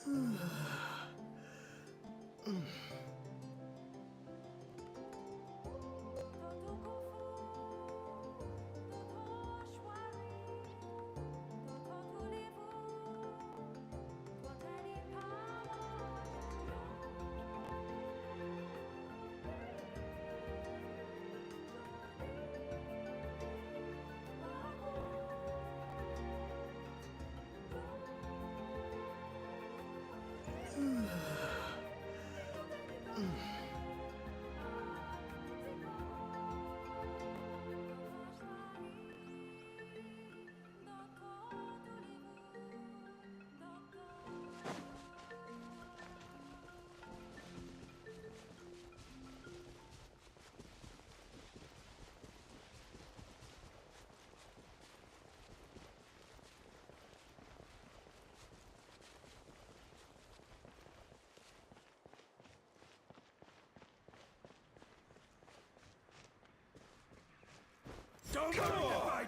Come on!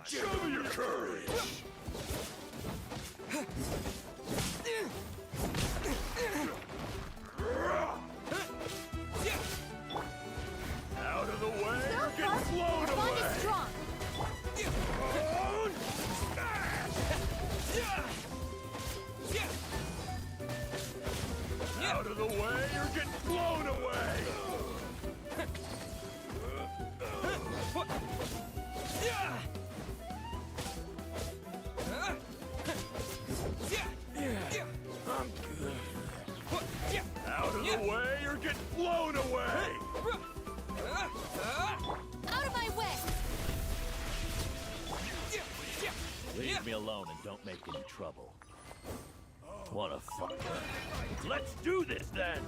Show me your courage! Out of the way or get blown away! Is strong. Out of the way or get blown away! I'm good. Out of the way or get blown away! Out of my way! Leave me alone and don't make any trouble. What a fucker. Let's do this then!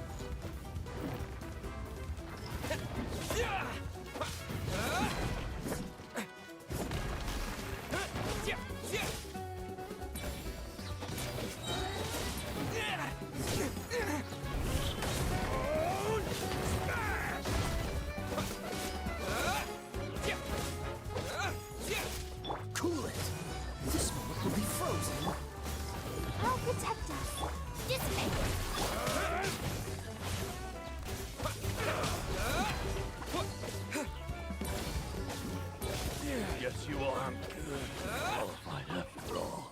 Cool it. This moment will be frozen. I'll protect us. Dissipate. Yes, you are. Qualified after all.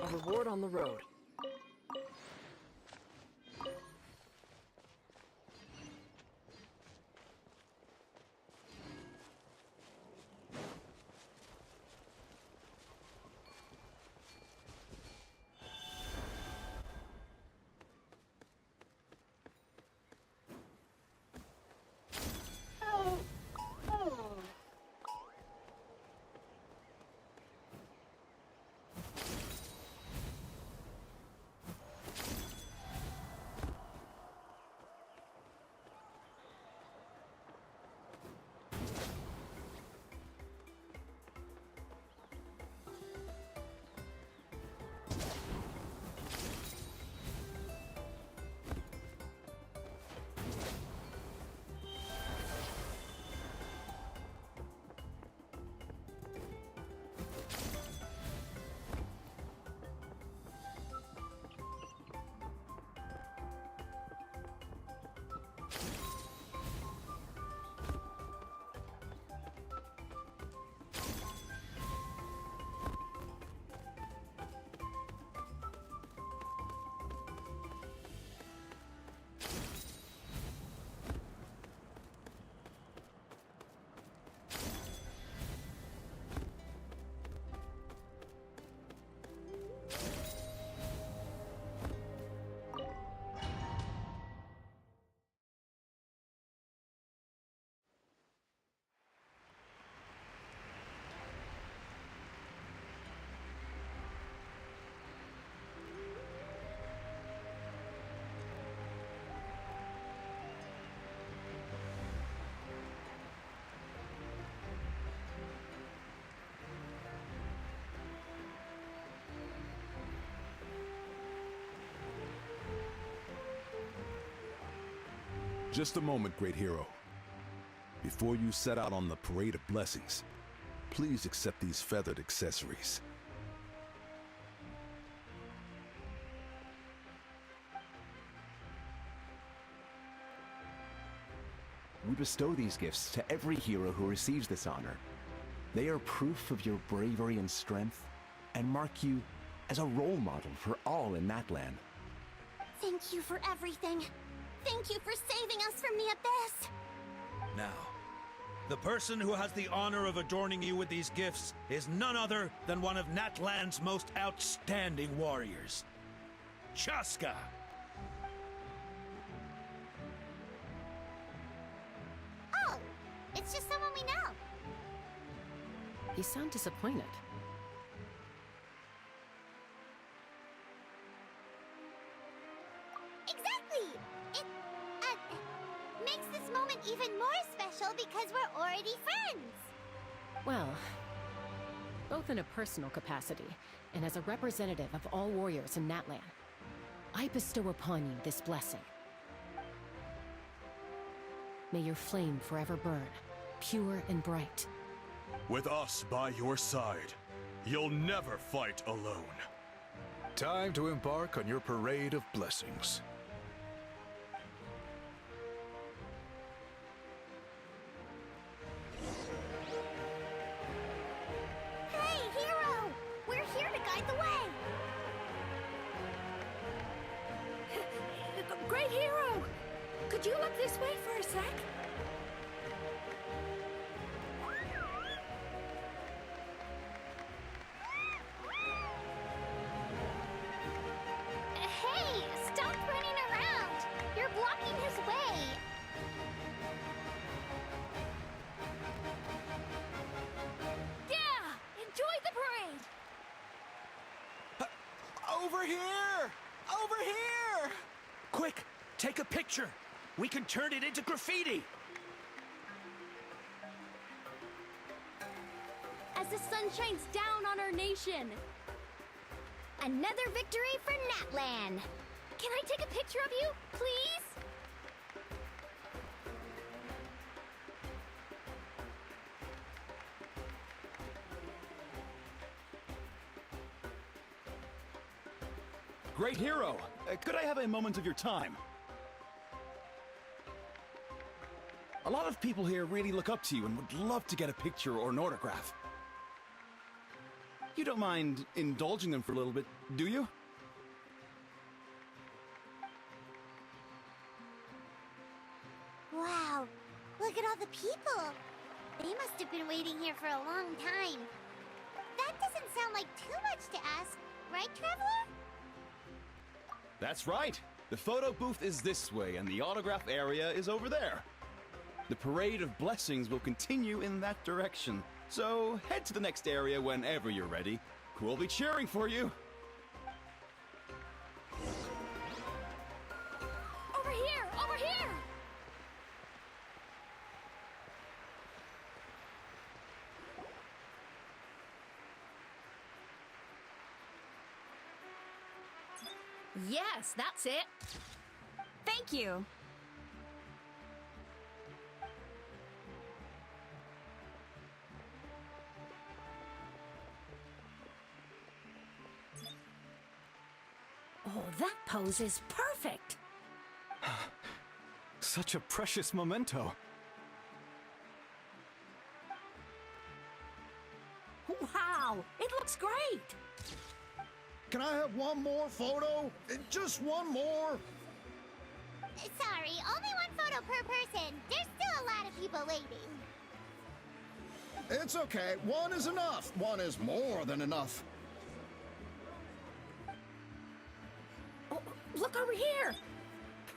A reward on the road. Just a moment, great hero. Before you set out on the parade of blessings, Please accept these feathered accessories. We bestow these gifts to every hero who receives this honor. They are proof of your bravery and strength, and mark you as a role model for all in Natlan. Thank you for everything. Thank you for saving us from the abyss. Now, the person who has the honor of adorning you with these gifts is none other than one of Natlan's most outstanding warriors, Chaska. Oh, it's just someone we know. You sound disappointed. Exactly! It, makes this moment even more special because we're already friends. Well, both in a personal capacity and as a representative of all warriors in Natlan, I bestow upon you this blessing. May your flame forever burn, pure and bright. With us by your side, you'll never fight alone. Time to embark on your parade of blessings. Hey, hero! We're here to guide the way. Great hero! Could you look this way for a sec? Hey, stop running around! You're blocking his way. Yeah! Enjoy the parade! Over here! Over here! Quick, take a picture. We can turn it into graffiti. As the sun shines down on our nation. Another victory for Natlan. Can I take a picture of you, please? Great hero! Could I have a moment of your time? A lot of people here really look up to you and would love to get a picture or an autograph. You don't mind indulging them for a little bit, do you? Wow, look at all the people. They must have been waiting here for a long time. That doesn't sound like too much to ask, right, Traveler? That's right. The photo booth is this way and the autograph area is over there. The parade of blessings will continue in that direction. So head to the next area whenever you're ready. We'll be cheering for you. Over here! Over here! Yes, that's it. Thank you. Oh, that pose is perfect. Such a precious memento. Wow, it looks great. Can I have one more photo? Just one more? Sorry, only one photo per person. There's still a lot of people waiting. It's okay. One is enough. One is more than enough. Oh, look over here.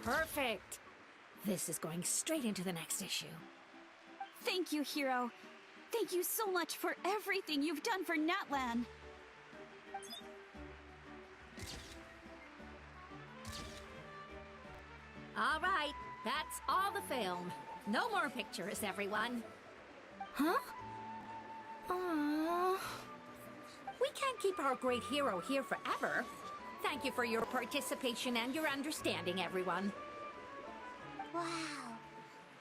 Perfect. This is going straight into the next issue. Thank you, hero. Thank you so much for everything you've done for Natlan. All right, that's all the film. No more pictures, everyone. Huh? Aww. We can't keep our great hero here forever. Thank you for your participation and your understanding, everyone. Wow,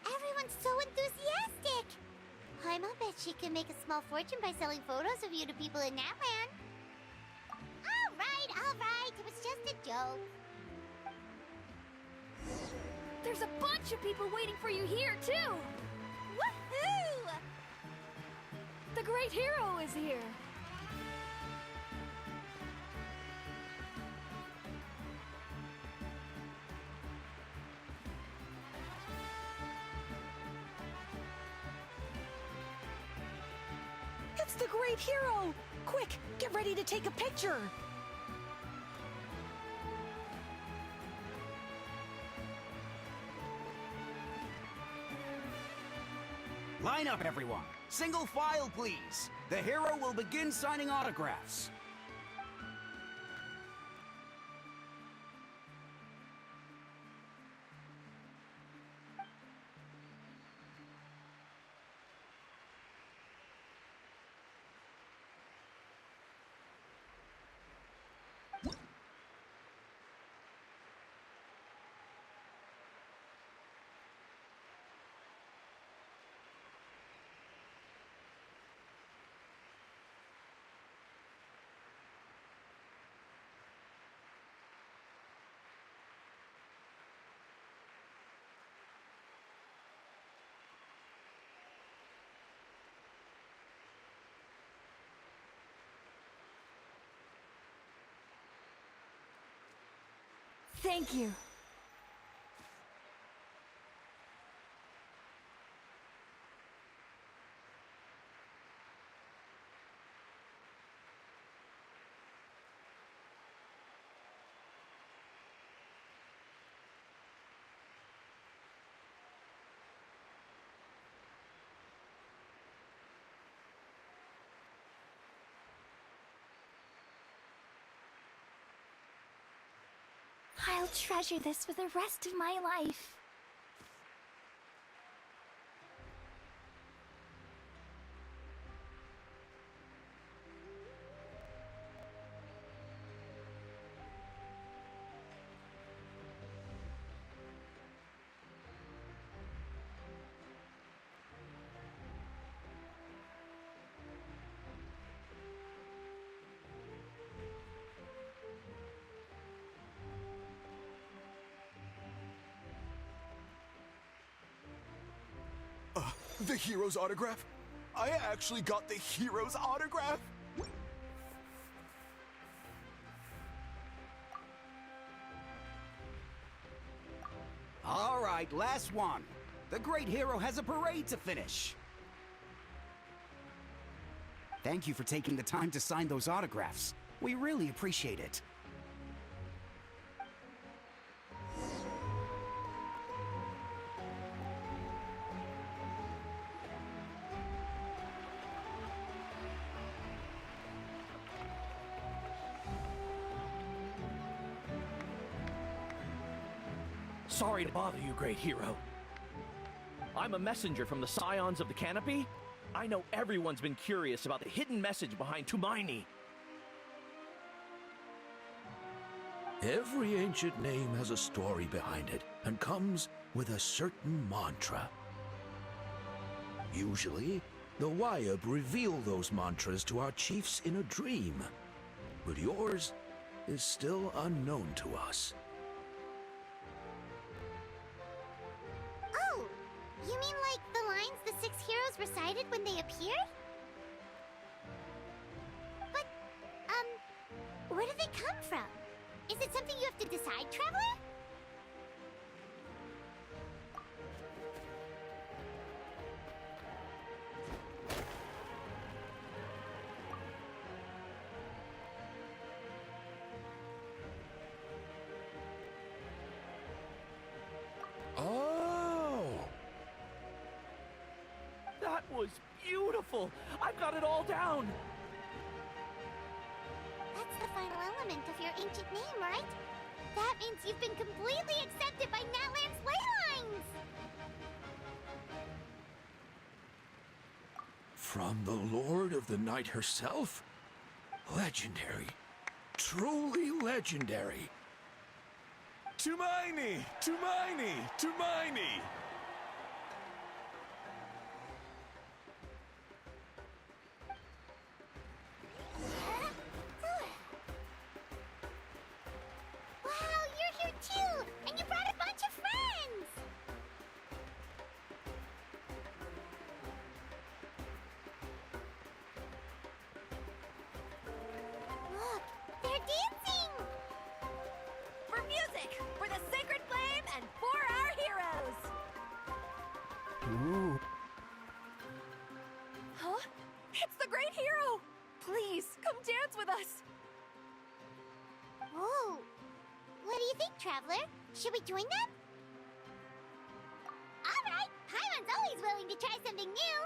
everyone's so enthusiastic. I'll bet she can make a small fortune by selling photos of you to people in Natland. All right. It was just a joke. There's a bunch of people waiting for you here, too! Woohoo! The great hero is here! It's the great hero! Quick, get ready to take a picture! Line up, everyone. Single file, please. The hero will begin signing autographs. Thank you. I'll treasure this for the rest of my life. The hero's autograph? I actually got the hero's autograph? All right, last one. The great hero has a parade to finish. Thank you for taking the time to sign those autographs. We really appreciate it. Sorry to bother you, great hero. I'm a messenger from the Scions of the Canopy. I know everyone's been curious about the hidden message behind Tumaini. Every ancient name has a story behind it and comes with a certain mantra. Usually, the Wayab reveal those mantras to our chiefs in a dream, but yours is still unknown to us. Oh, you mean like the lines the 6 heroes recited when they appeared? But, where do they come from? Is it something you have to decide, Traveler? Oh! That was beautiful! I've got it all down! That's the final element of your ancient name, right? That means you've been completely accepted by Natland's ley lines! From the Lord of the Night herself? Legendary. Truly legendary. Tumaini! Tumaini! Tumaini! us! Whoa! What do you think, Traveler? Should we join them? Alright! Paimon's always willing to try something new!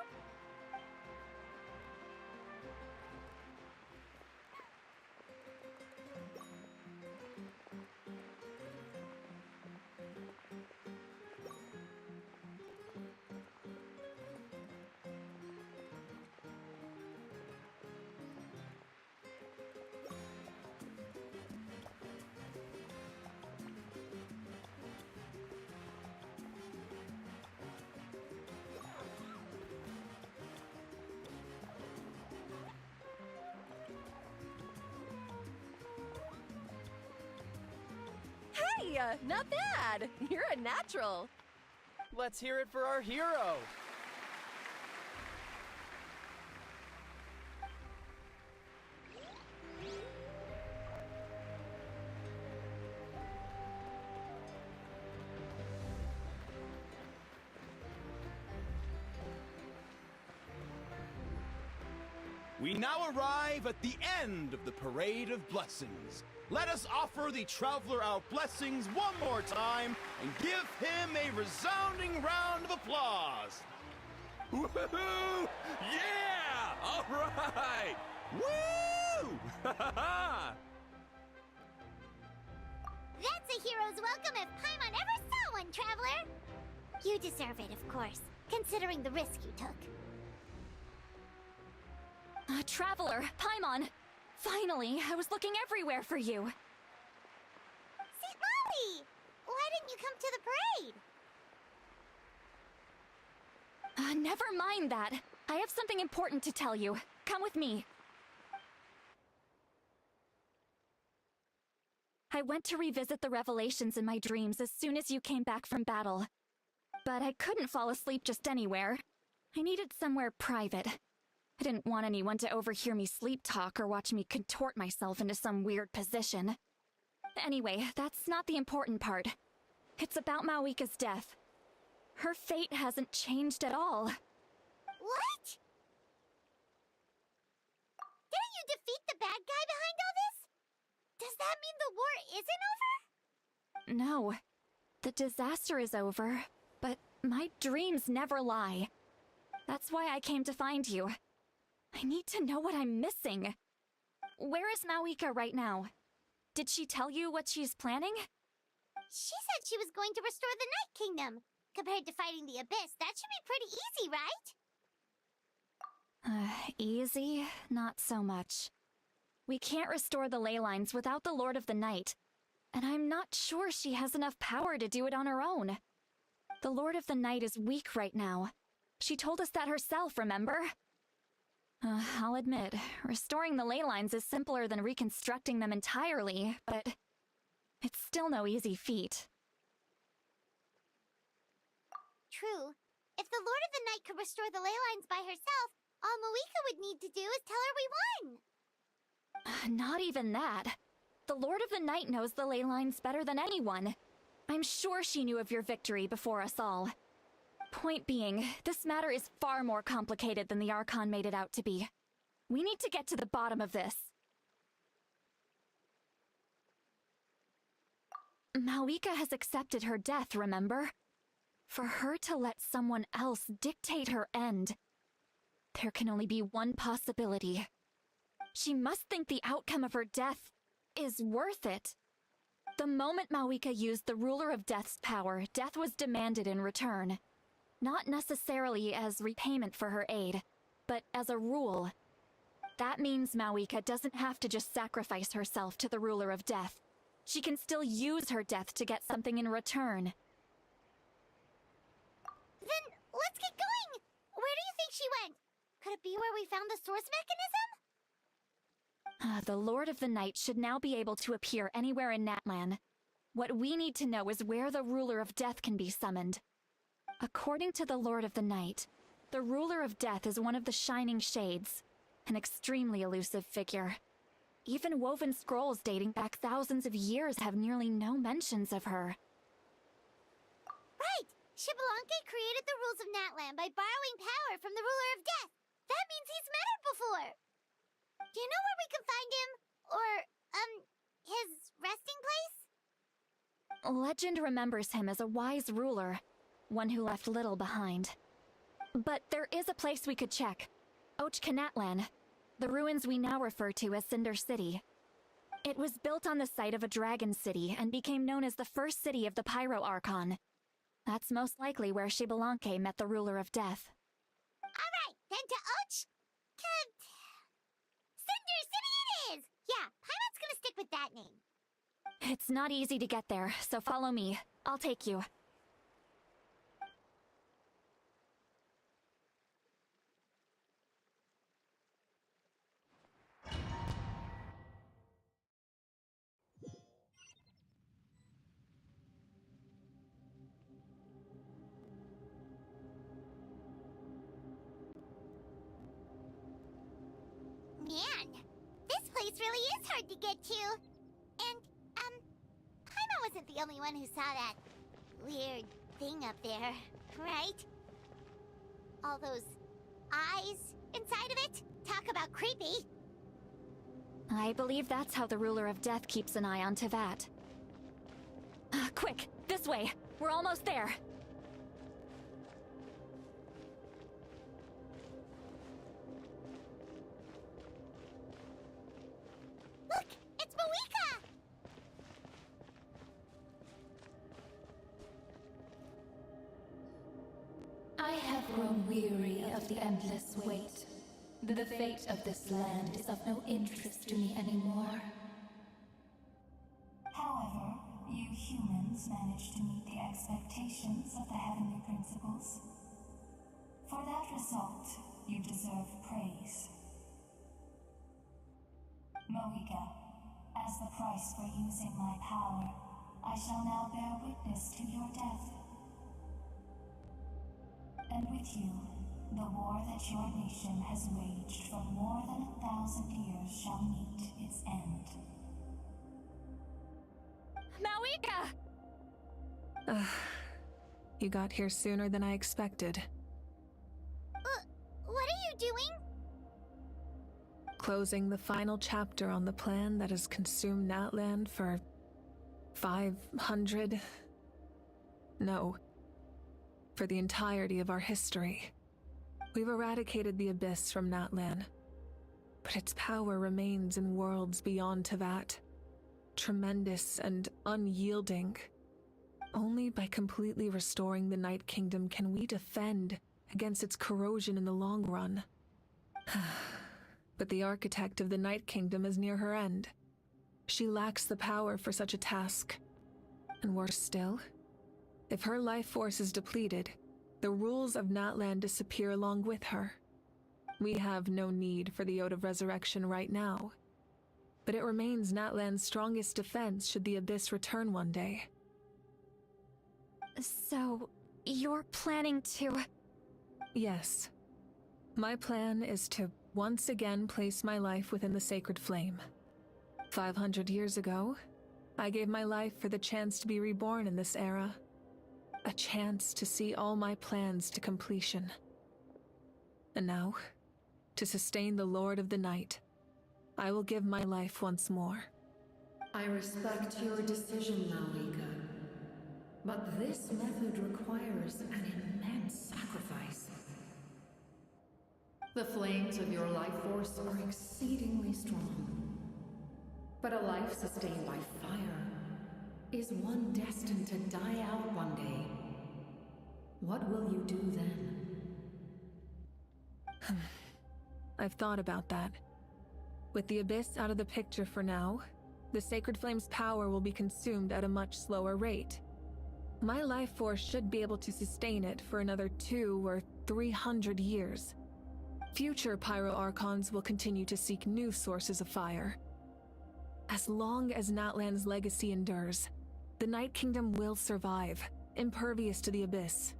Hey, not bad. You're a natural. Let's hear it for our hero. We now arrive at the end of the Parade of Blessings. Let us offer the Traveler our blessings one more time and give him a resounding round of applause. Woohoo! Yeah! All right! Woo! That's a hero's welcome if Paimon ever saw one, Traveler! You deserve it, of course, considering the risk you took. Traveler, Paimon! Finally, I was looking everywhere for you. St. Molly! Why didn't you come to the parade? Never mind that. I have something important to tell you. Come with me. I went to revisit the revelations in my dreams as soon as you came back from battle. But I couldn't fall asleep just anywhere. I needed somewhere private. I didn't want anyone to overhear me sleep talk or watch me contort myself into some weird position. Anyway, that's not the important part. It's about Mawika's death. Her fate hasn't changed at all. What? Didn't you defeat the bad guy behind all this? Does that mean the war isn't over? No. The disaster is over, but my dreams never lie. That's why I came to find you. I need to know what I'm missing. Where is Mawika right now? Did she tell you what she's planning? She said she was going to restore the Night Kingdom. Compared to fighting the Abyss, that should be pretty easy, right? Easy? Not so much. We can't restore the ley lines without the Lord of the Night, and I'm not sure she has enough power to do it on her own. The Lord of the Night is weak right now. She told us that herself, remember? I'll admit, restoring the ley lines is simpler than reconstructing them entirely, but it's still no easy feat. True. If the Lord of the Night could restore the ley lines by herself, all Mawika would need to do is tell her we won. Not even that. The Lord of the Night knows the ley lines better than anyone. I'm sure she knew of your victory before us all. Point being, this matter is far more complicated than the Archon made it out to be. We need to get to the bottom of this. Mawika has accepted her death, remember? For her to let someone else dictate her end, there can only be one possibility. She must think the outcome of her death is worth it. The moment Mawika used the Ruler of Death's power, death was demanded in return. Not necessarily as repayment for her aid, but as a rule. That means Mawika doesn't have to just sacrifice herself to the Ruler of Death. She can still use her death to get something in return. Then, let's get going! Where do you think she went? Could it be where we found the source mechanism? The Lord of the Night should now be able to appear anywhere in Natlan. What we need to know is where the Ruler of Death can be summoned. According to the Lord of the Night, the Ruler of Death is one of the Shining Shades, an extremely elusive figure. Even woven scrolls dating back thousands of years have nearly no mentions of her. Right! Xbalanque created the rules of Natlan by borrowing power from the Ruler of Death. That means he's met her before. Do you know where we can find him? Legend remembers him as a wise ruler, one who left little behind. But there is a place we could check. Ochkanatlan, the ruins we now refer to as Cinder City. It was built on the site of a dragon city and became known as the first city of the Pyro Archon. That's most likely where Xbalanque met the ruler of death. Alright, then to Cinder City it is! Yeah, Paimon's gonna stick with that name. It's not easy to get there, so follow me. I'll take you. Man, this place really is hard to get to. And, Paimon wasn't the only one who saw that weird thing up there, right? All those eyes inside of it? Talk about creepy. I believe that's how the ruler of death keeps an eye on Teyvat. Quick, this way! We're almost there! Look! It's Mawika! I have grown weary of the endless wait. The fate of this land is of no interest to me anymore. However, you humans managed to meet the expectations of the Heavenly Principles. For that result, you deserve praise. Moika, as the price for using my power, I shall now bear witness to your death. And with you, the war that your nation has waged for more than 1,000 years shall meet its end. Mawika! You got here sooner than I expected. What are you doing? Closing the final chapter on the plan that has consumed Natlan for 500... No. For the entirety of our history. We've eradicated the Abyss from Natlan, but its power remains in worlds beyond Teyvat. Tremendous and unyielding. Only by completely restoring the Night Kingdom can we defend against its corrosion in the long run. But the architect of the Night Kingdom is near her end. She lacks the power for such a task. And worse still, if her life force is depleted, the rules of Natlan disappear along with her. We have no need for the Ode of Resurrection right now, but it remains Natlan's strongest defense should the Abyss return one day. So, you're planning to... Yes. My plan is to once again place my life within the sacred flame. 500 years ago, I gave my life for the chance to be reborn in this era. A chance to see all my plans to completion. And now, to sustain the Lord of the Night, I will give my life once more. I respect your decision, Mawika. But this method requires an immense sacrifice. The flames of your life force are exceedingly strong. But a life sustained by fire is one destined to die out one day. What will you do then? I've thought about that. With the Abyss out of the picture for now, the Sacred Flame's power will be consumed at a much slower rate. My life force should be able to sustain it for another 200 or 300 years. Future Pyro Archons will continue to seek new sources of fire. As long as Natlan's legacy endures, the Night Kingdom will survive, impervious to the Abyss.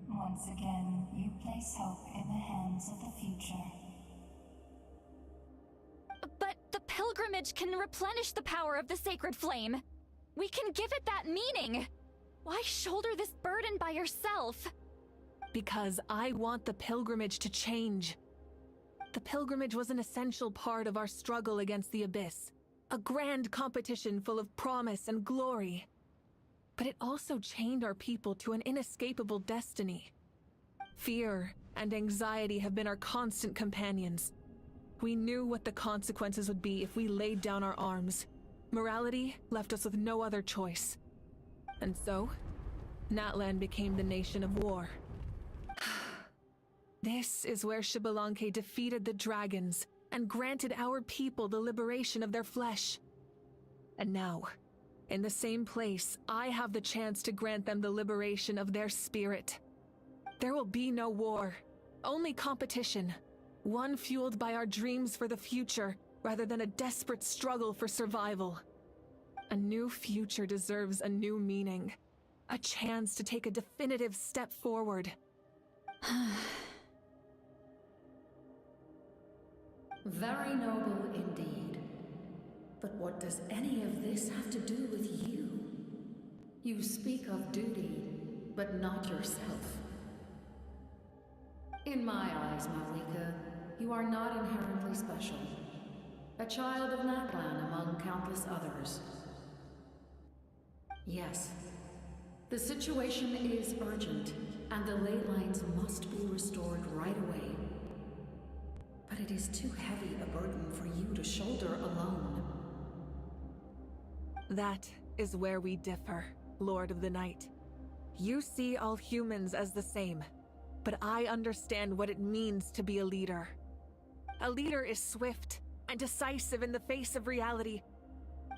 Once again, you place hope in the hands of the future. But the pilgrimage can replenish the power of the sacred flame. We can give it that meaning. Why shoulder this burden by yourself? Because I want the pilgrimage to change. The pilgrimage was an essential part of our struggle against the Abyss. A grand competition full of promise and glory. But it also chained our people to an inescapable destiny. Fear and anxiety have been our constant companions. We knew what the consequences would be if we laid down our arms. Morality left us with no other choice. And so, Natlan became the nation of war. This is where Xbalanque defeated the dragons and granted our people the liberation of their flesh. And now, in the same place, I have the chance to grant them the liberation of their spirit. There will be no war, only competition. One fueled by our dreams for the future, rather than a desperate struggle for survival. A new future deserves a new meaning. A chance to take a definitive step forward. Very noble indeed. But what does any of this have to do with you? You speak of duty, but not yourself. In my eyes, Malika, you are not inherently special. A child of Natlan among countless others. Yes, the situation is urgent, and the ley lines must be restored right away. But it is too heavy a burden for you to shoulder alone. That is where we differ, Lord of the Night. You see all humans as the same, but I understand what it means to be a leader. A leader is swift and decisive in the face of reality.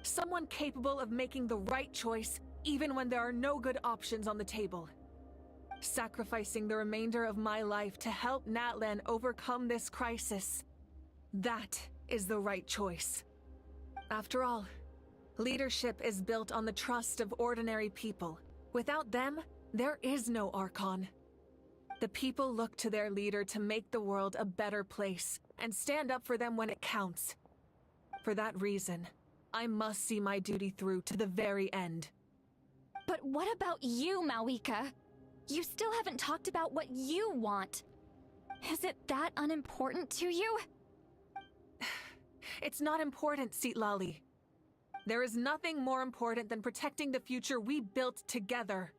Someone capable of making the right choice even when there are no good options on the table. Sacrificing the remainder of my life to help Natlan overcome this crisis. That is the right choice. After all, leadership is built on the trust of ordinary people. Without them, there is no Archon. The people look to their leader to make the world a better place and stand up for them when it counts. For that reason, I must see my duty through to the very end. But what about you, Malika? You still haven't talked about what you want. Is it that unimportant to you? It's not important, Citlali. There is nothing more important than protecting the future we built together.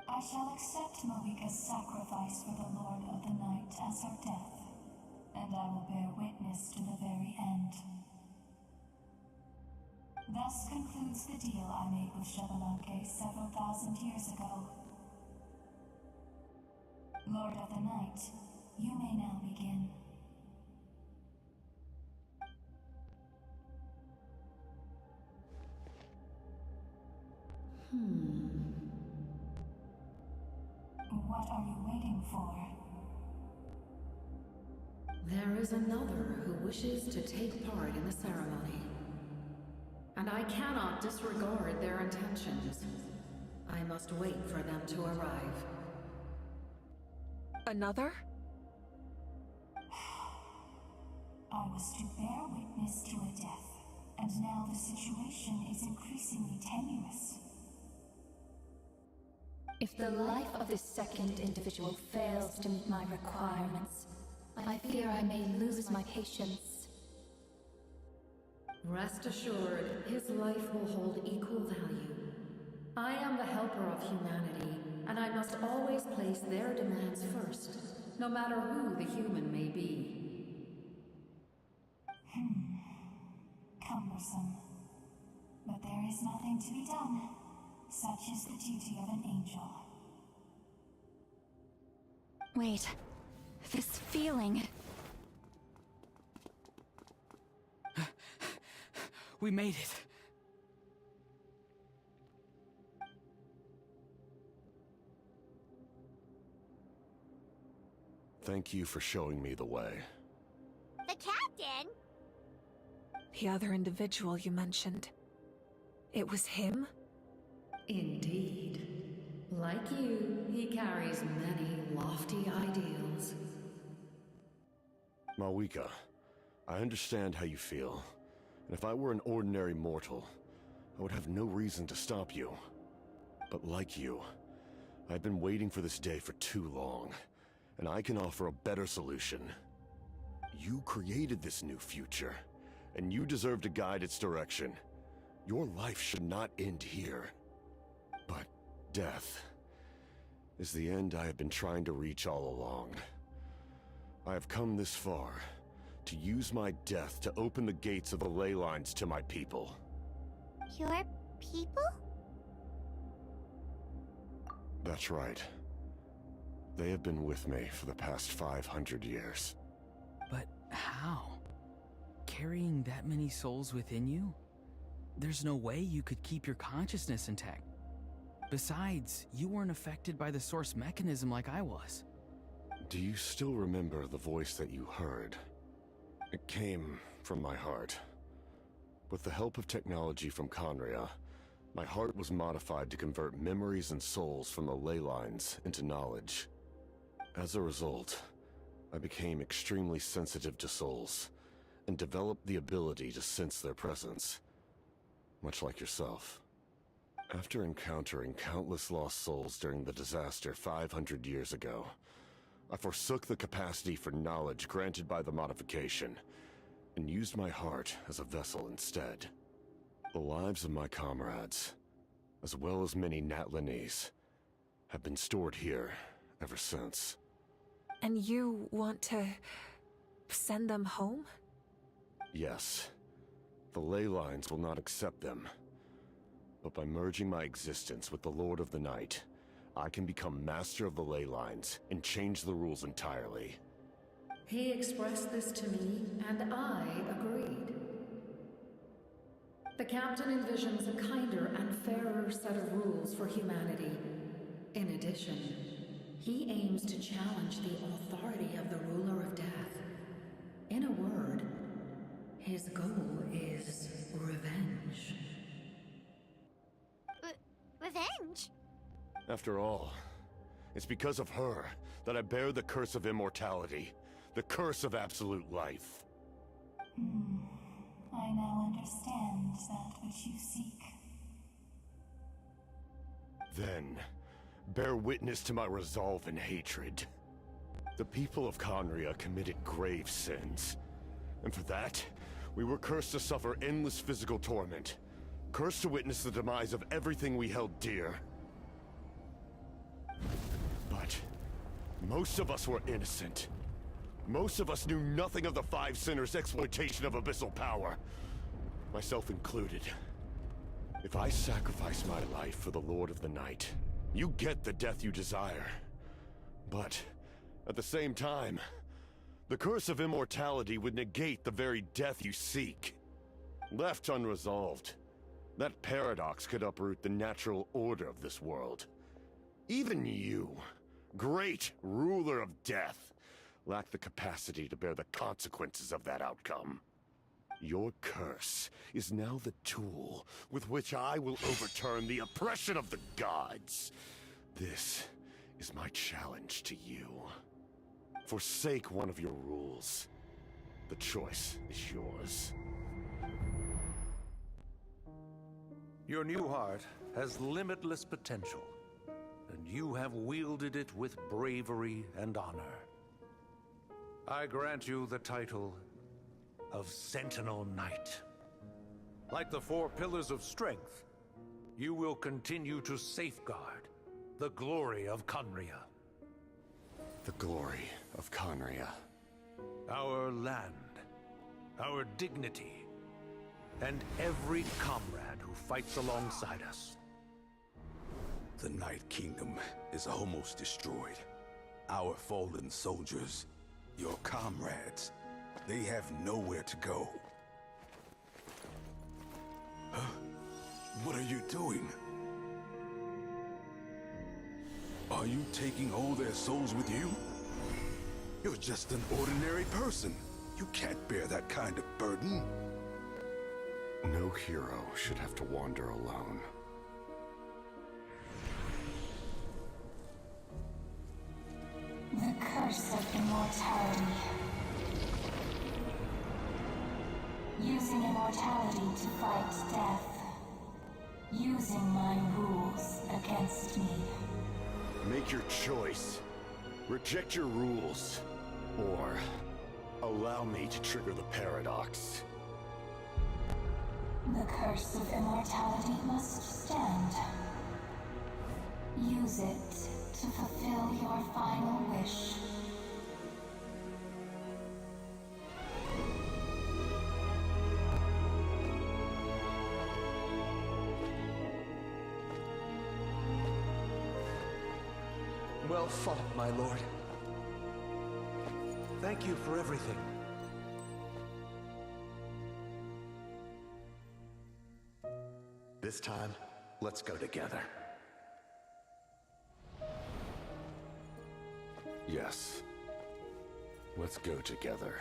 I shall accept Malika's sacrifice for the Lord of the Night as her death, and I will bear witness to the very end. Thus concludes the deal I made with Xbalanque several thousand years ago. Lord of the Night, you may now begin. What are you waiting for? There is another who wishes to take part in the ceremony. And I cannot disregard their intentions. I must wait for them to arrive. Another? I was to bear witness to a death, and now the situation is increasingly tenuous. If the life of this second individual fails to meet my requirements, I fear I may lose my patience. Rest assured, his life will hold equal value. I am the helper of humanity, and I must always place their demands first, no matter who the human may be. Cumbersome. But there is nothing to be done. Such is the duty of an angel. Wait, this feeling... We made it. Thank you for showing me the way. The captain? The other individual you mentioned. It was him? Indeed. Like you, he carries many lofty ideals. Malwika, I understand how you feel. And if I were an ordinary mortal, I would have no reason to stop you. But like you, I've been waiting for this day for too long, and I can offer a better solution. You created this new future, and you deserve to guide its direction. Your life should not end here. But death is the end I have been trying to reach all along. I have come this far to use my death to open the gates of the ley lines to my people. Your people? That's right. They have been with me for the past 500 years. But how? Carrying that many souls within you? There's no way you could keep your consciousness intact. Besides, you weren't affected by the source mechanism like I was. Do you still remember the voice that you heard? It came from my heart. With the help of technology from Conria, my heart was modified to convert memories and souls from the ley lines into knowledge. As a result, I became extremely sensitive to souls, and developed the ability to sense their presence. Much like yourself. After encountering countless lost souls during the disaster 500 years ago, I forsook the capacity for knowledge granted by the modification, and used my heart as a vessel instead. The lives of my comrades, as well as many Natlanese, have been stored here ever since. And you want to send them home? Yes. The ley lines will not accept them. But by merging my existence with the Lord of the Night, I can become master of the ley lines and change the rules entirely. He expressed this to me, and I agreed. The captain envisions a kinder and fairer set of rules for humanity. In addition, he aims to challenge the authority of the ruler of death. In a word, his goal is revenge. Revenge? After all, it's because of her that I bear the curse of immortality, the curse of absolute life. I now understand that which you seek. Then, bear witness to my resolve and hatred. The people of Conria committed grave sins, and for that, we were cursed to suffer endless physical torment, cursed to witness the demise of everything we held dear. But most of us were innocent. Most of us knew nothing of the Five Sinners' exploitation of abyssal power, myself included. If I sacrifice my life for the Lord of the Night, you get the death you desire. But at the same time, the curse of immortality would negate the very death you seek. Left unresolved, that paradox could uproot the natural order of this world. Even you, great ruler of death, lack the capacity to bear the consequences of that outcome. Your curse is now the tool with which I will overturn the oppression of the gods. This is my challenge to you. Forsake one of your rules. The choice is yours. Your new heart has limitless potential, and you have wielded it with bravery and honor. I grant you the title of Sentinel Knight. Like the four pillars of strength, you will continue to safeguard the glory of Conria. The glory of Conria. Our land, our dignity, and every comrade who fights alongside us. The Night Kingdom is almost destroyed. Our fallen soldiers, your comrades, they have nowhere to go. Huh? What are you doing? Are you taking all their souls with you? You're just an ordinary person. You can't bear that kind of burden. No hero should have to wander alone. The curse of immortality. Using immortality to fight death. Using my rules against me. Make your choice. Reject your rules. Or allow me to trigger the paradox. The curse of immortality must stand. Use it to fulfill your final wish. Well fought, my lord. Thank you for everything. This time, let's go together. Yes. Let's go together.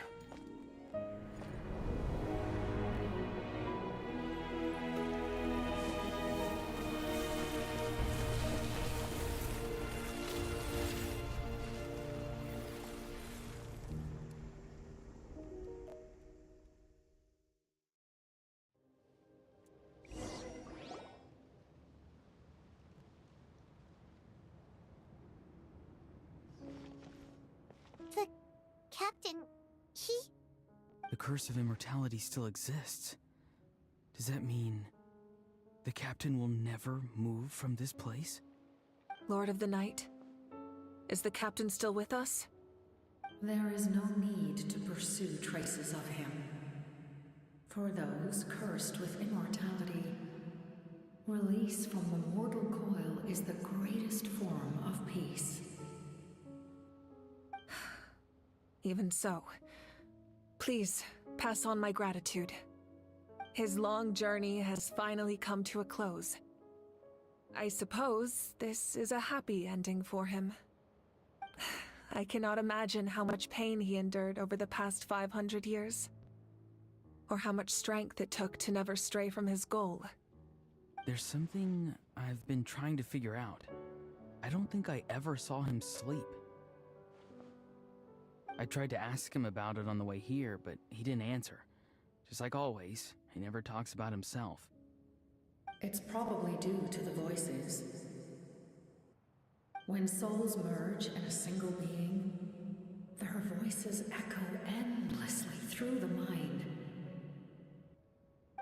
The captain, he... The curse of immortality still exists. Does that mean the captain will never move from this place? Lord of the Night, is the captain still with us? There is no need to pursue traces of him. For those cursed with immortality, release from the mortal coil is the greatest form of peace. Even so, please pass on my gratitude. His long journey has finally come to a close. I suppose this is a happy ending for him. I cannot imagine how much pain he endured over the past 500 years, or how much strength it took to never stray from his goal. There's something I've been trying to figure out. I don't think I ever saw him sleep. I tried to ask him about it on the way here, but he didn't answer. Just like always, he never talks about himself. It's probably due to the voices. When souls merge in a single being, their voices echo endlessly through the mind.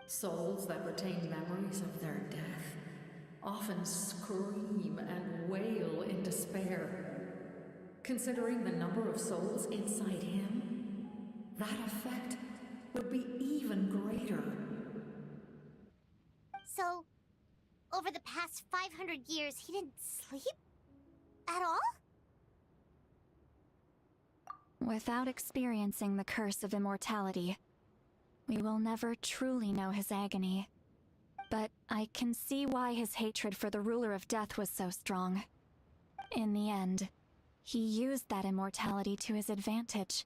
Souls that retain memories of their death often scream and wail in despair. Considering the number of souls inside him, that effect would be even greater. So, over the past 500 years, he didn't sleep? At all? Without experiencing the curse of immortality, we will never truly know his agony. But I can see why his hatred for the ruler of death was so strong. In the end, he used that immortality to his advantage,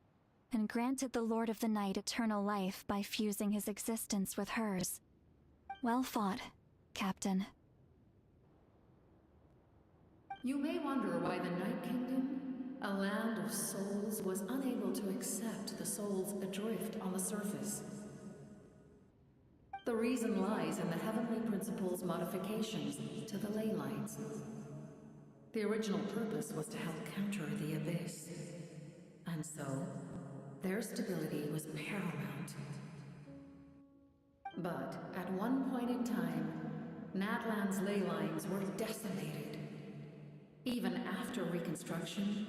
and granted the Lord of the Night eternal life by fusing his existence with hers. Well fought, Captain. You may wonder why the Night Kingdom, a land of souls, was unable to accept the souls adrift on the surface. The reason lies in the Heavenly Principle's modifications to the ley lines. The original purpose was to help counter the Abyss, and so their stability was paramount. But at one point in time, Natlan's ley lines were decimated. Even after reconstruction,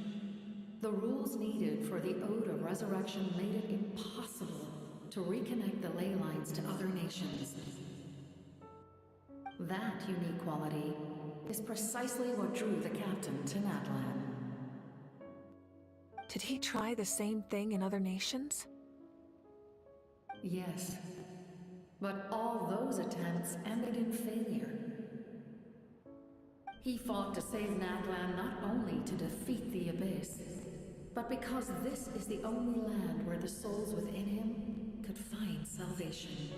the rules needed for the Ode of Resurrection made it impossible to reconnect the ley lines to other nations. That unique quality is precisely what drew the captain to Natlan. Did he try the same thing in other nations? Yes, but all those attempts ended in failure. He fought to save Natlan not only to defeat the Abyss, but because this is the only land where the souls within him could find salvation.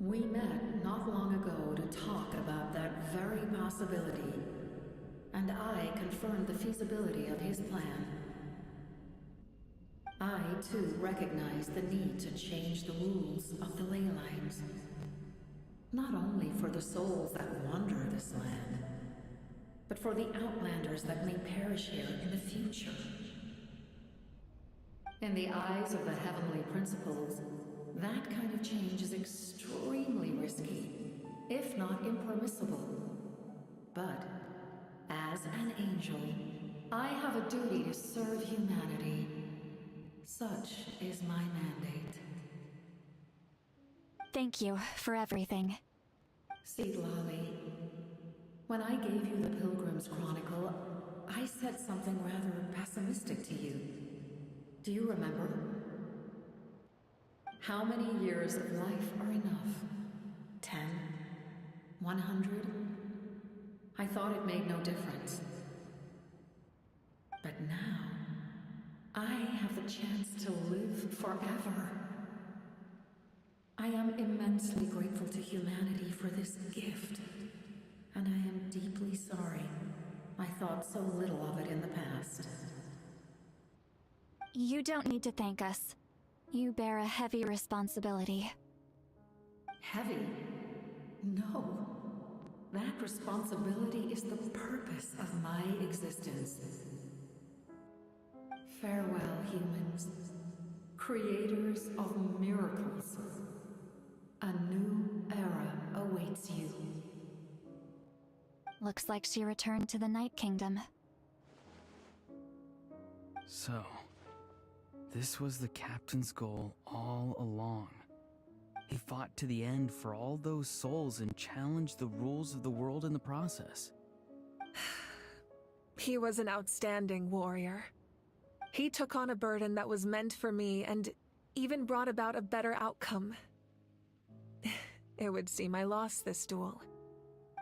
We met not long ago to talk about that very possibility, and I confirmed the feasibility of his plan. I, too, recognize the need to change the rules of the ley lines. Not only for the souls that wander this land, but for the outlanders that may perish here in the future. In the eyes of the heavenly principles, that kind of change is extremely risky, if not impermissible. But, as an angel, I have a duty to serve humanity. Such is my mandate. Thank you for everything. Seed Lolly, when I gave you the Pilgrim's Chronicle, I said something rather pessimistic to you. Do you remember? How many years of life are enough? 10? 100? I thought it made no difference. But now, I have the chance to live forever. I am immensely grateful to humanity for this gift, and I am deeply sorry I thought so little of it in the past. You don't need to thank us. You bear a heavy responsibility. Heavy? No. That responsibility is the purpose of my existence. Farewell, humans. Creators of miracles. A new era awaits you. Looks like she returned to the Night Kingdom. So, this was the captain's goal all along. He fought to the end for all those souls and challenged the rules of the world in the process. He was an outstanding warrior. He took on a burden that was meant for me and even brought about a better outcome. It would seem I lost this duel.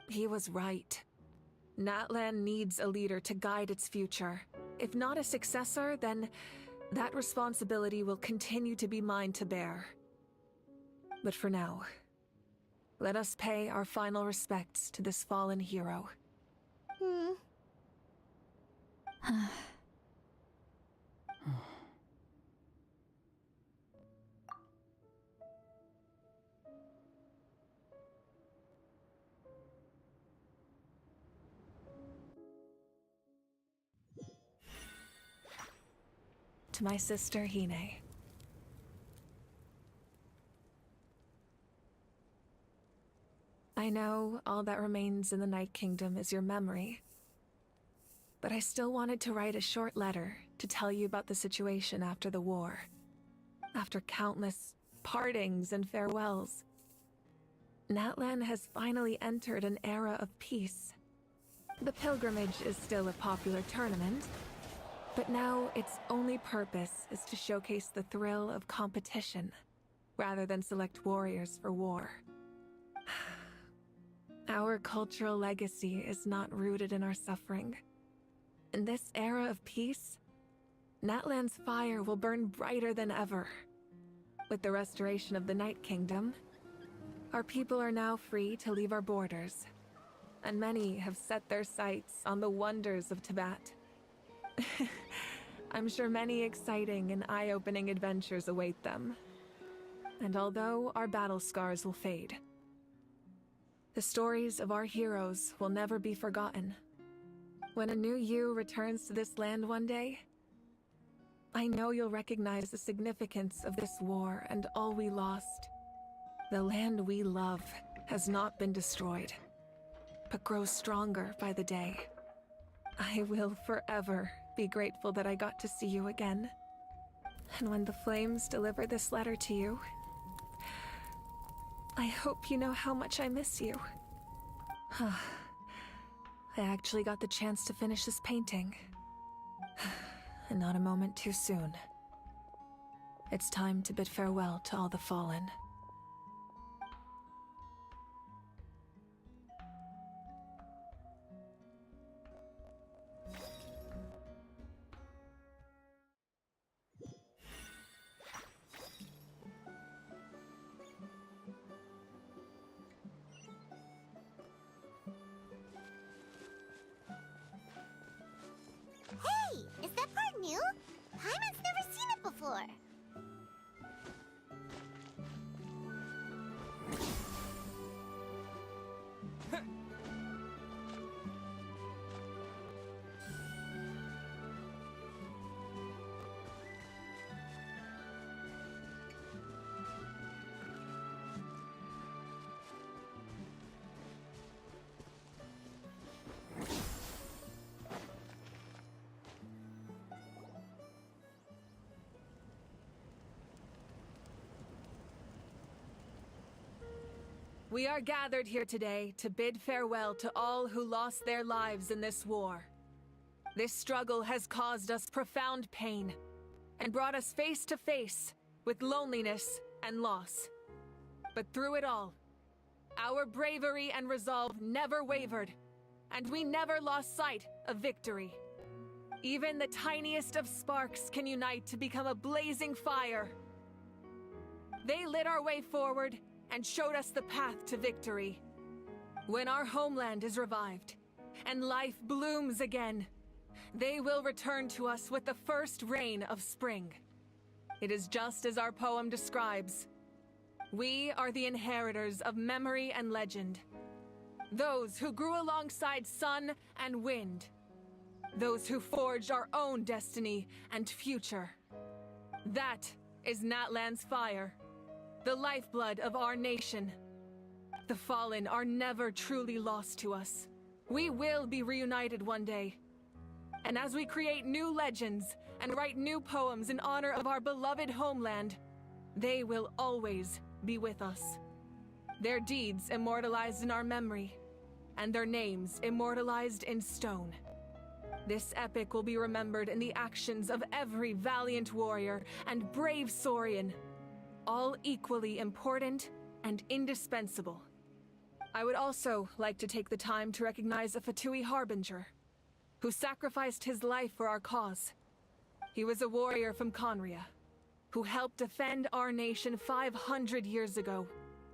He was right. Natlan needs a leader to guide its future. If not a successor, then that responsibility will continue to be mine to bear. But for now, let us pay our final respects to this fallen hero. To my sister, Hine. I know all that remains in the Night Kingdom is your memory, but I still wanted to write a short letter to tell you about the situation after the war. After countless partings and farewells, Natlan has finally entered an era of peace. The pilgrimage is still a popular tournament, but now its only purpose is to showcase the thrill of competition, rather than select warriors for war. Our cultural legacy is not rooted in our suffering. In this era of peace, Natlan's fire will burn brighter than ever. With the restoration of the Night Kingdom, our people are now free to leave our borders, and many have set their sights on the wonders of Teyvat. I'm sure many exciting and eye-opening adventures await them. And although our battle scars will fade, the stories of our heroes will never be forgotten. When a new you returns to this land one day, I know you'll recognize the significance of this war and all we lost. The land we love has not been destroyed, but grows stronger by the day. I will forever be grateful that I got to see you again. And when the flames deliver this letter to you, I hope you know how much I miss you. I actually got the chance to finish this painting. And not a moment too soon. It's time to bid farewell to all the fallen. We are gathered here today to bid farewell to all who lost their lives in this war. This struggle has caused us profound pain and brought us face to face with loneliness and loss. But through it all, our bravery and resolve never wavered, and we never lost sight of victory. Even the tiniest of sparks can unite to become a blazing fire. They lit our way forward and showed us the path to victory. When our homeland is revived and life blooms again, they will return to us with the first rain of spring. It is just as our poem describes. We are the inheritors of memory and legend. Those who grew alongside sun and wind. Those who forged our own destiny and future. That is Natlan's fire, the lifeblood of our nation. The fallen are never truly lost to us. We will be reunited one day. And as we create new legends and write new poems in honor of our beloved homeland, they will always be with us. Their deeds immortalized in our memory, and their names immortalized in stone. This epic will be remembered in the actions of every valiant warrior and brave Saurian, all equally important and indispensable. I would also like to take the time to recognize a Fatui Harbinger, who sacrificed his life for our cause. He was a warrior from Conria, who helped defend our nation 500 years ago.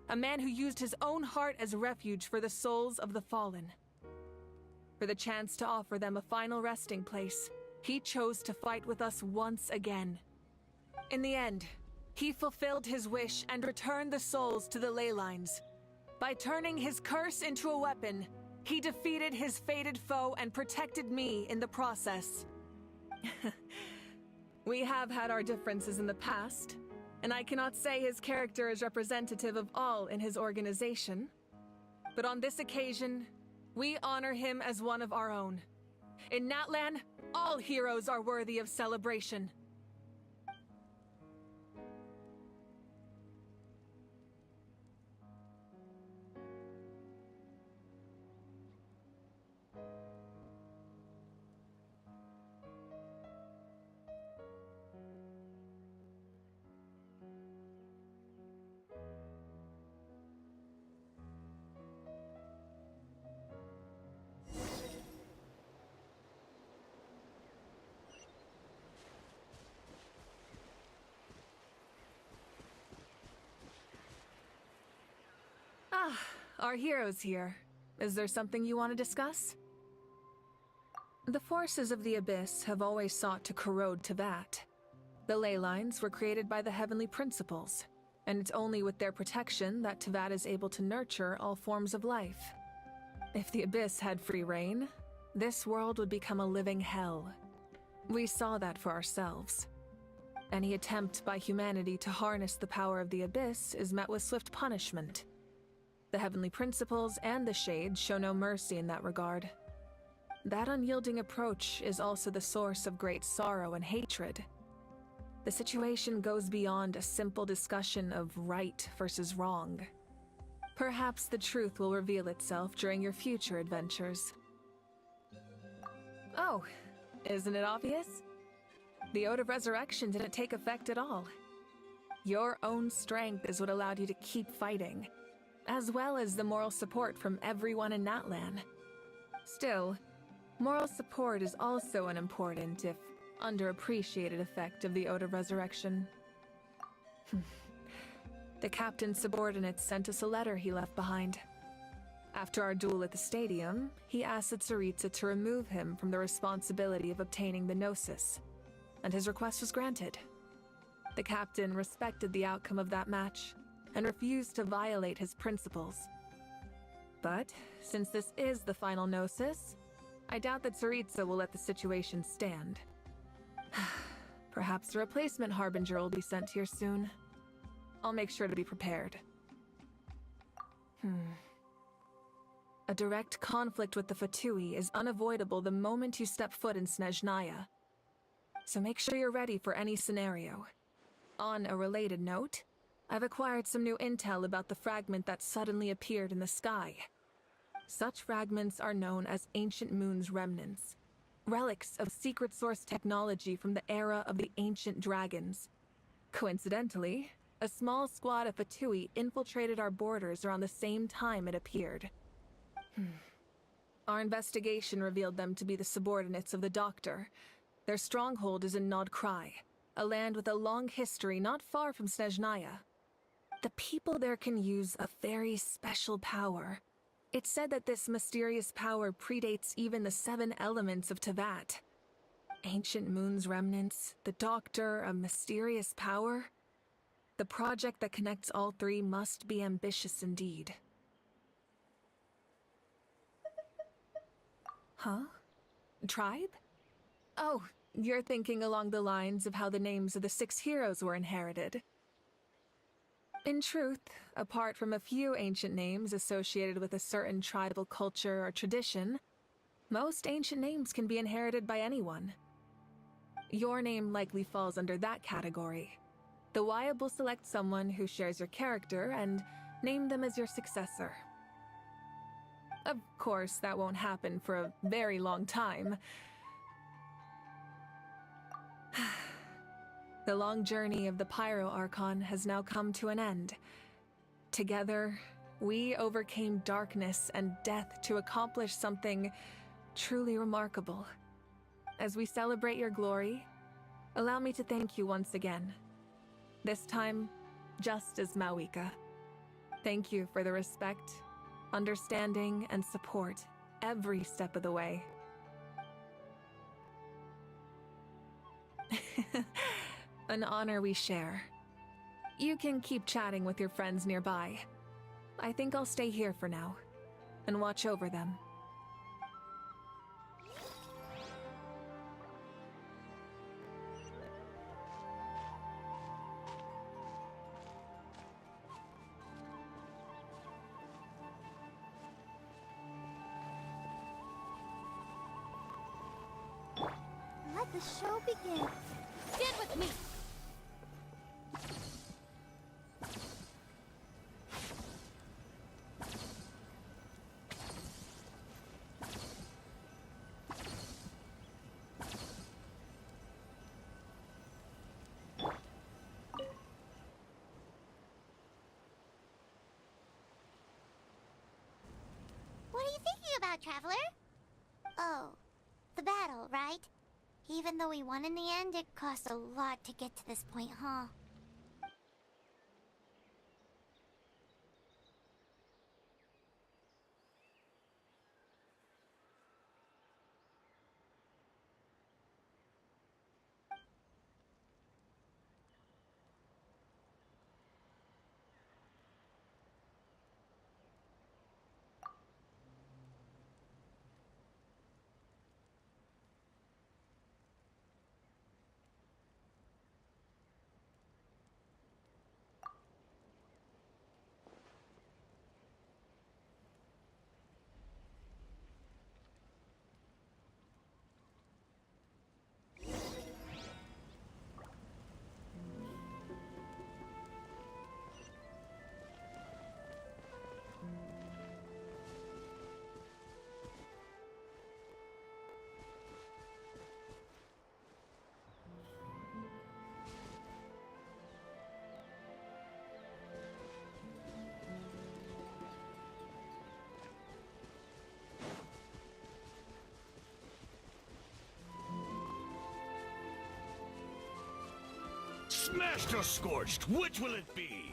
A man who used his own heart as refuge for the souls of the fallen. For the chance to offer them a final resting place, he chose to fight with us once again. In the end, he fulfilled his wish and returned the souls to the ley lines. By turning his curse into a weapon, he defeated his fated foe and protected me in the process. We have had our differences in the past, and I cannot say his character is representative of all in his organization. But on this occasion, we honor him as one of our own. In Natlan, all heroes are worthy of celebration. Ah, our heroes here. Is there something you want to discuss? The forces of the Abyss have always sought to corrode Teyvat. The ley lines were created by the Heavenly Principles, and it's only with their protection that Teyvat is able to nurture all forms of life. If the Abyss had free reign, this world would become a living hell. We saw that for ourselves. Any attempt by humanity to harness the power of the Abyss is met with swift punishment. The Heavenly Principles and the Shades show no mercy in that regard. That unyielding approach is also the source of great sorrow and hatred. The situation goes beyond a simple discussion of right versus wrong. Perhaps the truth will reveal itself during your future adventures. Oh, isn't it obvious? The Ode of Resurrection didn't take effect at all. Your own strength is what allowed you to keep fighting, as well as the moral support from everyone in Natlan. Still, moral support is also an important, if underappreciated, effect of the Ode of Resurrection. The captain's subordinates sent us a letter he left behind. After our duel at the stadium, he asked Tsaritsa to remove him from the responsibility of obtaining the Gnosis, and his request was granted. The captain respected the outcome of that match, and refused to violate his principles. But, since this is the final Gnosis, I doubt that Tsaritsa will let the situation stand. Perhaps a replacement Harbinger will be sent here soon. I'll make sure to be prepared. A direct conflict with the Fatui is unavoidable the moment you step foot in Snezhnaya. So make sure you're ready for any scenario. On a related note, I've acquired some new intel about the fragment that suddenly appeared in the sky. Such fragments are known as Ancient Moon's remnants, relics of secret source technology from the era of the ancient dragons. Coincidentally, a small squad of Fatui infiltrated our borders around the same time it appeared. Our investigation revealed them to be the subordinates of the Doctor. Their stronghold is in Nod Krai, a land with a long history not far from Snezhnaya. The people there can use a very special power. It's said that this mysterious power predates even the 7 elements of Teyvat. Ancient Moon's remnants, the Doctor, a mysterious power. The project that connects all 3 must be ambitious indeed. Huh? Tribe? Oh, you're thinking along the lines of how the names of the 6 heroes were inherited. In truth, apart from a few ancient names associated with a certain tribal culture or tradition, most ancient names can be inherited by anyone. Your name likely falls under that category. The Wyab will select someone who shares your character and name them as your successor. Of course, that won't happen for a very long time. The long journey of the Pyro Archon has now come to an end. Together, we overcame darkness and death to accomplish something truly remarkable. As we celebrate your glory, allow me to thank you once again. This time, just as Mawika. Thank you for the respect, understanding, and support every step of the way. An honor we share. You can keep chatting with your friends nearby. I think I'll stay here for now and watch over them. Let the show begin. Stand with me! What are you thinking about, Traveler? Oh, the battle, right? Even though we won in the end, it cost a lot to get to this point, huh? Smashed or scorched, which will it be?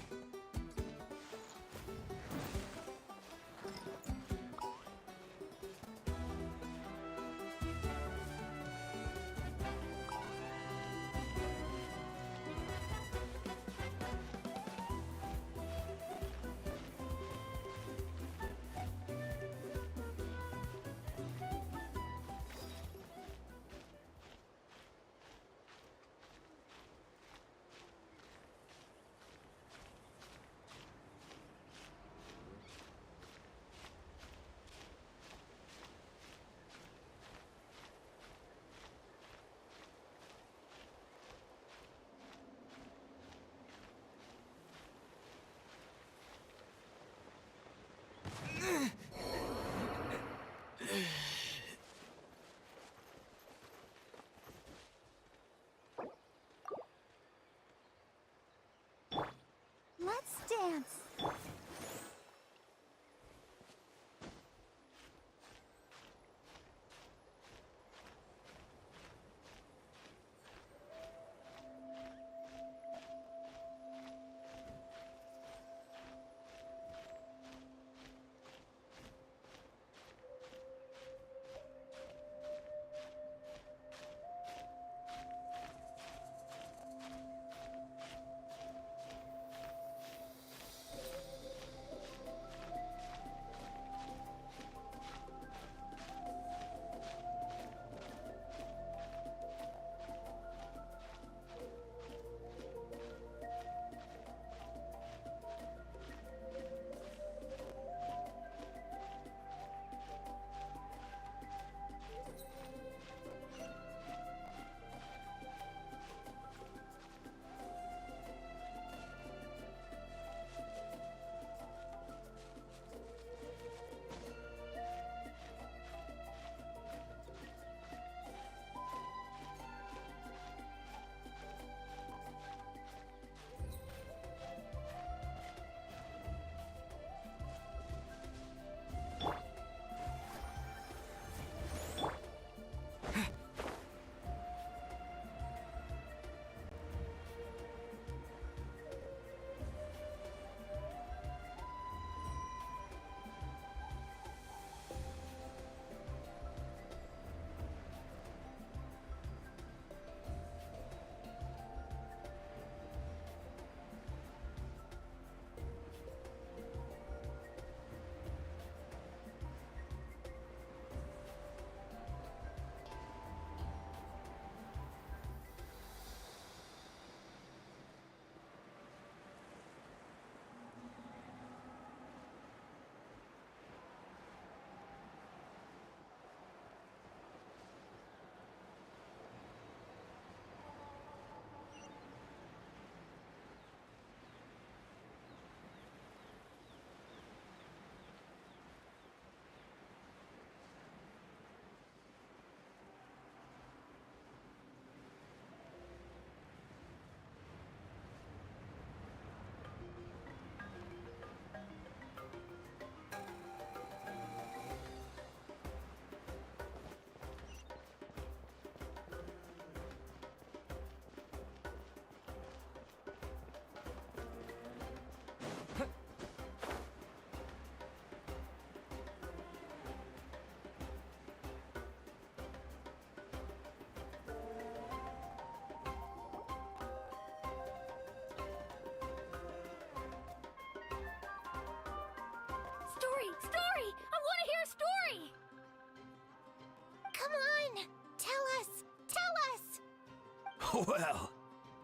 Well,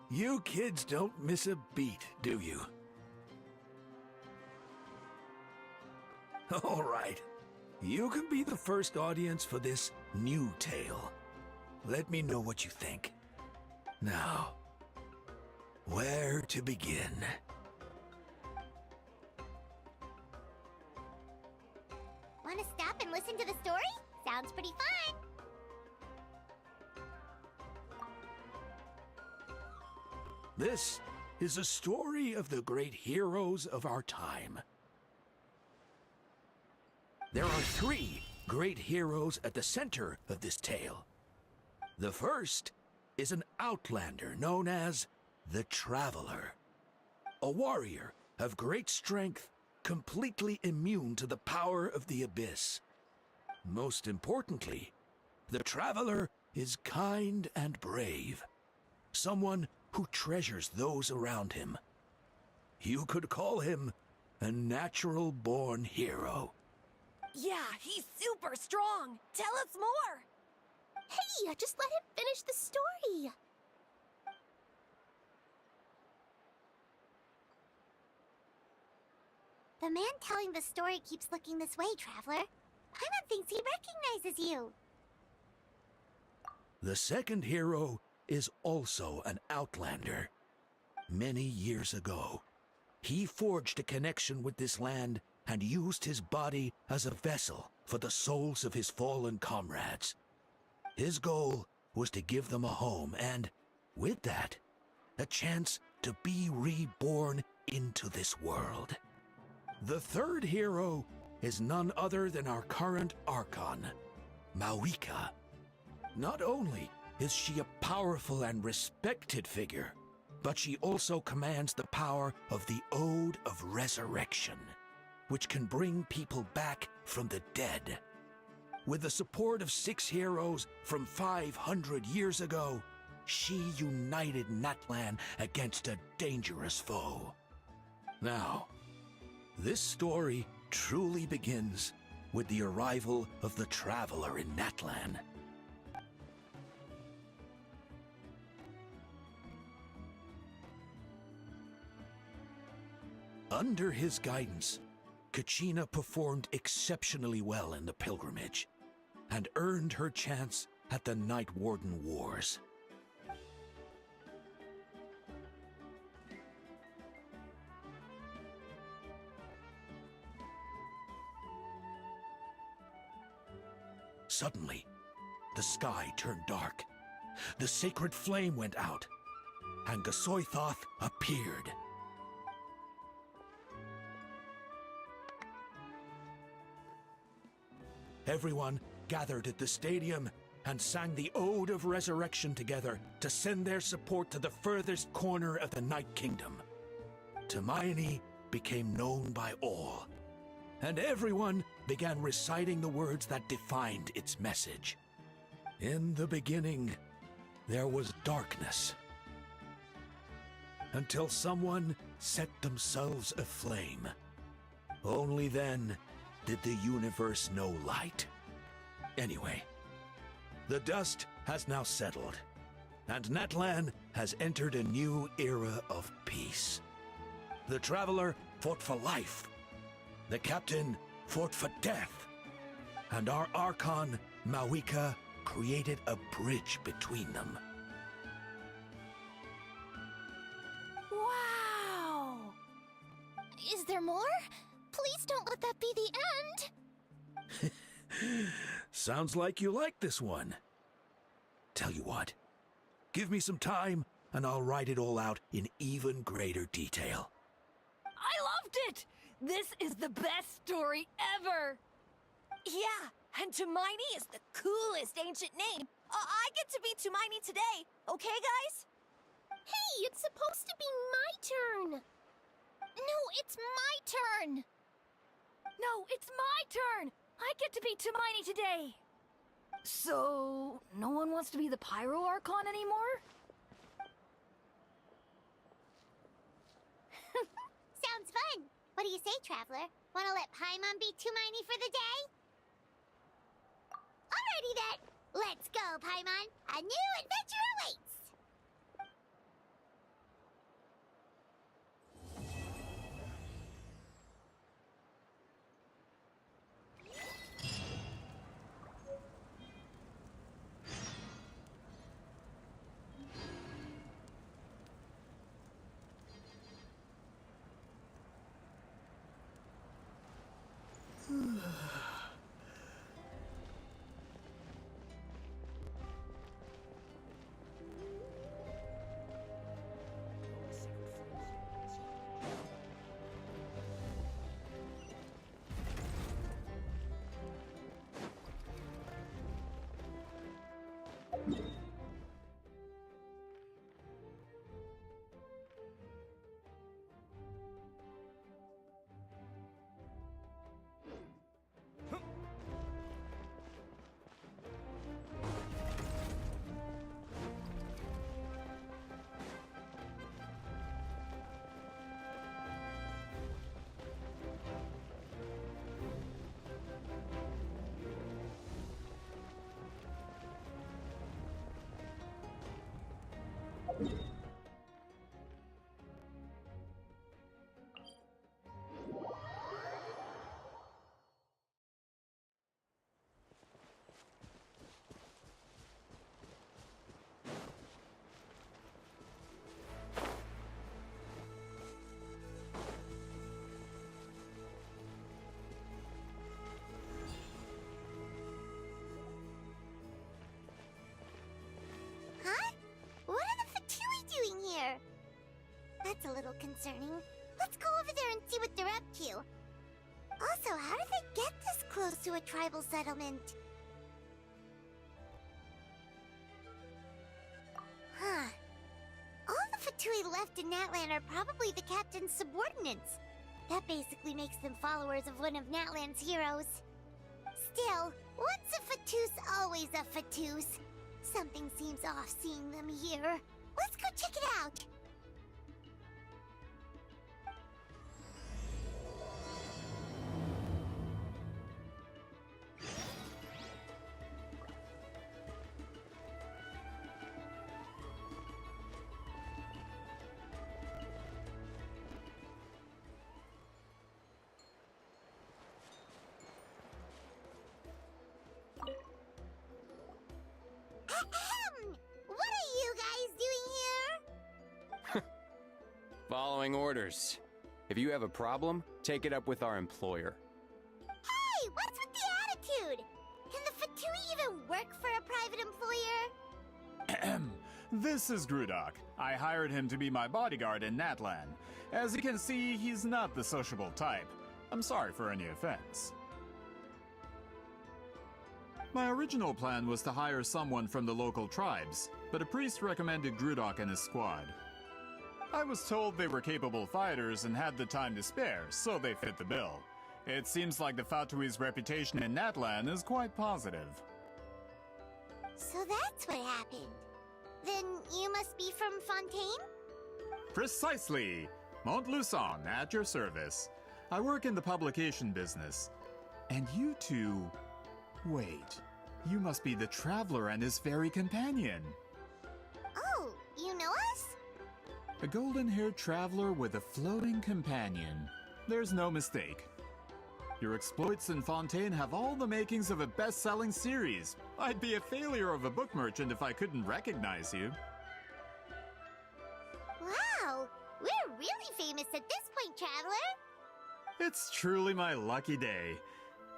you kids don't miss a beat, do you? All right. You can be the first audience for this new tale. Let me know what you think. Now, where to begin? Want to stop and listen to the story? Sounds pretty fun. This is a story of the great heroes of our time. There are 3 great heroes at the center of this tale. The first is an outlander known as the Traveler, a warrior of great strength, completely immune to the power of the Abyss. Most importantly, the Traveler is kind and brave, someone who treasures those around him. You could call him a natural-born hero. Yeah, he's super strong. Tell us more. Hey, just let him finish the story. The man telling the story keeps looking this way, Traveler. Paimon thinks he recognizes you. The second hero is also an outlander. Many years ago, he forged a connection with this land and used his body as a vessel for the souls of his fallen comrades. His goal was to give them a home and, with that, a chance to be reborn into this world. The third hero is none other than our current Archon, Mawika. Not only is she a powerful and respected figure, but she also commands the power of the Ode of Resurrection, which can bring people back from the dead. With the support of 6 heroes from 500 years ago, she united Natlan against a dangerous foe. Now, this story truly begins with the arrival of the Traveler in Natlan. Under his guidance, Kachina performed exceptionally well in the pilgrimage and earned her chance at the Night Warden Wars. Suddenly, the sky turned dark, the sacred flame went out, and Gasoithoth appeared. Everyone gathered at the stadium and sang the Ode of Resurrection together to send their support to the furthest corner of the Night Kingdom. Hermione became known by all, and everyone began reciting the words that defined its message. In the beginning, there was darkness, until someone set themselves aflame. Only then did the universe know light. Anyway, the dust has now settled, and Natlan has entered a new era of peace. The Traveler fought for life, the Captain fought for death, and our Archon, Mawika, created a bridge between them. Wow! Is there more? Please don't let that be the end! Sounds like you like this one. Tell you what, give me some time and I'll write it all out in even greater detail. I loved it! This is the best story ever! Yeah, and Tumaini is the coolest ancient name. I get to be Tumaini today, okay, guys? Hey, it's supposed to be my turn! No, it's my turn! No, it's my turn! I get to be Tumaini today! So, no one wants to be the Pyro Archon anymore? Sounds fun! What do you say, Traveler? Wanna let Paimon be Tumaini for the day? Alrighty then! Let's go, Paimon! A new adventure awaits! Huh? What are the Fatui doing here? That's a little concerning. Let's go over there and see what they're up to. Also, how did they get this close to a tribal settlement? Huh. All the Fatui left in Natlan are probably the captain's subordinates. That basically makes them followers of one of Natlan's heroes. Still, once a Fatus, always a Fatus. Something seems off seeing them here. Let's go check it out. Ahem! What are you guys doing here? Following orders. If you have a problem, take it up with our employer. Hey, what's with the attitude? Can the Fatui even work for a private employer? This is Grudok. I hired him to be my bodyguard in Natlan. As you can see, he's not the sociable type. I'm sorry for any offense. My original plan was to hire someone from the local tribes, but a priest recommended Grudok and his squad. I was told they were capable fighters and had the time to spare, so they fit the bill. It seems like the Fatui's reputation in Natlan is quite positive. So that's what happened. Then you must be from Fontaine? Precisely! Montluçon, at your service. I work in the publication business. And you two... Wait, you must be the Traveler and his fairy companion. Oh, you know us? A golden-haired traveler with a floating companion. There's no mistake. Your exploits in Fontaine have all the makings of a best-selling series. I'd be a failure of a book merchant if I couldn't recognize you. Wow, we're really famous at this point, Traveler. It's truly my lucky day.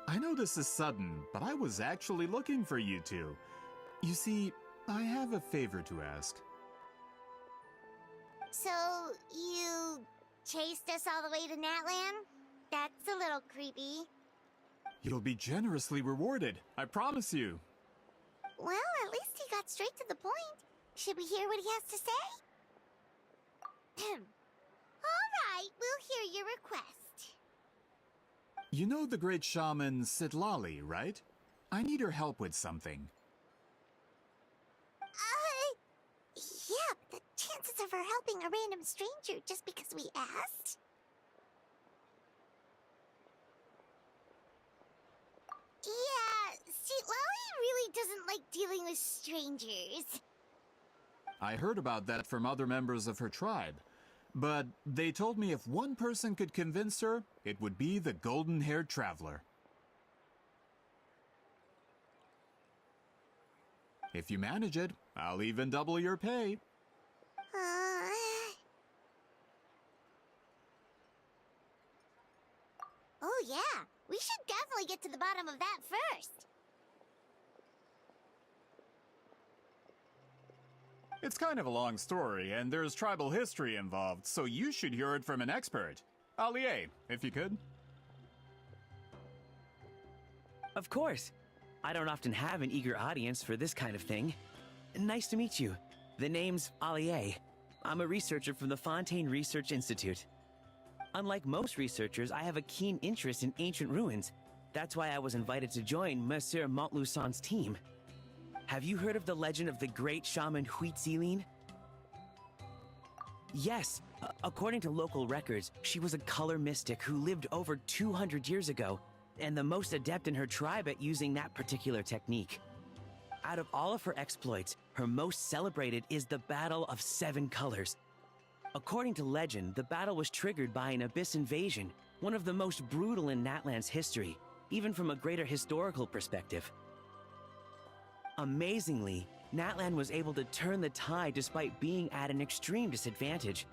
I know this is sudden, but I was actually looking for you two. You see, I have a favor to ask. So, you chased us all the way to Natlan? That's a little creepy. You'll be generously rewarded, I promise you. Well, at least he got straight to the point. Should we hear what he has to say? All right, we'll hear your request. You know the great shaman Sitlali, right? I need her help with something. Yeah, but the chances of her helping a random stranger just because we asked? Yeah, Sitlali really doesn't like dealing with strangers. I heard about that from other members of her tribe. But they told me if one person could convince her, it would be the golden-haired traveler. If you manage it, I'll even double your pay. Oh yeah, we should definitely get to the bottom of that first. It's kind of a long story, and there's tribal history involved, so you should hear it from an expert. Allier, if you could. Of course. I don't often have an eager audience for this kind of thing. Nice to meet you. The name's Allier. I'm a researcher from the Fontaine Research Institute. Unlike most researchers, I have a keen interest in ancient ruins. That's why I was invited to join Monsieur Montluçon's team. Have you heard of the legend of the great shaman Huitzilin? Yes. According to local records, she was a color mystic who lived over 200 years ago, and the most adept in her tribe at using that particular technique. Out of all of her exploits, Her most celebrated is the Battle of Seven Colors. According to legend, the battle was triggered by an Abyss invasion, one of the most brutal in Natlan's history, even from a greater historical perspective. Amazingly, Natlan was able to turn the tide despite being at an extreme disadvantage.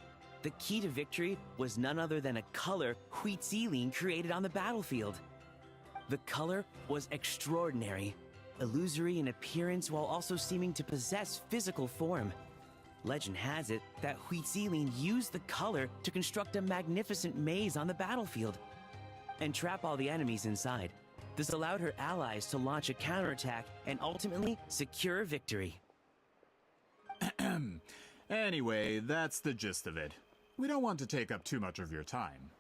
The key to victory was none other than a color Huitziline created on the battlefield. The color was extraordinary, illusory in appearance while also seeming to possess physical form. Legend has it that Huitziline used the color to construct a magnificent maze on the battlefield and trap all the enemies inside. This allowed her allies to launch a counterattack and ultimately secure victory. Anyway, that's the gist of it. We don't want to take up too much of your time.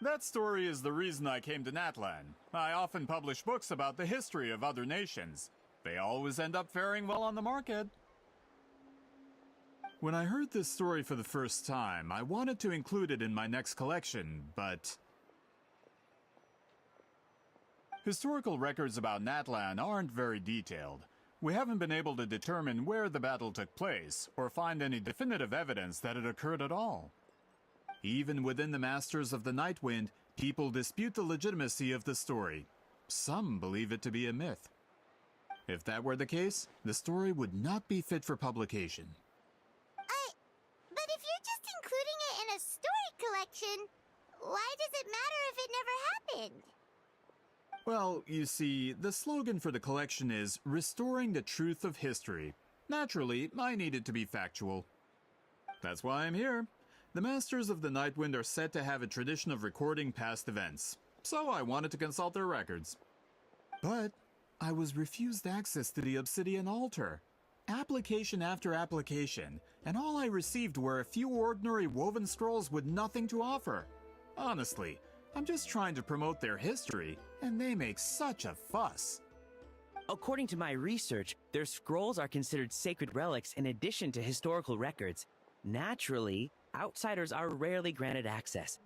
That story is the reason I came to Natlan. I often publish books about the history of other nations. They always end up faring well on the market. When I heard this story for the first time, I wanted to include it in my next collection, but historical records about Natlan aren't very detailed. We haven't been able to determine where the battle took place, or find any definitive evidence that it occurred at all. Even within the Masters of the Nightwind, people dispute the legitimacy of the story. Some believe it to be a myth. If that were the case, the story would not be fit for publication. But if you're just including it in a story collection, why does it matter if it never happened? Well, you see, the slogan for the collection is Restoring the Truth of History. Naturally, I needed to be factual. That's why I'm here. The Masters of the Nightwind are said to have a tradition of recording past events, so I wanted to consult their records. But I was refused access to the Obsidian Altar. Application after application, and all I received were a few ordinary woven scrolls with nothing to offer. Honestly, I'm just trying to promote their history, and they make such a fuss. According to my research, their scrolls are considered sacred relics in addition to historical records. Naturally, outsiders are rarely granted access.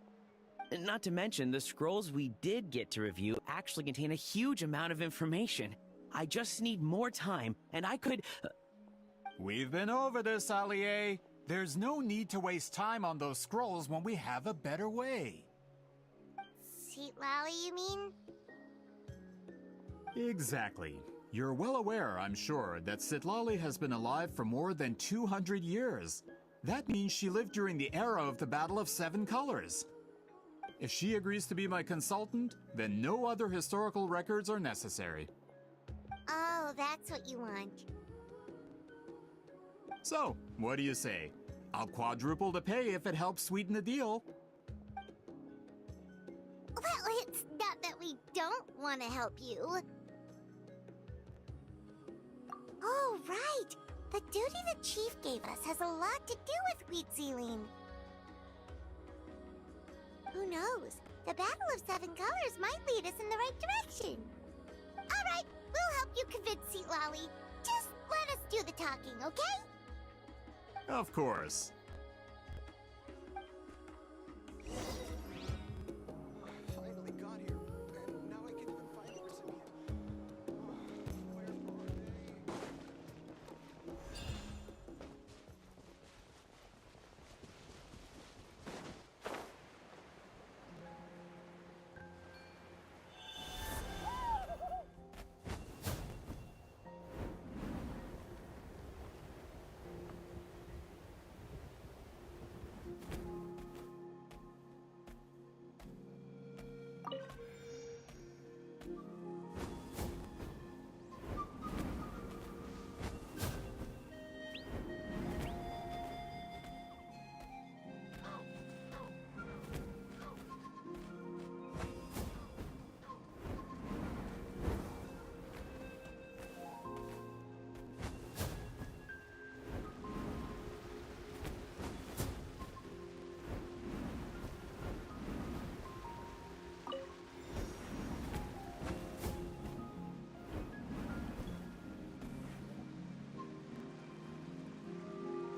Not to mention, the scrolls we did get to review actually contain a huge amount of information. I just need more time, and I could... We've been over this, Allier. There's no need to waste time on those scrolls when we have a better way. Seat Lally, you mean? Exactly. You're well aware, I'm sure, that Sitlali has been alive for more than 200 years. That means she lived during the era of the Battle of Seven Colors. If she agrees to be my consultant, then no other historical records are necessary. Oh, that's what you want. So, what do you say? I'll quadruple the pay if it helps sweeten the deal. Well, it's not that we don't want to help you. Oh, right. The duty the chief gave us has a lot to do with Huitziline. Who knows? The Battle of Seven Colors might lead us in the right direction. All right, we'll help you convince Seat Lally. Just let us do the talking, okay? Of course. Finally got here, and now I can't even find the recipient. Where are they?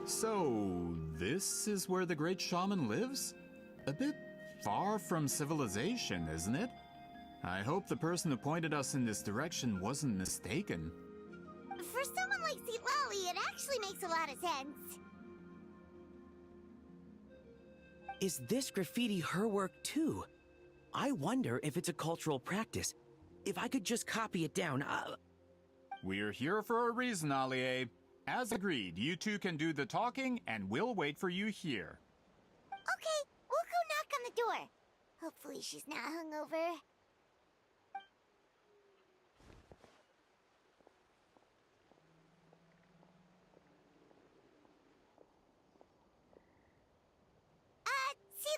So, this is where the great shaman lives? A bit far from civilization, isn't it? I hope the person who pointed us in this direction wasn't mistaken. For someone like Lolly, it actually makes a lot of sense. Is this graffiti her work too? I wonder if it's a cultural practice. If I could just copy it down, We're here for a reason, Allie. As agreed, you two can do the talking, and we'll wait for you here. Okay, we'll go knock on the door. Hopefully she's not hungover.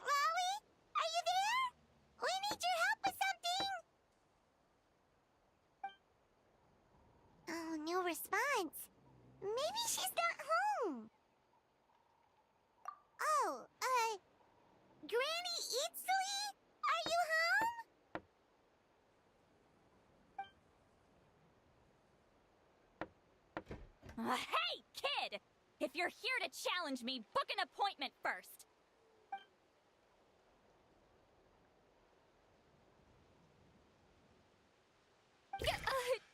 Lolly? Are you there? We need your help with something! Oh, no response. Maybe she's not home. Oh, Granny Eatsley? Are you home? Hey, kid! If you're here to challenge me, book an appointment first.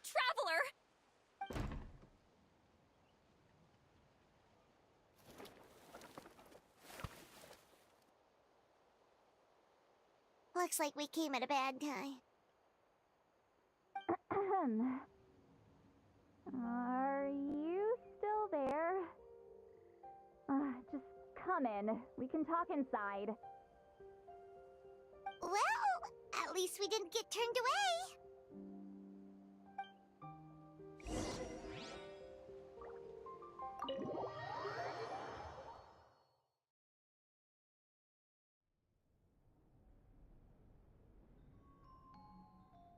Traveler! Looks like we came at a bad time. Are you still there? Just come in. We can talk inside. Well, at least we didn't get turned away.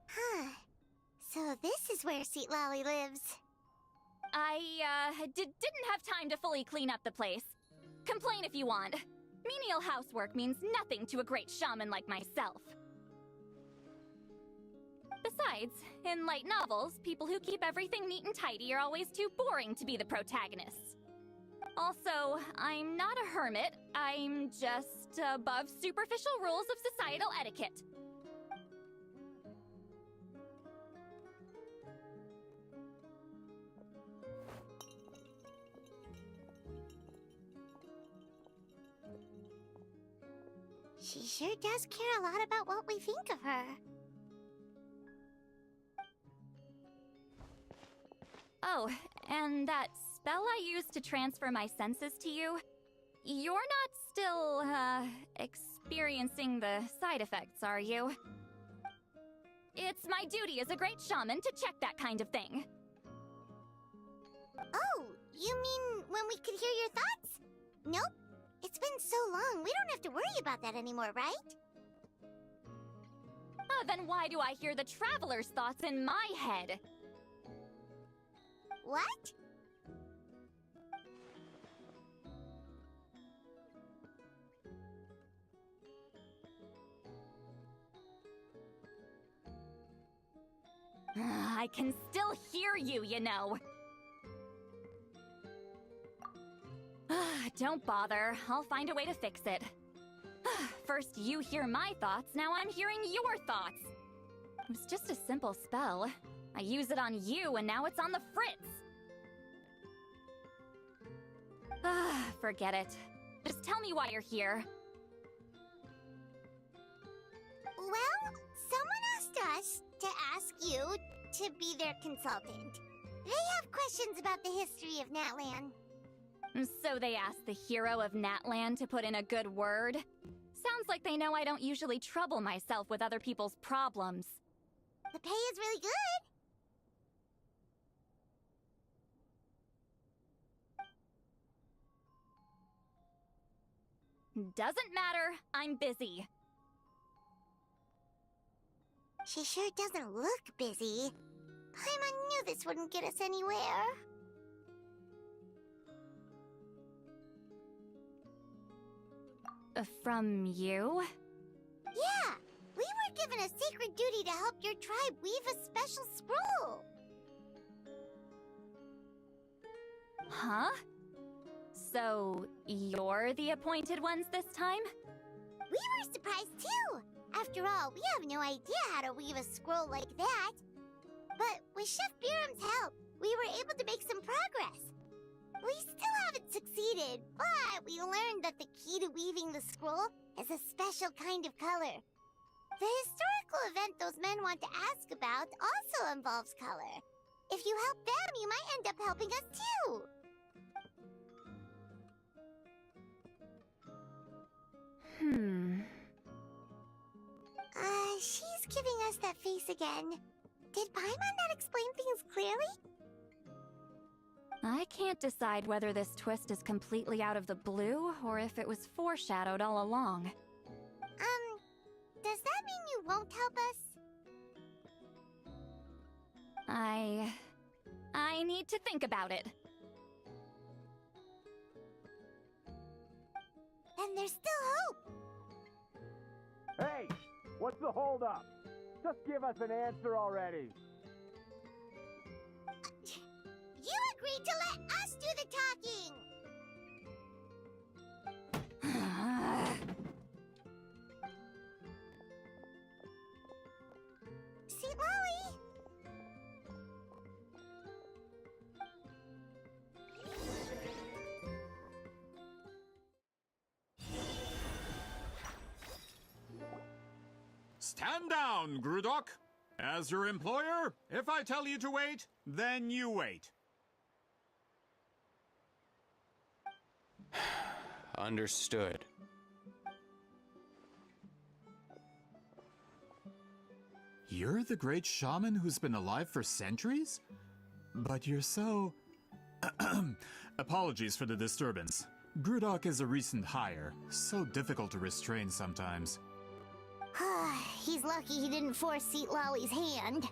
Huh. So this is where Seat Lolly lives. I, didn't have time to fully clean up the place. Complain if you want. Menial housework means nothing to a great shaman like myself. Besides, in light novels, people who keep everything neat and tidy are always too boring to be the protagonists. Also, I'm not a hermit. I'm just above superficial rules of societal etiquette. She sure does care a lot about what we think of her. Oh, and that spell I used to transfer my senses to you, you're not still, experiencing the side effects, are you? It's my duty as a great shaman to check that kind of thing. Oh, you mean when we could hear your thoughts? Nope. It's been so long, we don't have to worry about that anymore, right? Then why do I hear the traveler's thoughts in my head? What? I can still hear you, you know. Don't bother. I'll find a way to fix it. First you hear my thoughts, now I'm hearing your thoughts. It was just a simple spell. I use it on you, and now it's on the Fritz. Forget it. Just tell me why you're here. Well, someone asked us to ask you to be their consultant. They have questions about the history of Natlan. So they asked the hero of Natlan to put in a good word? Sounds like they know I don't usually trouble myself with other people's problems. The pay is really good. Doesn't matter. I'm busy. She sure doesn't look busy. Paimon knew this wouldn't get us anywhere. From you? Yeah! We were given a sacred duty to help your tribe weave a special scroll! Huh? So, you're the appointed ones this time? We were surprised too! After all, we have no idea how to weave a scroll like that. But with Chef Biram's help, we were able to make some progress. We still haven't succeeded, but we learned that the key to weaving the scroll is a special kind of color. The historical event those men want to ask about also involves color. If you help them, you might end up helping us too. She's giving us that face again. Did Paimon not explain things clearly? I can't decide whether this twist is completely out of the blue or if it was foreshadowed all along. Does that mean you won't help us? I need to think about it. And there's still hope! Hey! What's the holdup? Just give us an answer already. You agreed to let us do the talking! Sweet Lolly! Stand down, Grudok. As your employer, if I tell you to wait, then you wait. Understood. You're the great shaman who's been alive for centuries? But you're so... Apologies for the disturbance. Grudok is a recent hire, so difficult to restrain sometimes. He's lucky he didn't force Seat Lolly's hand.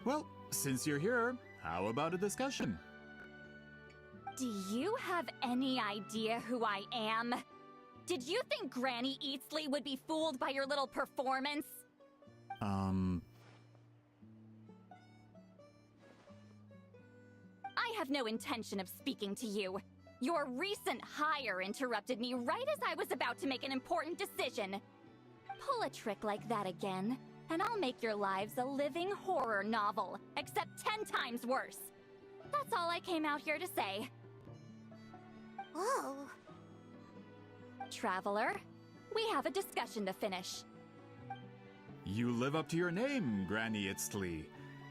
Well, since you're here, how about a discussion? Do you have any idea who I am? Did you think Granny Eatsley would be fooled by your little performance? I have no intention of speaking to you. Your recent hire interrupted me right as I was about to make an important decision. Pull a trick like that again, and I'll make your lives a living horror novel, except 10 times worse. That's all I came out here to say. Whoa. Traveler, we have a discussion to finish. You live up to your name, Granny Itztli.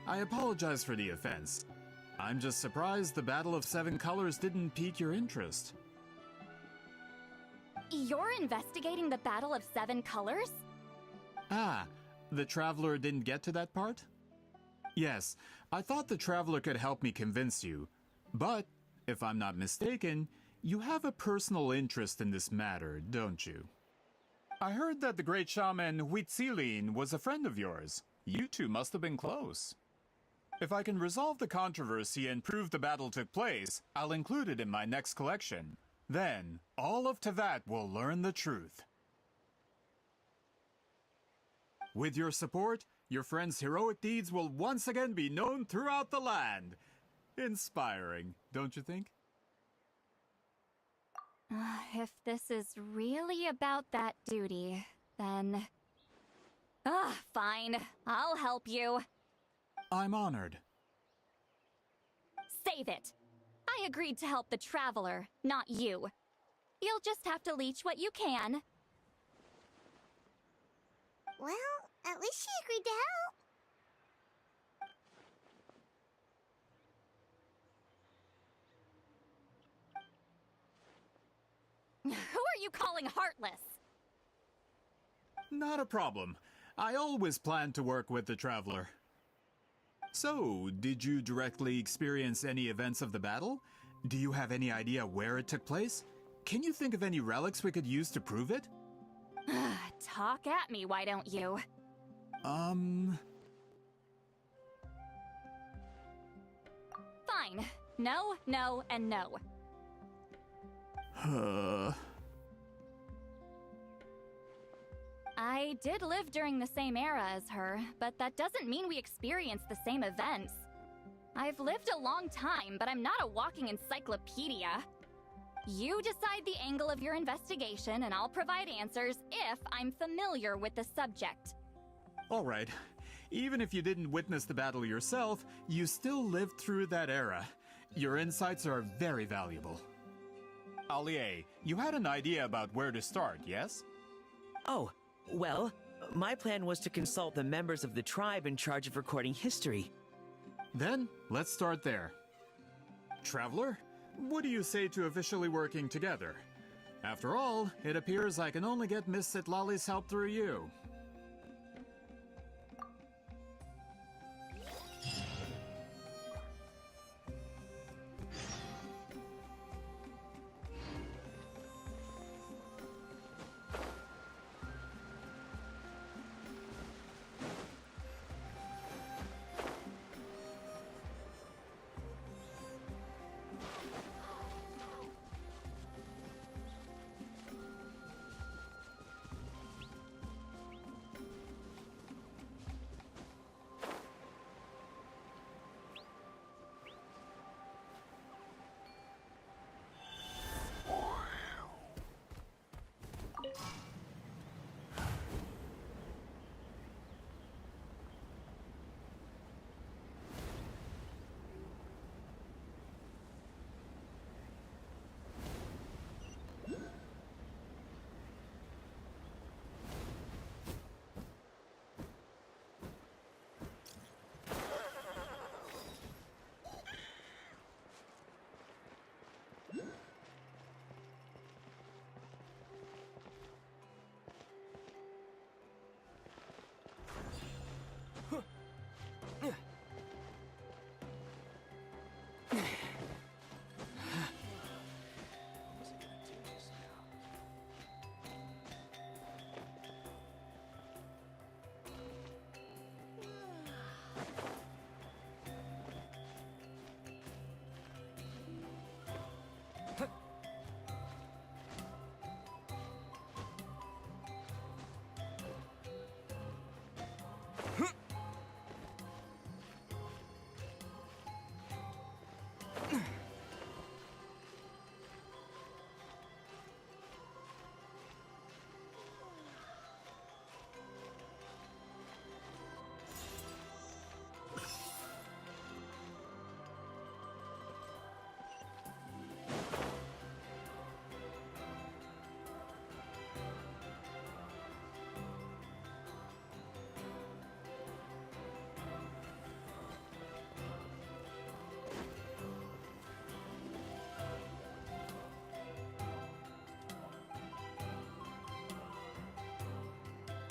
I apologize for the offense. I'm just surprised the Battle of Seven Colors didn't pique your interest. You're investigating the Battle of Seven Colors? Ah, the Traveler didn't get to that part? Yes, I thought the Traveler could help me convince you. But, if I'm not mistaken, you have a personal interest in this matter, don't you? I heard that the great shaman Huitzilin was a friend of yours. You two must have been close. If I can resolve the controversy and prove the battle took place, I'll include it in my next collection. Then, all of Teyvat will learn the truth. With your support, your friend's heroic deeds will once again be known throughout the land. Inspiring, don't you think? If this is really about that duty, then... fine. I'll help you. I'm honored. Save it! I agreed to help the Traveler, not you. You'll just have to leech what you can. Well, at least she agreed to help. Who are you calling heartless? Not a problem. I always planned to work with the Traveler. So, did you directly experience any events of the battle? Do you have any idea where it took place? Can you think of any relics we could use to prove it? Talk at me, why don't you? Fine. No, no, and no. I did live during the same era as her, but that doesn't mean we experienced the same events. I've lived a long time, but I'm not a walking encyclopedia. You decide the angle of your investigation, and I'll provide answers if I'm familiar with the subject. Alright. Even if you didn't witness the battle yourself, you still lived through that era. Your insights are very valuable. Allie, you had an idea about where to start, yes? Oh, well, my plan was to consult the members of the tribe in charge of recording history. Then, let's start there. Traveler, what do you say to officially working together? After all, it appears I can only get Miss Sitlali's help through you.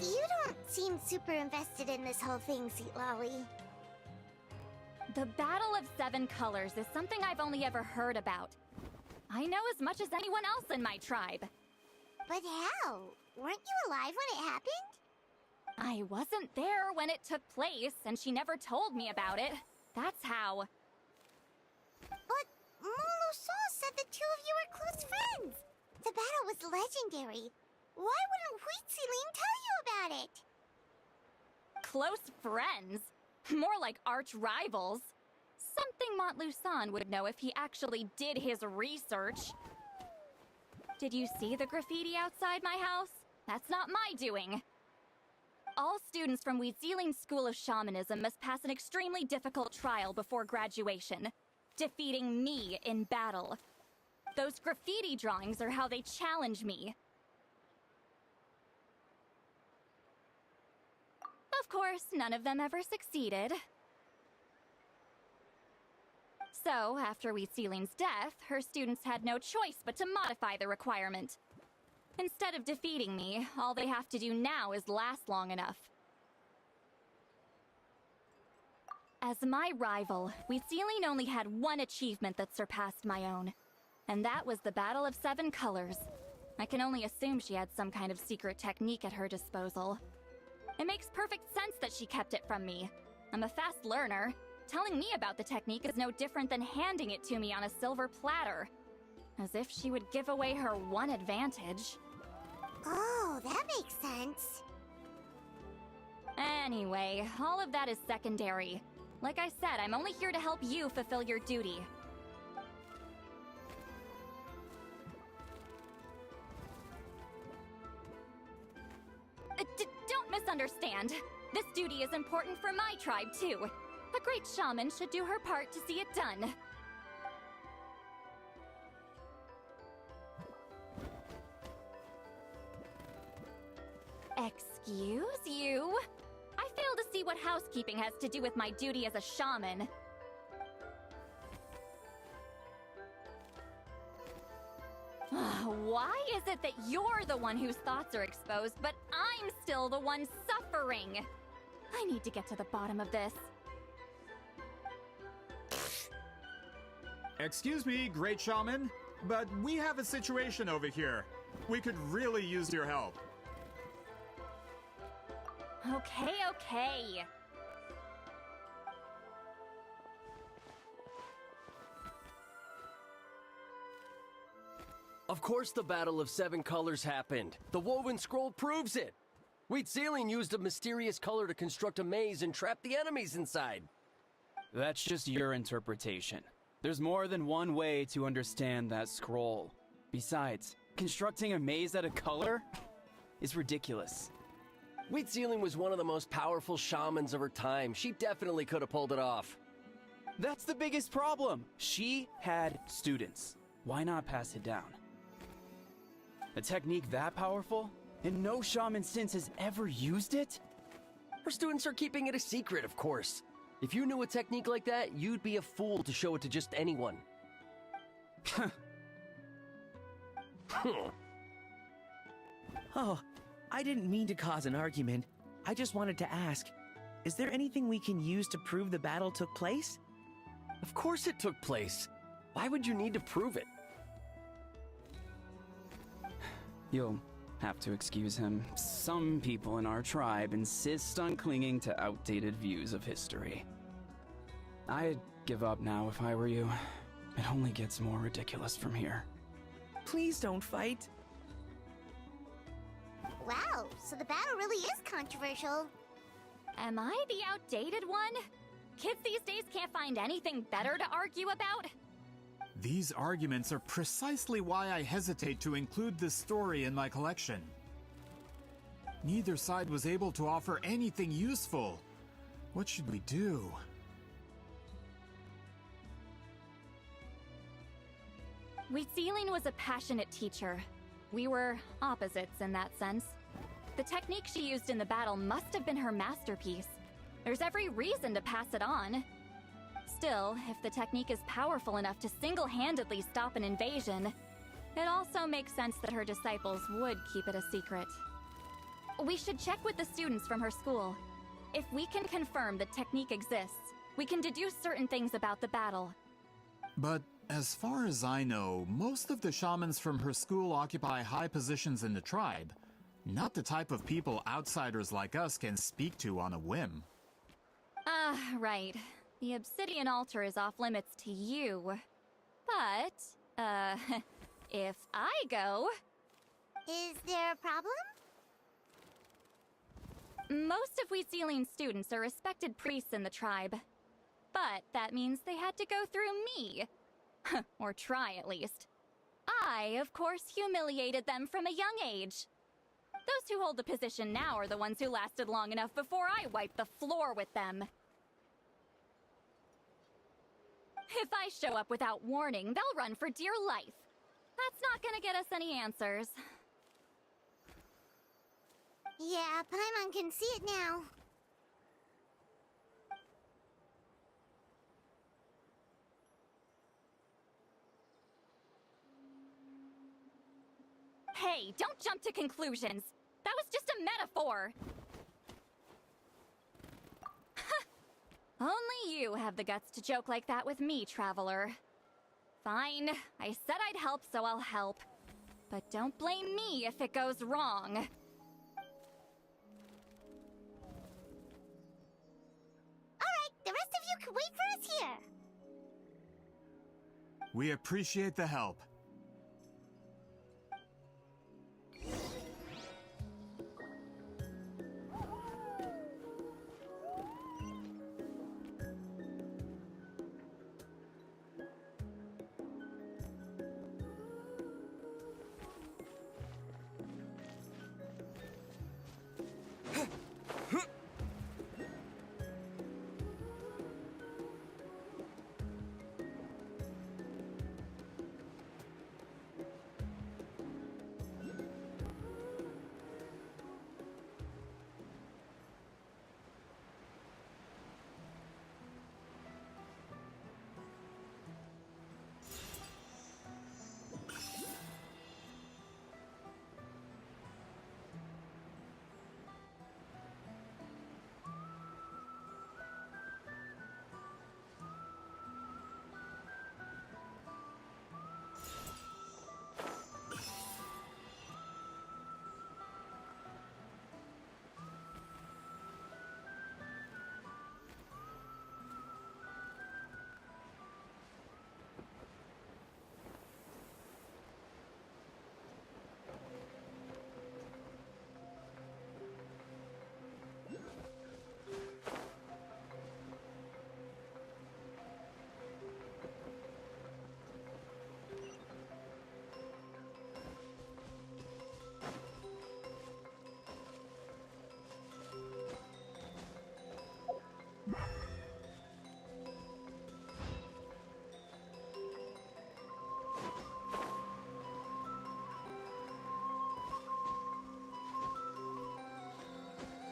You don't seem super invested in this whole thing, Sitlali. The Battle of Seven Colors is something I've only ever heard about. I know as much as anyone else in my tribe. But how? Weren't you alive when it happened? I wasn't there when it took place, and she never told me about it. That's how. But Molusan said the two of you were close friends. The battle was legendary. Why wouldn't Huitziling tell you about it? Close friends? More like arch rivals. Something Montlusan would know if he actually did his research. Did you see the graffiti outside my house? That's not my doing. All students from Huitziling's School of Shamanism must pass an extremely difficult trial before graduation, defeating me in battle. Those graffiti drawings are how they challenge me. Of course, none of them ever succeeded. So, after Huitziling's death, her students had no choice but to modify the requirement. Instead of defeating me, all they have to do now is last long enough. As my rival, Huitziling only had one achievement that surpassed my own. And that was the Battle of Seven Colors. I can only assume she had some kind of secret technique at her disposal. It makes perfect sense that she kept it from me. I'm a fast learner. Telling me about the technique is no different than handing it to me on a silver platter. As if she would give away her one advantage. Oh, that makes sense. Anyway, all of that is secondary. Like I said, I'm only here to help you fulfill your duty. Don't misunderstand. This duty is important for my tribe, too. A great shaman should do her part to see it done. Excuse you? I fail to see what housekeeping has to do with my duty as a shaman. Why is it that you're the one whose thoughts are exposed, but I'm still the one suffering? I need to get to the bottom of this. Excuse me, Great Shaman, but we have a situation over here. We could really use your help. Okay. Of course the Battle of Seven Colors happened. The woven scroll proves it. Wheat Ceiling used a mysterious color to construct a maze and trap the enemies inside. That's just your interpretation. There's more than one way to understand that scroll. Besides, constructing a maze out of color is ridiculous. Wheat Ceiling was one of the most powerful shamans of her time. She definitely could have pulled it off. That's the biggest problem. She had students. Why not pass it down? A technique that powerful? And no shaman since has ever used it? Her students are keeping it a secret, of course. If you knew a technique like that, you'd be a fool to show it to just anyone. Oh, I didn't mean to cause an argument. I just wanted to ask, is there anything we can use to prove the battle took place? Of course it took place. Why would you need to prove it? You'll have to excuse him. Some people in our tribe insist on clinging to outdated views of history. I'd give up now if I were you. It only gets more ridiculous from here. Please don't fight. Wow, so the battle really is controversial. Am I the outdated one? Kids these days can't find anything better to argue about? These arguments are precisely why I hesitate to include this story in my collection. Neither side was able to offer anything useful. What should we do? Wheat Ceiling was a passionate teacher. We were opposites in that sense. The technique she used in the battle must have been her masterpiece. There's every reason to pass it on. Still, if the technique is powerful enough to single-handedly stop an invasion, it also makes sense that her disciples would keep it a secret. We should check with the students from her school. If we can confirm the technique exists, we can deduce certain things about the battle. But as far as I know, most of the shamans from her school occupy high positions in the tribe. Not the type of people outsiders like us can speak to on a whim. Right. The obsidian altar is off limits to you. But, if I go... Is there a problem? Most of Wheat Ceiling students are respected priests in the tribe. But that means they had to go through me. Or try, at least. I, of course, humiliated them from a young age. Those who hold the position now are the ones who lasted long enough before I wiped the floor with them. If I show up without warning, they'll run for dear life. That's not gonna get us any answers. Yeah, Paimon can see it now. Hey, don't jump to conclusions. That was just a metaphor. Only you have the guts to joke like that with me, Traveler. Fine, I said I'd help, so I'll help. But don't blame me if it goes wrong. Alright, the rest of you can wait for us here. We appreciate the help.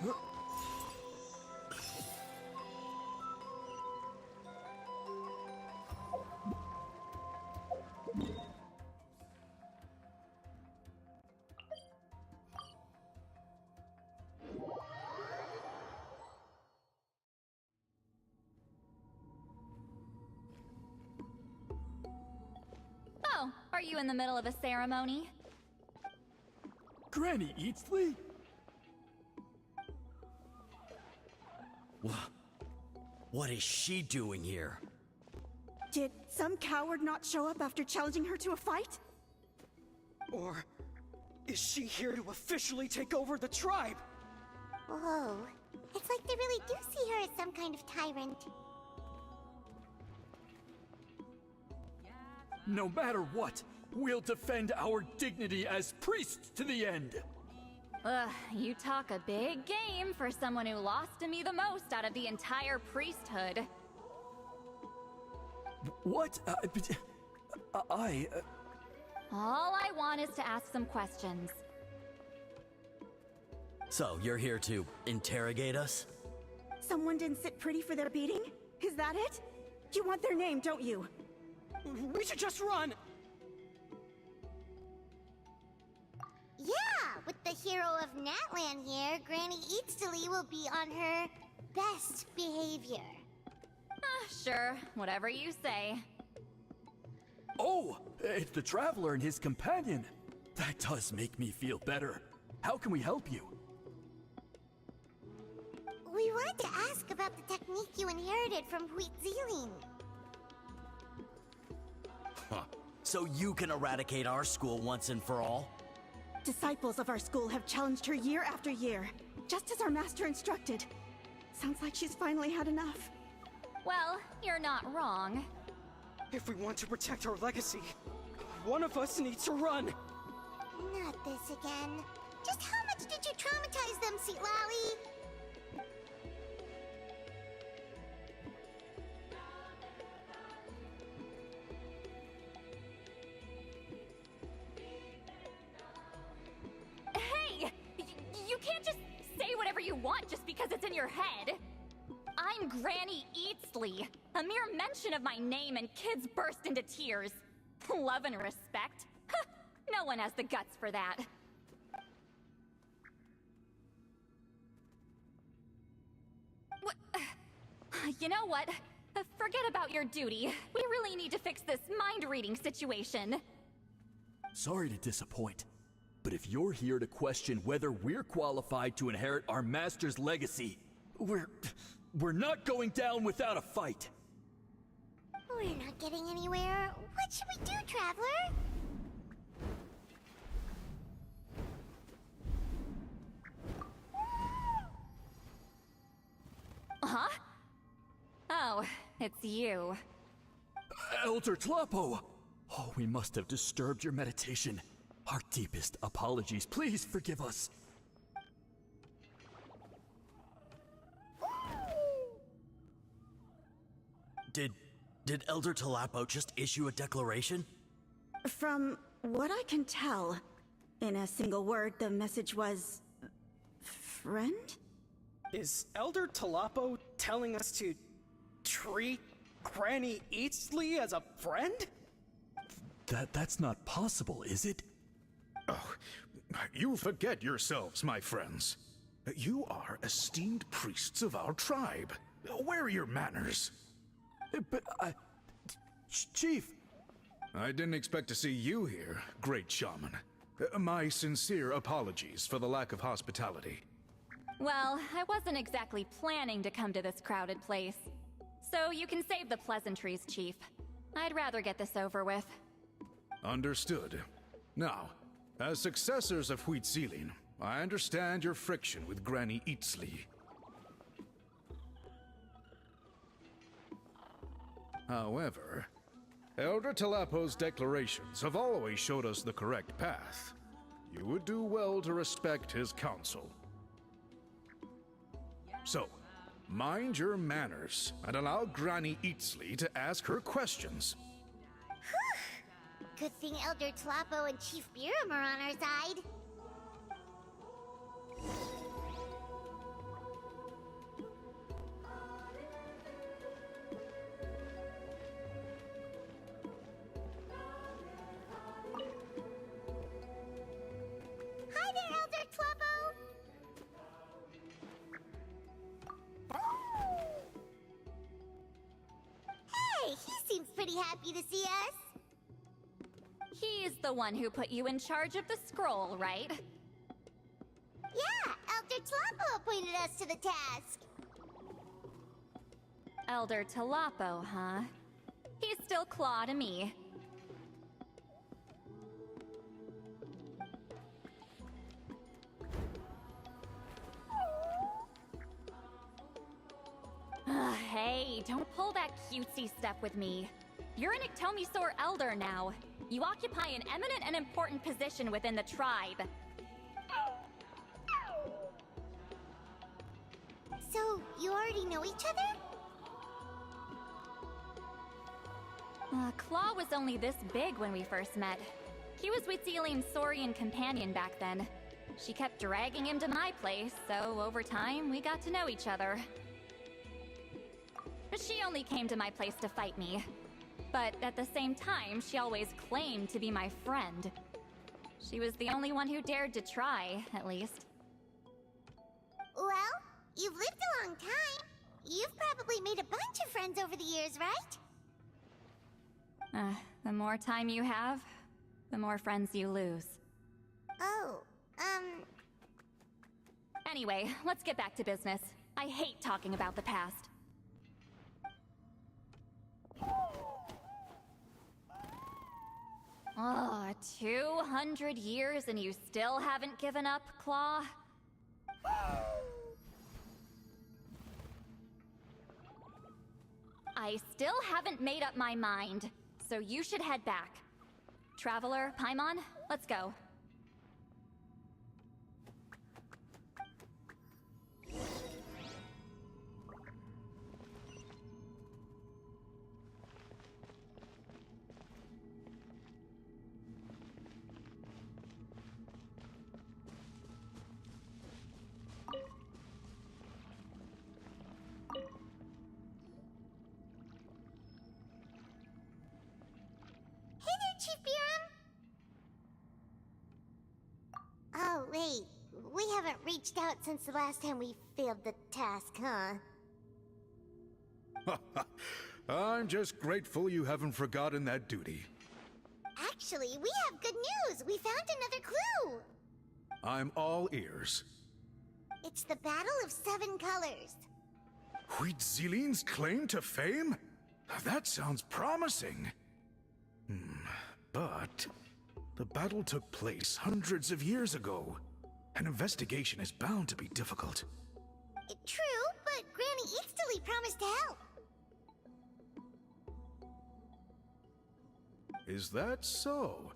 Oh, are you in the middle of a ceremony? Granny Eatsley? What is she doing here? Did some coward not show up after challenging her to a fight? Or is she here to officially take over the tribe? Whoa. It's like they really do see her as some kind of tyrant. No matter what, we'll defend our dignity as priests to the end. Ugh, you talk a big game for someone who lost to me the most out of the entire priesthood. What? All I want is to ask some questions. So, you're here to interrogate us? Someone didn't sit pretty for their beating? Is that it? You want their name, don't you? We should just run! Yeah, with the hero of Natlan here, Granny Eatsley will be on her best behavior. Sure, whatever you say. Oh, it's the Traveler and his companion. That does make me feel better. How can we help you? We wanted to ask about the technique you inherited from Huitziling. Huh. So you can eradicate our school once and for all? Disciples of our school have challenged her year after year, just as our master instructed. Sounds like she's finally had enough. Well, you're not wrong. If we want to protect our legacy, one of us needs to run. Not this again. Just how much did you traumatize them, Seatlally? Hey! You can't just say whatever you want just because it's in your head. I'm Granny Eatsley. A mere mention of my name and kids burst into tears. Love and respect? No one has the guts for that. You know what? Forget about your duty. We really need to fix this mind-reading situation. Sorry to disappoint, but if you're here to question whether we're qualified to inherit our master's legacy, we're not going down without a fight. We're not getting anywhere. What should we do, Traveler? Huh? Oh, it's you. Elder Tlapo! Oh, we must have disturbed your meditation. Our deepest apologies. Please forgive us. Did Elder Tlapo just issue a declaration? From what I can tell, in a single word, the message was... friend? Is Elder Tlapo telling us to treat Granny Eatsley as a friend? That's not possible, is it? Oh, you forget yourselves, my friends. You are esteemed priests of our tribe. Where are your manners? But Chief... I didn't expect to see you here, great shaman. My sincere apologies for the lack of hospitality. Well, I wasn't exactly planning to come to this crowded place. So you can save the pleasantries, Chief. I'd rather get this over with. Understood. Now, as successors of Huitziling, I understand your friction with Granny Eatsley. However, Elder Tlapo's declarations have always showed us the correct path. You would do well to respect his counsel. So, mind your manners and allow Granny Eatsley to ask her questions. Good thing Elder Tlapo and Chief Biram are on our side. pretty happy to see us? He's the one who put you in charge of the scroll, right? Yeah, Elder Tlapo appointed us to the task. Elder Tlapo, huh? He's still Claw to me. Hey, don't pull that cutesy stuff with me. You're an Iktomisaur Elder now. You occupy an eminent and important position within the tribe. So, you already know each other? Claw was only this big when we first met. He was Wheatsealing's Saurian companion back then. She kept dragging him to my place, so over time, we got to know each other. She only came to my place to fight me. But at the same time, she always claimed to be my friend. She was the only one who dared to try, at least. Well, you've lived a long time. You've probably made a bunch of friends over the years, right? The more time you have, the more friends you lose. Oh, Anyway, let's get back to business. I hate talking about the past. 200 years and you still haven't given up, Claw? I still haven't made up my mind, so you should head back. Traveler, Paimon, let's go. Chief Biram? Oh, wait. We haven't reached out since the last time we failed the task, huh? I'm just grateful you haven't forgotten that duty. Actually, we have good news! We found another clue! I'm all ears. It's the Battle of 7 Colors. Wheatsealing's claim to fame? That sounds promising. But the battle took place hundreds of years ago. An investigation is bound to be difficult. True, but Granny Eatsterly promised to help. Is that so?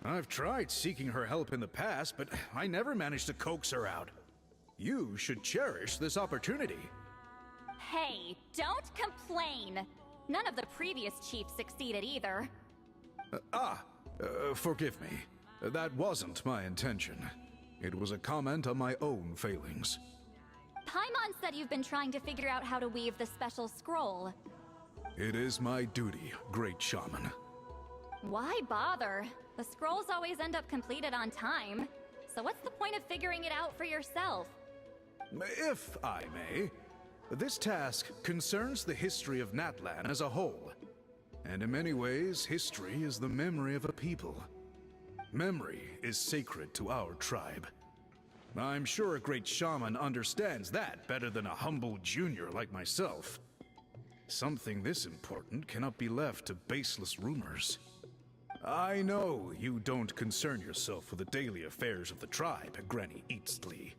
I've tried seeking her help in the past, but I never managed to coax her out. You should cherish this opportunity. Hey, don't complain! None of the previous chiefs succeeded either. Forgive me. That wasn't my intention. It was a comment on my own failings. Paimon said you've been trying to figure out how to weave the special scroll. It is my duty, great shaman. Why bother? The scrolls always end up completed on time. So what's the point of figuring it out for yourself? If I may, this task concerns the history of Natlan as a whole. And in many ways, history is the memory of a people. Memory is sacred to our tribe. I'm sure a great shaman understands that better than a humble junior like myself. Something this important cannot be left to baseless rumors. I know you don't concern yourself with the daily affairs of the tribe, Granny Eatsterly.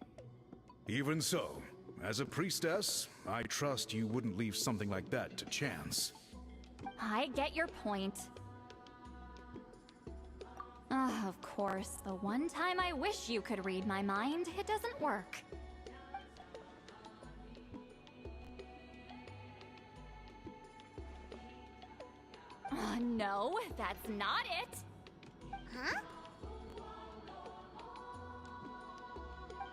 Even so, as a priestess, I trust you wouldn't leave something like that to chance. I get your point. Of course, the one time I wish you could read my mind, it doesn't work. No, that's not it. Huh?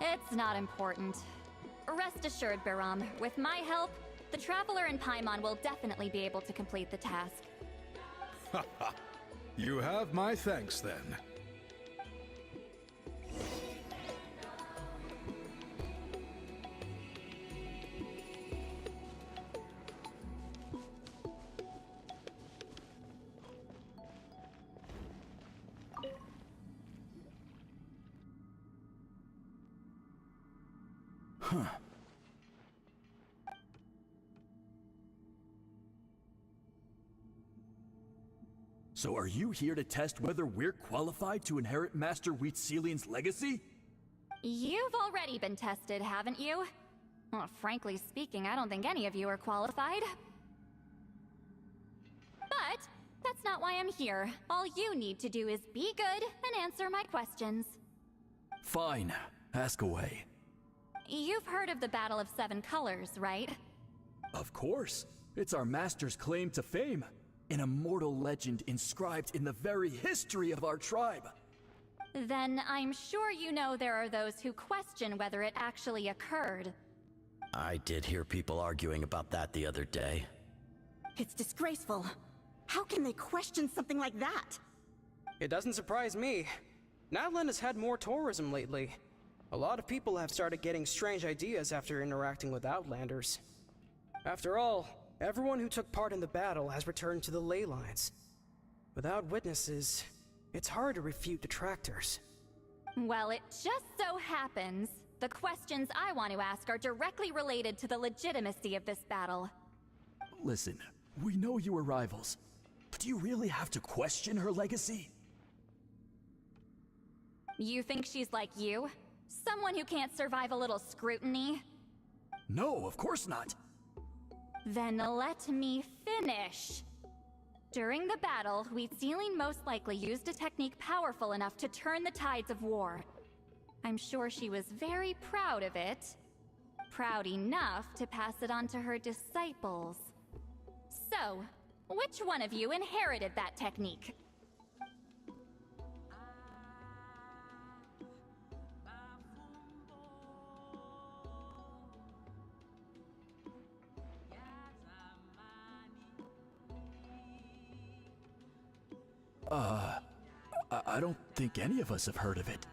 It's not important. Rest assured, Biram, with my help, the Traveler and Paimon will definitely be able to complete the task. You have my thanks, then. Huh. So are you here to test whether we're qualified to inherit Master Wheatselian's legacy? You've already been tested, haven't you? Well, frankly speaking, I don't think any of you are qualified. But that's not why I'm here. All you need to do is be good and answer my questions. Fine. Ask away. You've heard of the Battle of Seven Colors, right? Of course. It's our master's claim to fame. An immortal legend inscribed in the very history of our tribe. Then I'm sure you know there are those who question whether it actually occurred. I did hear people arguing about that the other day. It's disgraceful. How can they question something like that? It doesn't surprise me. Natlan has had more tourism lately. A lot of people have started getting strange ideas after interacting with Outlanders. After all, everyone who took part in the battle has returned to the ley lines. Without witnesses, it's hard to refute detractors. Well, it just so happens the questions I want to ask are directly related to the legitimacy of this battle. Listen, we know you were rivals, but do you really have to question her legacy? You think she's like you? Someone who can't survive a little scrutiny? No, of course not. Then let me finish. During the battle, Wheatsealing most likely used a technique powerful enough to turn the tides of war. I'm sure she was very proud of it. Proud enough to pass it on to her disciples. So, which one of you inherited that technique? I don't think any of us have heard of it.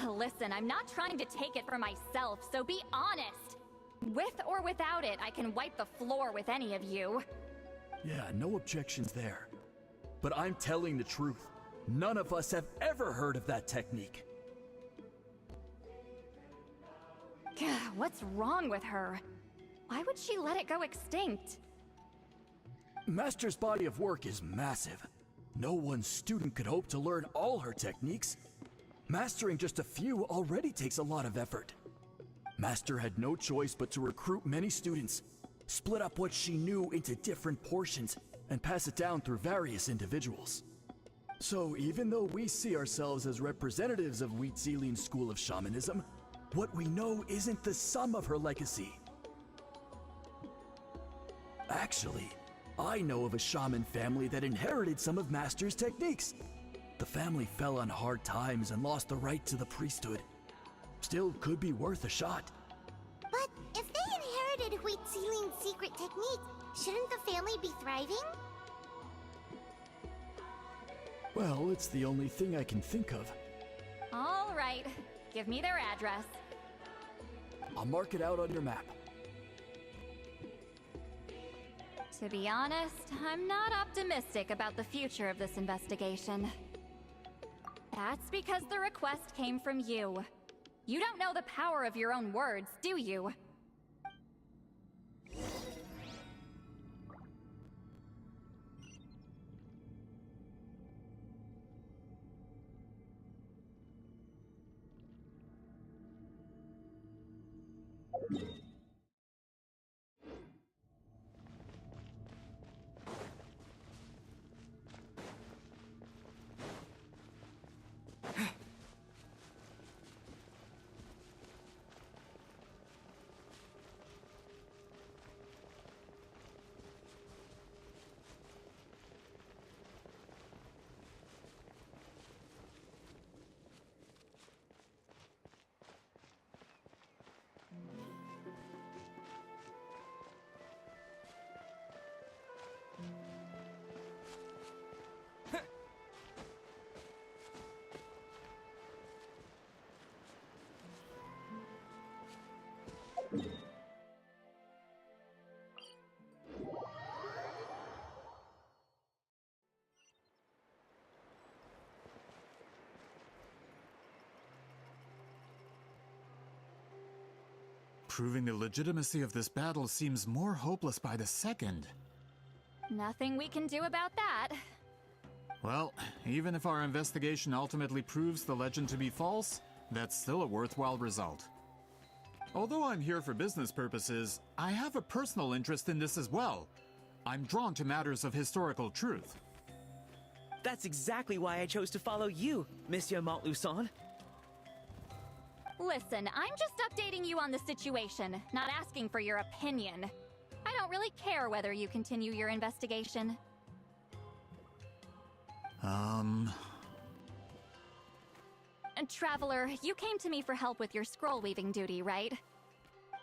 Listen, I'm not trying to take it for myself, so be honest. With or without it, I can wipe the floor with any of you. Yeah, no objections there. But I'm telling the truth. None of us have ever heard of that technique. What's wrong with her? Why would she let it go extinct? Master's body of work is massive. No one student could hope to learn all her techniques. Mastering just a few already takes a lot of effort. Master had no choice but to recruit many students, split up what she knew into different portions, and pass it down through various individuals. So even though we see ourselves as representatives of Wheatselian's school of shamanism, what we know isn't the sum of her legacy. Actually, I know of a shaman family that inherited some of Master's techniques. The family fell on hard times and lost the right to the priesthood. Still could be worth a shot. But if they inherited Wheatsealing's secret technique, shouldn't the family be thriving? Well, it's the only thing I can think of. All right, give me their address. I'll mark it out on your map. To be honest, I'm not optimistic about the future of this investigation. That's because the request came from you. You don't know the power of your own words, do you? Proving the legitimacy of this battle seems more hopeless by the second. Nothing we can do about that. Well, even if our investigation ultimately proves the legend to be false, that's still a worthwhile result. Although I'm here for business purposes, I have a personal interest in this as well. I'm drawn to matters of historical truth. That's exactly why I chose to follow you, Monsieur Montluçon. Listen, I'm just updating you on the situation, not asking for your opinion. I don't really care whether you continue your investigation. And Traveler, you came to me for help with your scroll weaving duty, right?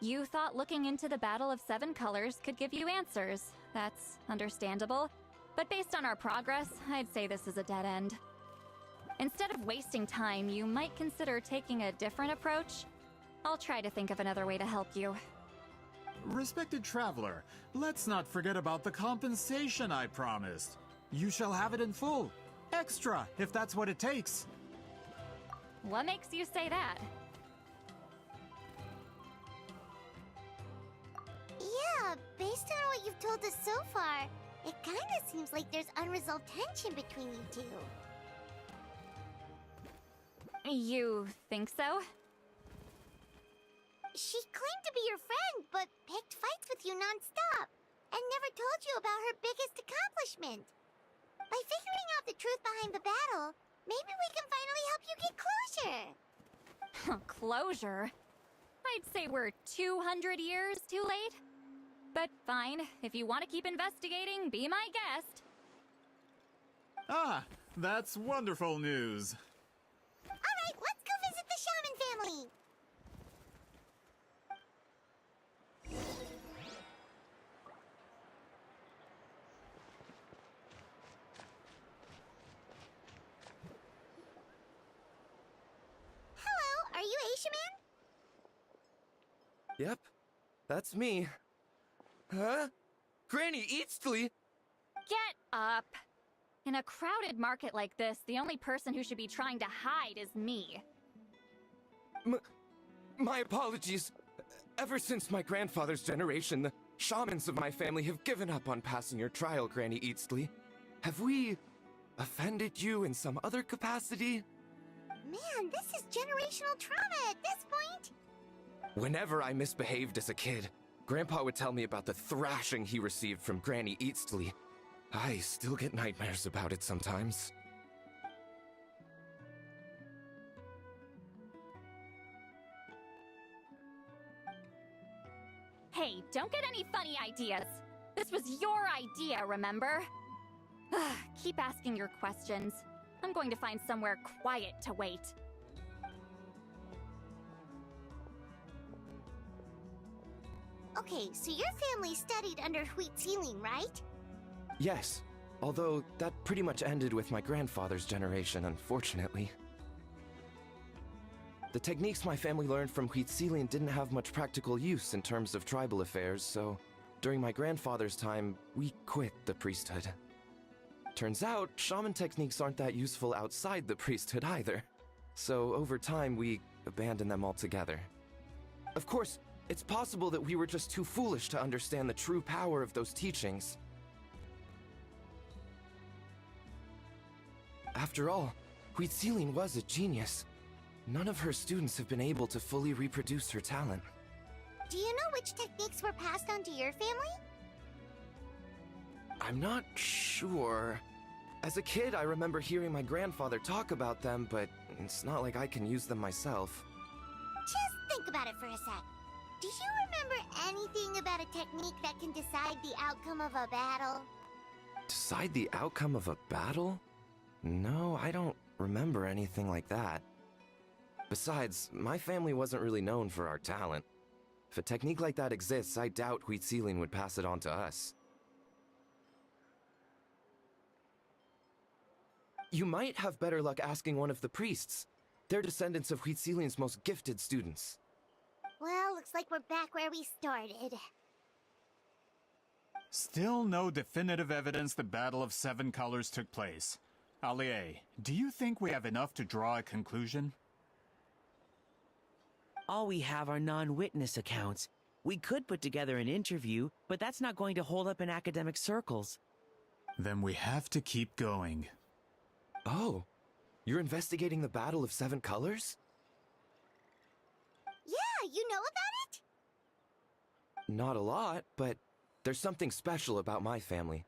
You thought looking into the Battle of Seven Colors could give you answers. That's understandable. But based on our progress, I'd say this is a dead end. Instead of wasting time, you might consider taking a different approach. I'll try to think of another way to help you. Respected traveler, let's not forget about the compensation I promised. You shall have it in full. Extra, if that's what it takes. What makes you say that? Yeah, based on what you've told us so far, it kinda seems like there's unresolved tension between you two. You think so? She claimed to be your friend, but picked fights with you non-stop, and never told you about her biggest accomplishment. By figuring out the truth behind the battle, maybe we can finally help you get closure. Closure? I'd say we're 200 years too late. But fine, if you want to keep investigating, be my guest. Ah, that's wonderful news. Alright, let's go visit the Shaman family! Hello, are you Aishaman? Yep, that's me. Huh? Granny Eastly? Get up! In a crowded market like this, the only person who should be trying to hide is me. My apologies. Ever since my grandfather's generation, the shamans of my family have given up on passing your trial, Granny Eastly. Have we offended you in some other capacity? Man, this is generational trauma at this point! Whenever I misbehaved as a kid, Grandpa would tell me about the thrashing he received from Granny Eastly. I still get nightmares about it sometimes. Hey, don't get any funny ideas. This was your idea, remember? Keep asking your questions. I'm going to find somewhere quiet to wait. Okay, so your family studied under Wheat Ceiling, right? Yes, although that pretty much ended with my grandfather's generation, unfortunately. The techniques my family learned from Wheat Ceiling didn't have much practical use in terms of tribal affairs, so during my grandfather's time, we quit the priesthood. Turns out, shaman techniques aren't that useful outside the priesthood either. So over time, we abandoned them altogether. Of course, it's possible that we were just too foolish to understand the true power of those teachings. After all, Wheat Ceiling was a genius. None of her students have been able to fully reproduce her talent. Do you know which techniques were passed on to your family? I'm not sure. As a kid, I remember hearing my grandfather talk about them, but it's not like I can use them myself. Just think about it for a sec. Do you remember anything about a technique that can decide the outcome of a battle? Decide the outcome of a battle? No, I don't remember anything like that. Besides, my family wasn't really known for our talent. If a technique like that exists, I doubt Wheat Ceiling would pass it on to us. You might have better luck asking one of the priests. They're descendants of Wheat Ceiling's most gifted students. Well, looks like we're back where we started. Still no definitive evidence the Battle of Seven Colors took place. Allier, do you think we have enough to draw a conclusion? All we have are non-witness accounts. We could put together an interview, but that's not going to hold up in academic circles. Then we have to keep going. Oh, you're investigating the Battle of Seven Colors? Yeah, you know about it? Not a lot, but there's something special about my family.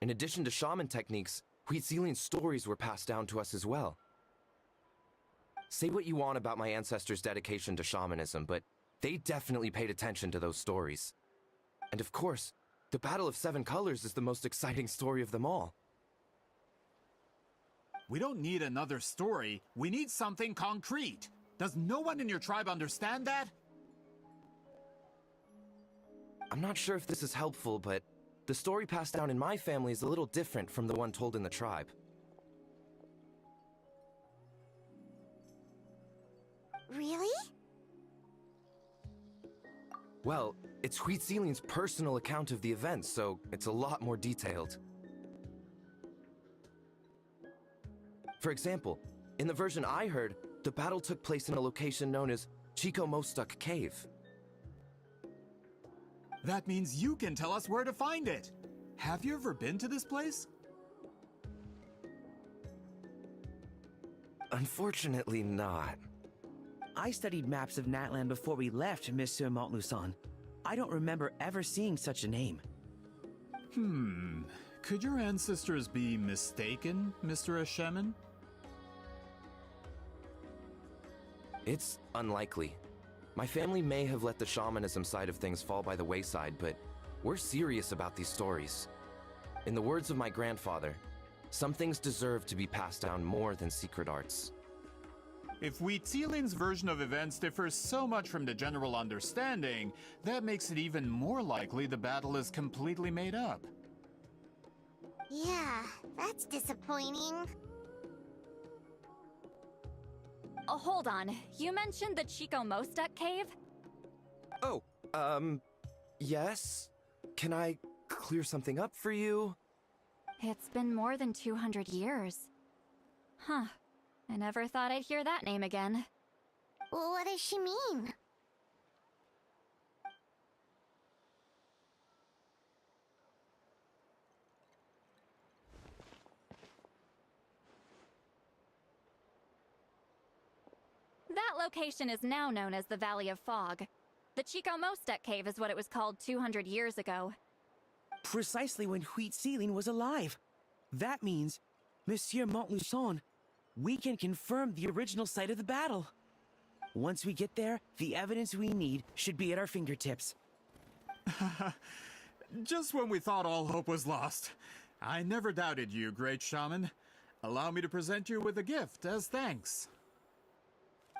In addition to shaman techniques, Huitzilian stories were passed down to us as well. Say what you want about my ancestors' dedication to shamanism, but they definitely paid attention to those stories. And of course, the Battle of Seven Colors is the most exciting story of them all. We don't need another story. We need something concrete. Does no one in your tribe understand that? I'm not sure if this is helpful, but the story passed down in my family is a little different from the one told in the tribe. Really? Well, it's Huitzilian's personal account of the event, so it's a lot more detailed. For example, in the version I heard, the battle took place in a location known as Chico Mostuk Cave. That means you can tell us where to find it. Have you ever been to this place? Unfortunately not. I studied maps of Natlan before we left, Monsieur Montluçon. I don't remember ever seeing such a name. Could your ancestors be mistaken, Mr. Ashemin? It's unlikely. My family may have let the shamanism side of things fall by the wayside, but we're serious about these stories. In the words of my grandfather, some things deserve to be passed down more than secret arts. If Huitzilian's version of events differs so much from the general understanding, that makes it even more likely the battle is completely made up. Yeah, that's disappointing. Oh, hold on. You mentioned the Chico Mostuk cave? Oh, yes? Can I clear something up for you? It's been more than 200 years. Huh. I never thought I'd hear that name again. Well, what does she mean? That location is now known as the Valley of Fog. The Chico Mostuk cave is what it was called 200 years ago. Precisely when Huitzilin was alive. That means, Monsieur Montluçon, we can confirm the original site of the battle. Once we get there, the evidence we need should be at our fingertips. Just when we thought all hope was lost. I never doubted you, great shaman. Allow me to present you with a gift as thanks.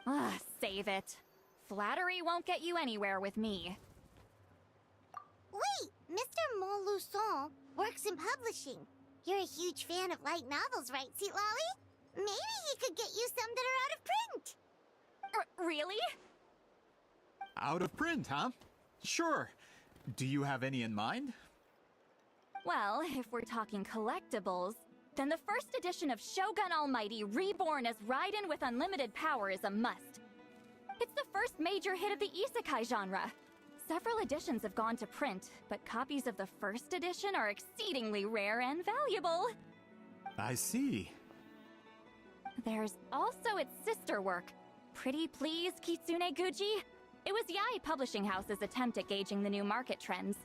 Ah, save it. Flattery won't get you anywhere with me. Wait, Mr. Montluçon works in publishing. You're a huge fan of light novels, right, Sweet Lolly? Maybe he could get you some that are out of print. Really? Out of print, huh? Sure. Do you have any in mind? Well, if we're talking collectibles, then the first edition of Shogun Almighty Reborn as Raiden with Unlimited Power is a must. It's the first major hit of the isekai genre. Several editions have gone to print, but copies of the first edition are exceedingly rare and valuable. I see. There's also its sister work, Pretty Please Kitsune Guji. It was Yae Publishing House's attempt at gauging the new market trends.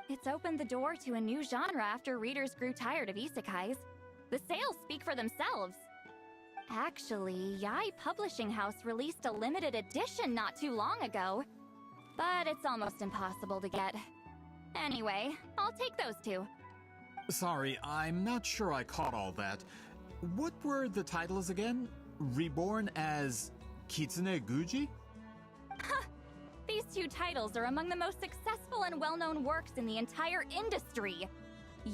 It's opened the door to a new genre after readers grew tired of isekais. The sales speak for themselves. Actually, Yae Publishing House released a limited edition not too long ago, but it's almost impossible to get. Anyway, I'll take those two. Sorry, I'm not sure I caught all that. What were the titles again? Reborn as Kitsune Guji? These two titles are among the most successful and well-known works in the entire industry.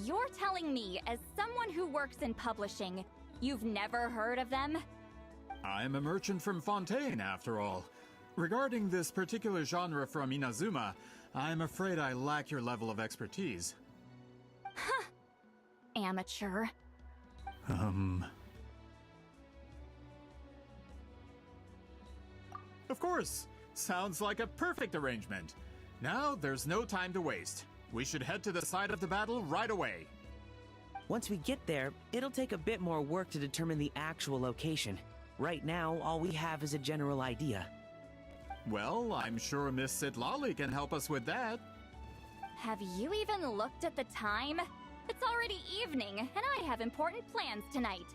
You're telling me, as someone who works in publishing, you've never heard of them? I'm a merchant from Fontaine, after all. Regarding this particular genre from Inazuma, I'm afraid I lack your level of expertise. Huh. Amateur. Of course! Sounds like a perfect arrangement. Now, there's no time to waste. We should head to the site of the battle right away. Once we get there, it'll take a bit more work to determine the actual location. Right now, all we have is a general idea. Well, I'm sure Miss Sitlali can help us with that. Have you even looked at the time? It's already evening, and I have important plans tonight.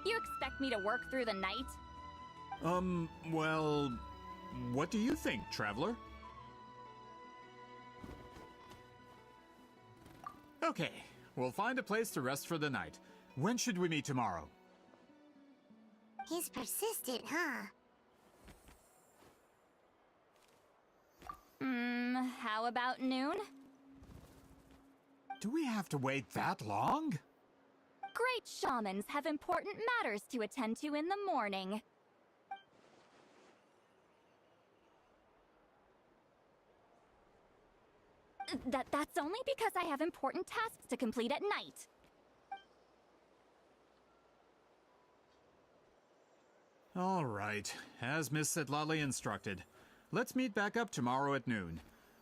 You expect me to work through the night? Well, what do you think, Traveler? Okay, we'll find a place to rest for the night. When should we meet tomorrow? He's persistent, huh? How about noon? Do we have to wait that long? Great shamans have important matters to attend to in the morning. That's only because I have important tasks to complete at night. All right, as Miss Sitlali instructed. Let's meet back up tomorrow at noon.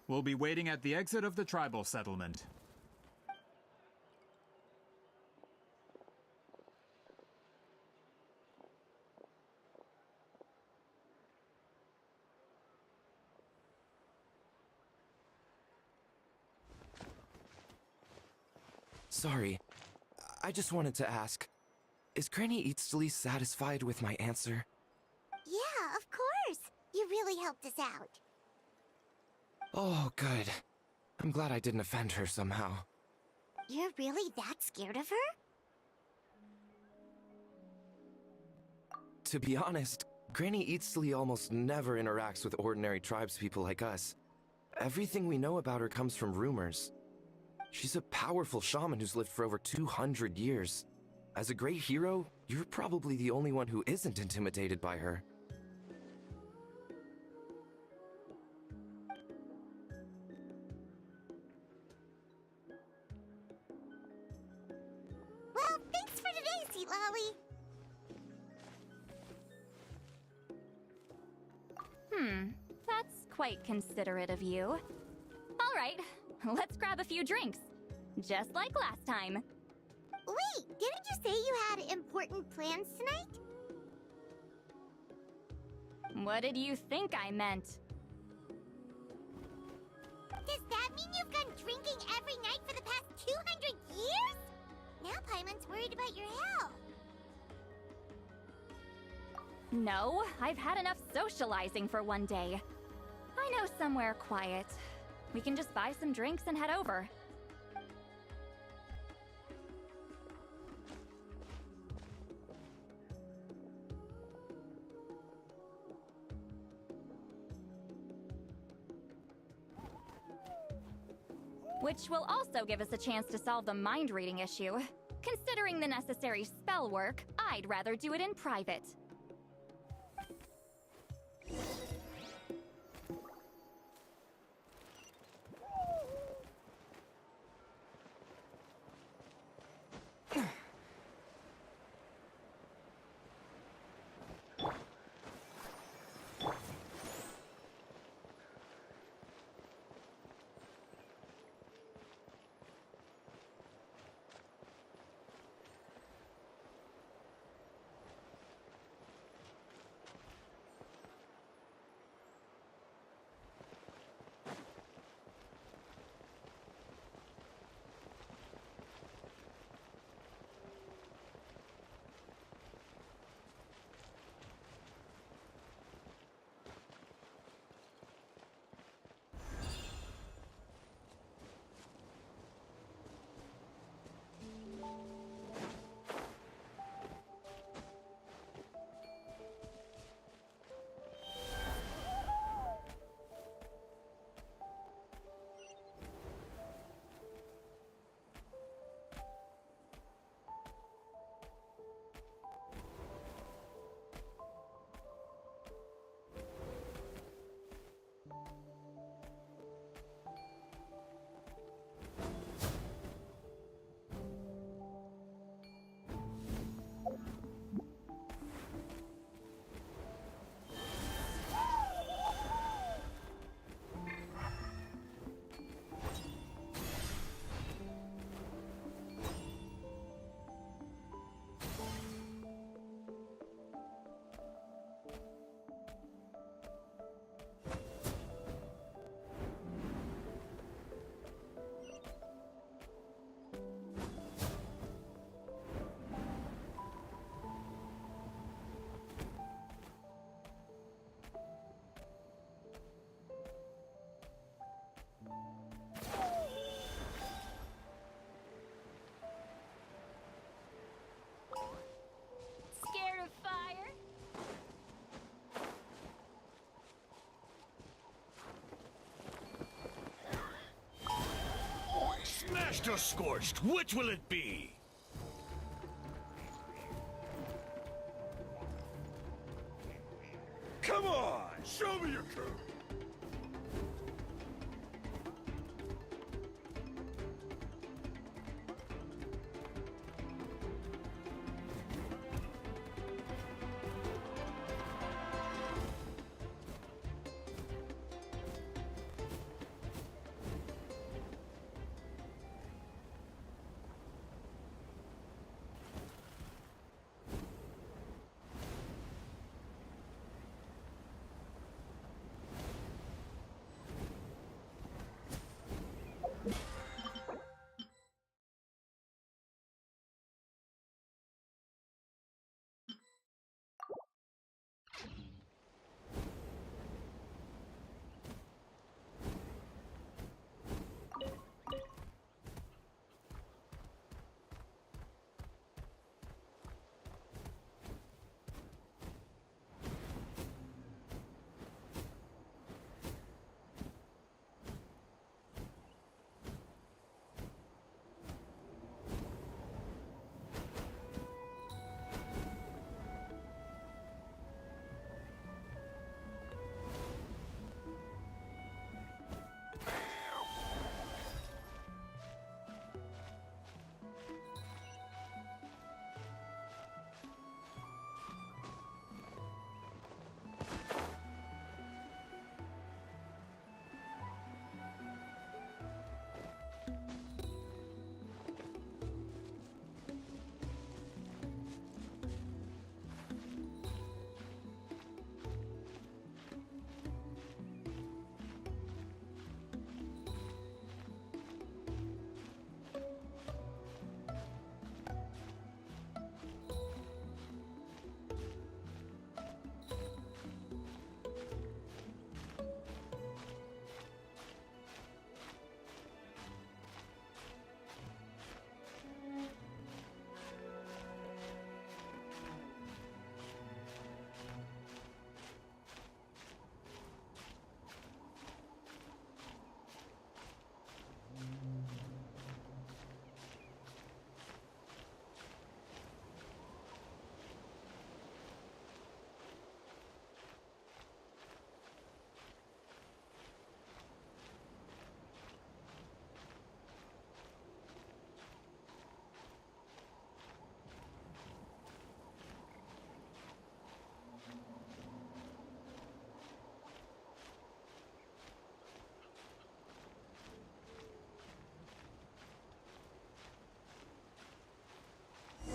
We'll be waiting at the exit of the tribal settlement. Sorry, I just wanted to ask, is Granny Eatsley satisfied with my answer? Yeah, of course. You really helped us out. Oh, good. I'm glad I didn't offend her somehow. You're really that scared of her? To be honest, Granny Eatsley almost never interacts with ordinary tribespeople like us. Everything we know about her comes from rumors. She's a powerful shaman who's lived for over 200 years. As a great hero, you're probably the only one who isn't intimidated by her. Well, thanks for today, Sweet Lolly. That's quite considerate of you. All right, let's grab a few drinks. Just like last time. Wait, didn't you say you had important plans tonight? What did you think I meant? Does that mean you've gone drinking every night for the past 200 years? Now Paimon's worried about your health. No, I've had enough socializing for one day. I know somewhere quiet. We can just buy some drinks and head over. Which will also give us a chance to solve the mind reading issue. Considering the necessary spell work, I'd rather do it in private. Parched or scorched, which will it be? Come on, show me your crew.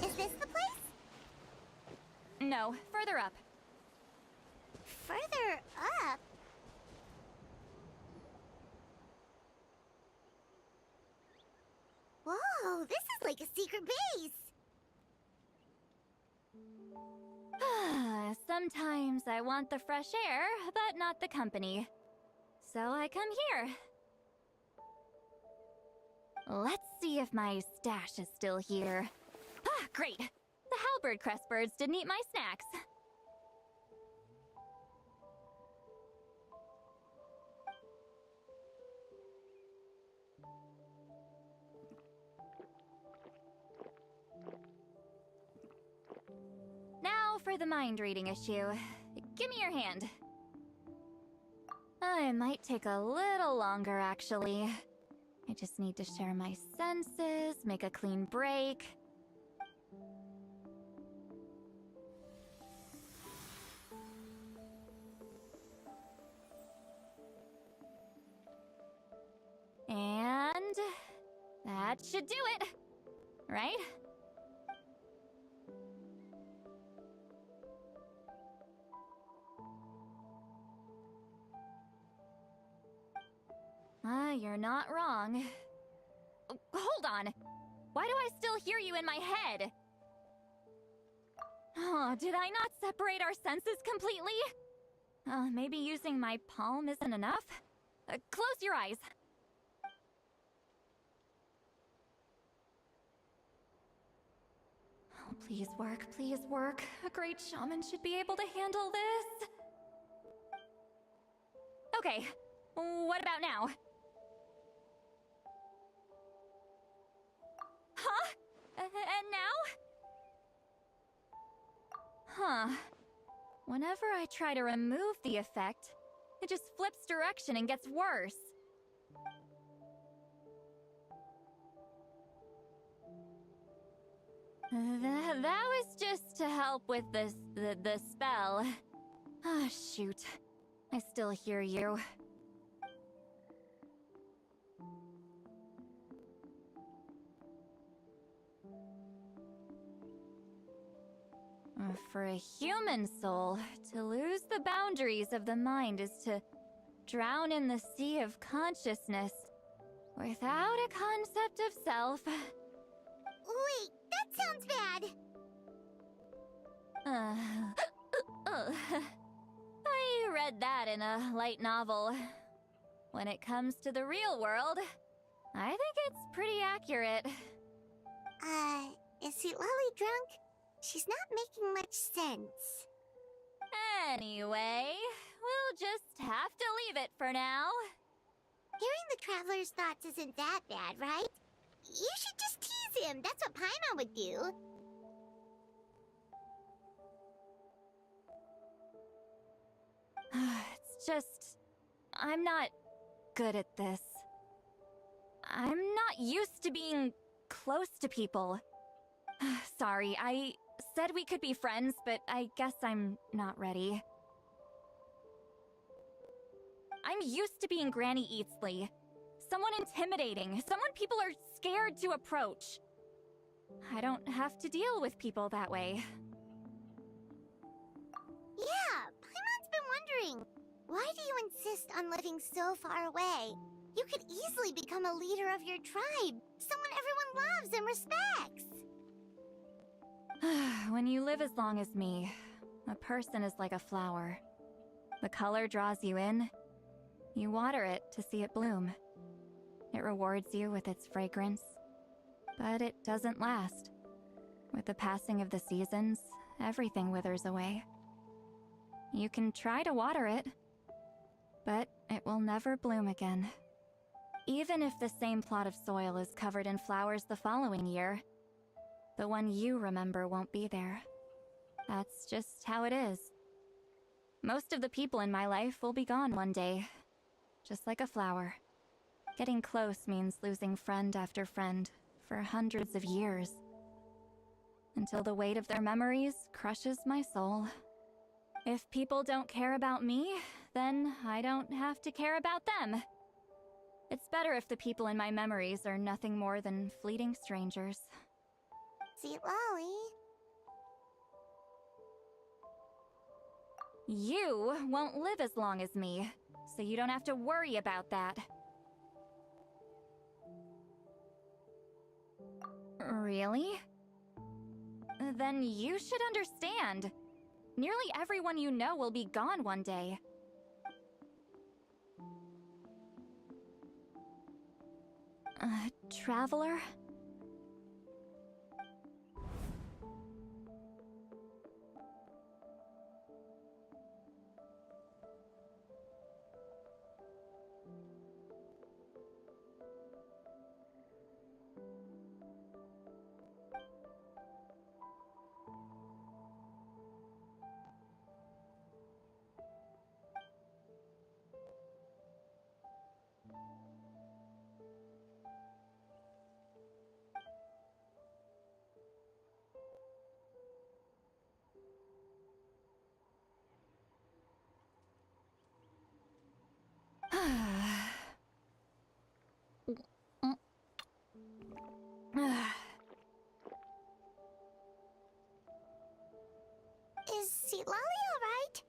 Is this the place? No, further up. Further up? Whoa, this is like a secret base! Sometimes I want the fresh air, but not the company. So I come here. Let's see if my stash is still here. Ah, great! The halberd crest birds didn't eat my snacks. Now for the mind reading issue. Give me your hand. It might take a little longer, actually. I just need to share my senses, make a clean break. And that should do it, right? You're not wrong. Hold on. Why do I still hear you in my head? Oh, did I not separate our senses completely? Maybe using my palm isn't enough? Close your eyes. Oh, please work, please work. A great shaman should be able to handle this. Okay, what about now? And now? Huh. Whenever I try to remove the effect, it just flips direction and gets worse. That was just to help with the spell. Ah, shoot. I still hear you. For a human soul, to lose the boundaries of the mind is to drown in the sea of consciousness without a concept of self. Wait, that sounds bad. I read that in a light novel. When it comes to the real world, I think it's pretty accurate. Is Lolly drunk? She's not making much sense. Anyway, we'll just have to leave it for now. Hearing the Traveler's thoughts isn't that bad, right? You should just tease him. That's what Paimon would do. It's just... I'm not good at this. I'm not used to being close to people. Sorry, I said we could be friends, but I guess I'm not ready. I'm used to being Granny Eatsley. Someone intimidating, someone people are scared to approach. I don't have to deal with people that way. Yeah, Paimon's been wondering. Why do you insist on living so far away? You could easily become a leader of your tribe. Someone everyone loves and respects. When you live as long as me, a person is like a flower. The color draws you in. You water it to see it bloom. It rewards you with its fragrance. But it doesn't last. With the passing of the seasons, everything withers away. You can try to water it, but it will never bloom again. Even if the same plot of soil is covered in flowers the following year, the one you remember won't be there. That's just how it is. Most of the people in my life will be gone one day, just like a flower. Getting close means losing friend after friend for hundreds of years, until the weight of their memories crushes my soul. If people don't care about me, then I don't have to care about them. It's better if the people in my memories are nothing more than fleeting strangers. See, Lolly. You won't live as long as me, so you don't have to worry about that. Really? Then you should understand. Nearly everyone you know will be gone one day. Traveler? Is Seat Lolly alright?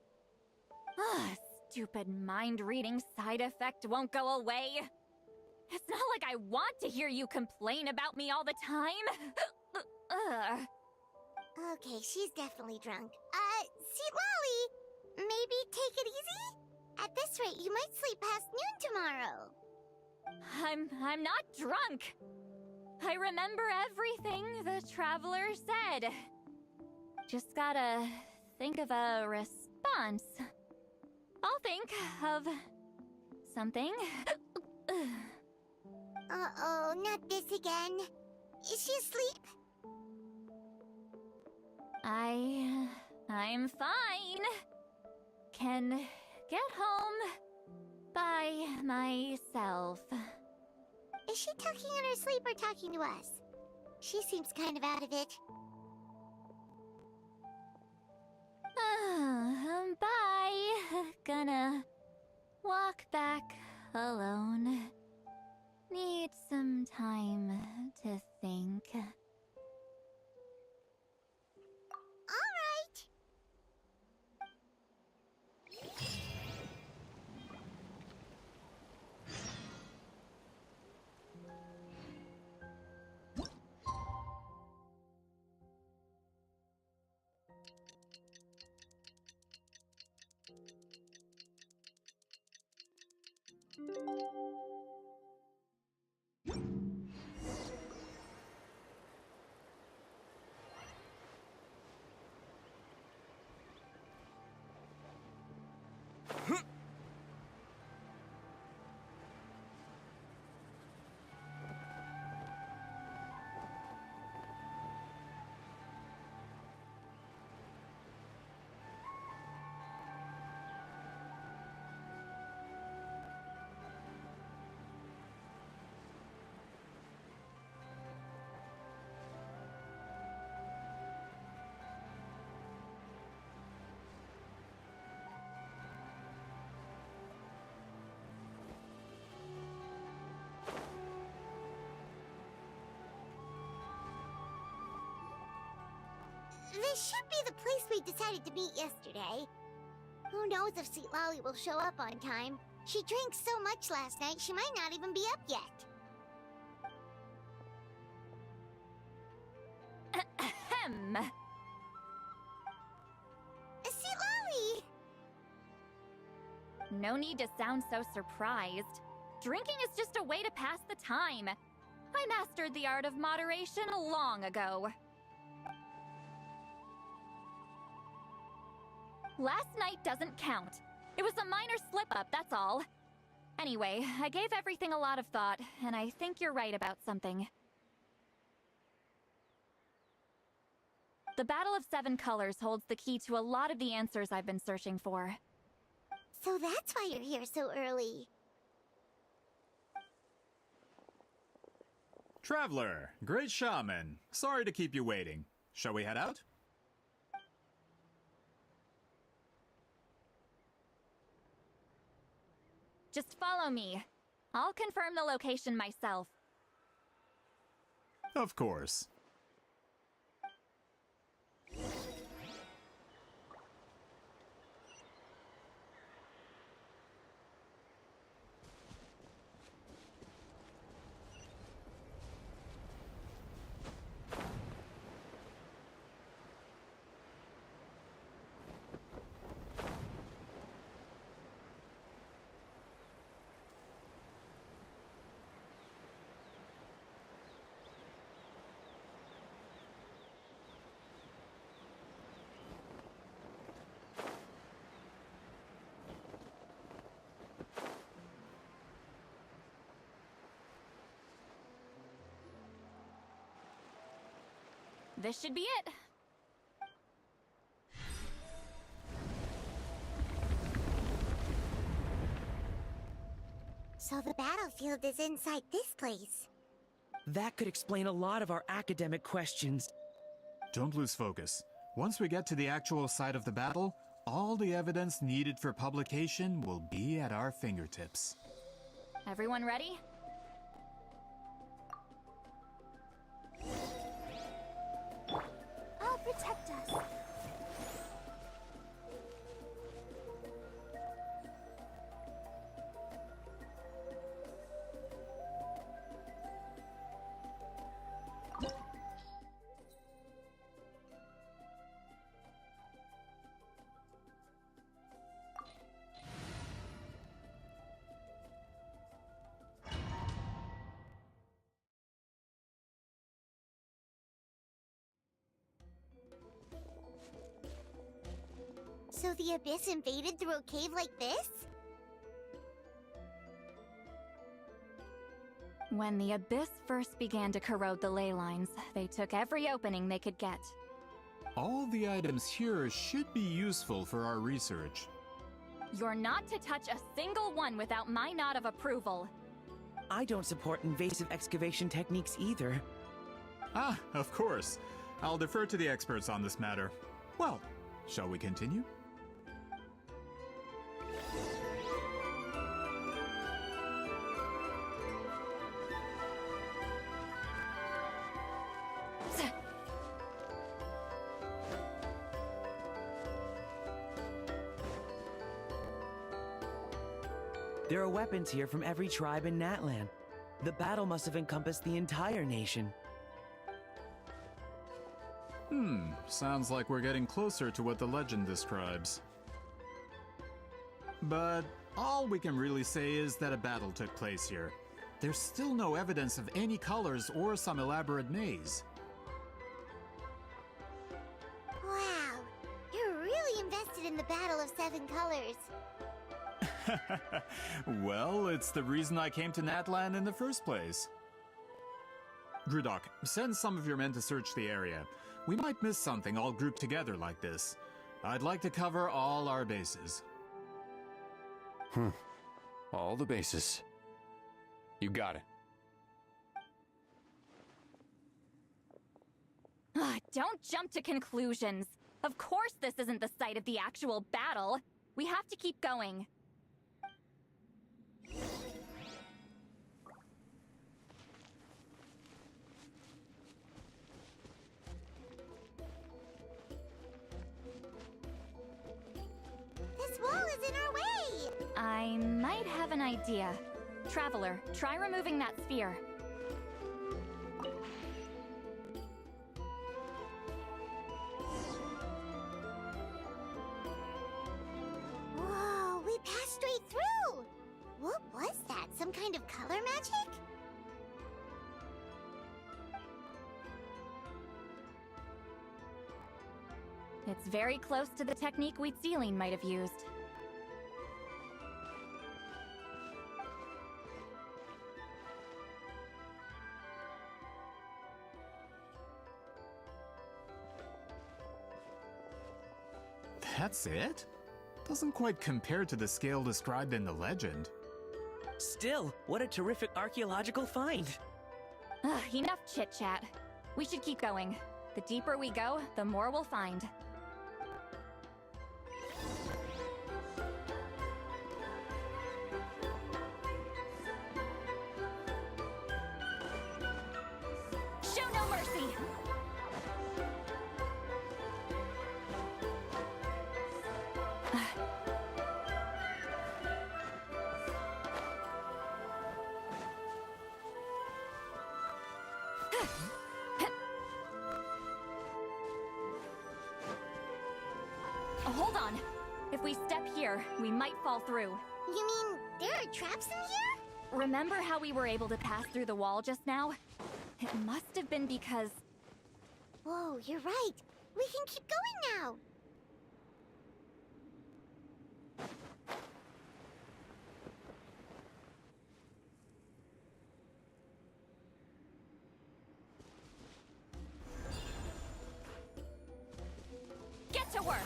Stupid mind-reading side effect won't go away. It's not like I want to hear you complain about me all the time. Okay, she's definitely drunk. Seat Lolly, maybe take it easy? At this rate, you might sleep past noon tomorrow. I'm not drunk. I remember everything the Traveler said. Just gotta think of a response. I'll think of something. Uh-oh, not this again. Is she asleep? I'm fine. Can get home by myself. Is she talking in her sleep or talking to us? She seems kind of out of it. Bye. Gonna walk back alone. Need some time to think. All right. This should be the place we decided to meet yesterday. Who knows if Sweet Lolly will show up on time? She drank so much last night, she might not even be up yet. Ahem. Sweet Lolly! No need to sound so surprised. Drinking is just a way to pass the time. I mastered the art of moderation long ago. Last night doesn't count. It was a minor slip-up, that's all. Anyway, I gave everything a lot of thought, and I think you're right about something. The Battle of Seven Colors holds the key to a lot of the answers I've been searching for. So that's why you're here so early. Traveler, great shaman. Sorry to keep you waiting. Shall we head out? Just follow me. I'll confirm the location myself. Of course. This should be it. So the battlefield is inside this place. That could explain a lot of our academic questions. Don't lose focus. Once we get to the actual site of the battle, all the evidence needed for publication will be at our fingertips. Everyone ready? I'll protect us. So the Abyss invaded through a cave like this? When the Abyss first began to corrode the ley lines, they took every opening they could get. All the items here should be useful for our research. You're not to touch a single one without my nod of approval. I don't support invasive excavation techniques either. Ah, of course. I'll defer to the experts on this matter. Well, shall we continue? There are weapons here from every tribe in Natlan. The battle must have encompassed the entire nation. Sounds like we're getting closer to what the legend describes. But all we can really say is that a battle took place here. There's still no evidence of any colors or some elaborate maze. Wow, you're really invested in the Battle of Seven Colors. Well, it's the reason I came to Natlan in the first place. Grudok, send some of your men to search the area. We might miss something all grouped together like this. I'd like to cover all our bases. All the bases. You got it. Don't jump to conclusions. Of course this isn't the site of the actual battle. We have to keep going. This wall is in our way! I might have an idea. Traveler, try removing that sphere. Whoa, we passed straight through! What was that? Some kind of color magic? It's very close to the technique Wheatsealing might have used. That's it? Doesn't quite compare to the scale described in the legend. Still, what a terrific archaeological find! Enough chit-chat. We should keep going. The deeper we go, the more we'll find. Show no mercy! Hold on. If we step here, we might fall through. You mean there are traps in here? Remember how we were able to pass through the wall just now? It must have been because... Whoa, you're right. We can keep going now. Get to work!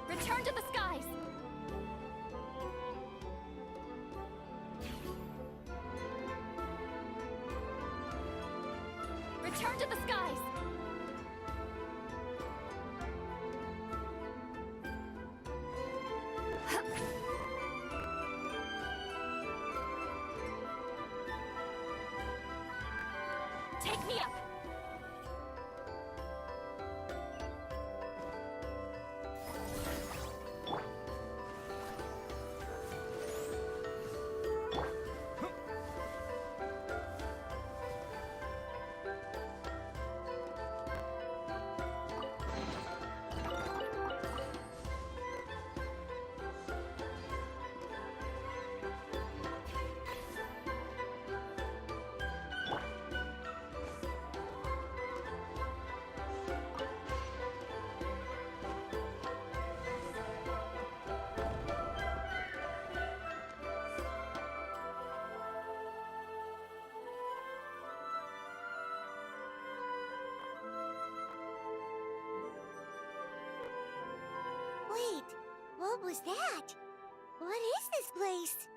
Return to the skies! Return to the skies! Take me up! What was that? What is this place?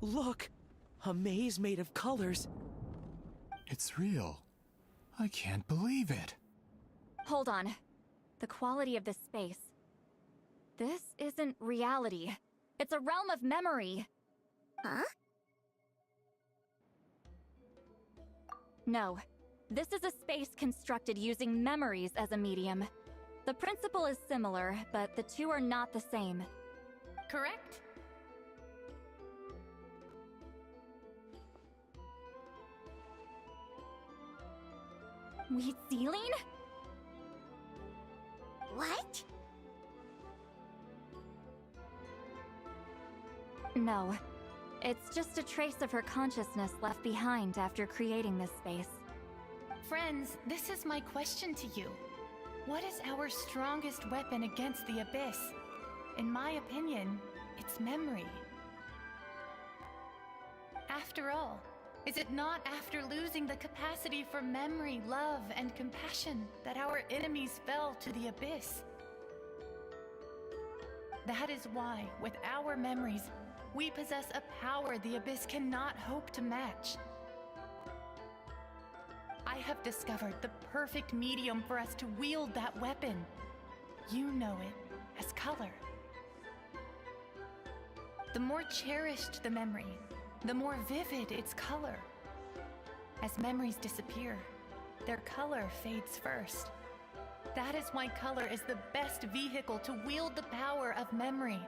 Look! A maze made of colors. It's real. I can't believe it. Hold on. The quality of this space. This isn't reality. It's a realm of memory. Huh? No. This is a space constructed using memories as a medium. The principle is similar, but the two are not the same. Correct? Wheat ceiling? What? No. It's just a trace of her consciousness left behind after creating this space. Friends, this is my question to you. What is our strongest weapon against the Abyss? In my opinion, it's memory. After all, is it not after losing the capacity for memory, love, and compassion that our enemies fell to the Abyss? That is why, with our memories, we possess a power the Abyss cannot hope to match. I have discovered the perfect medium for us to wield that weapon. You know it as color. The more cherished the memory, the more vivid its color. As memories disappear, their color fades first. That is why color is the best vehicle to wield the power of memory.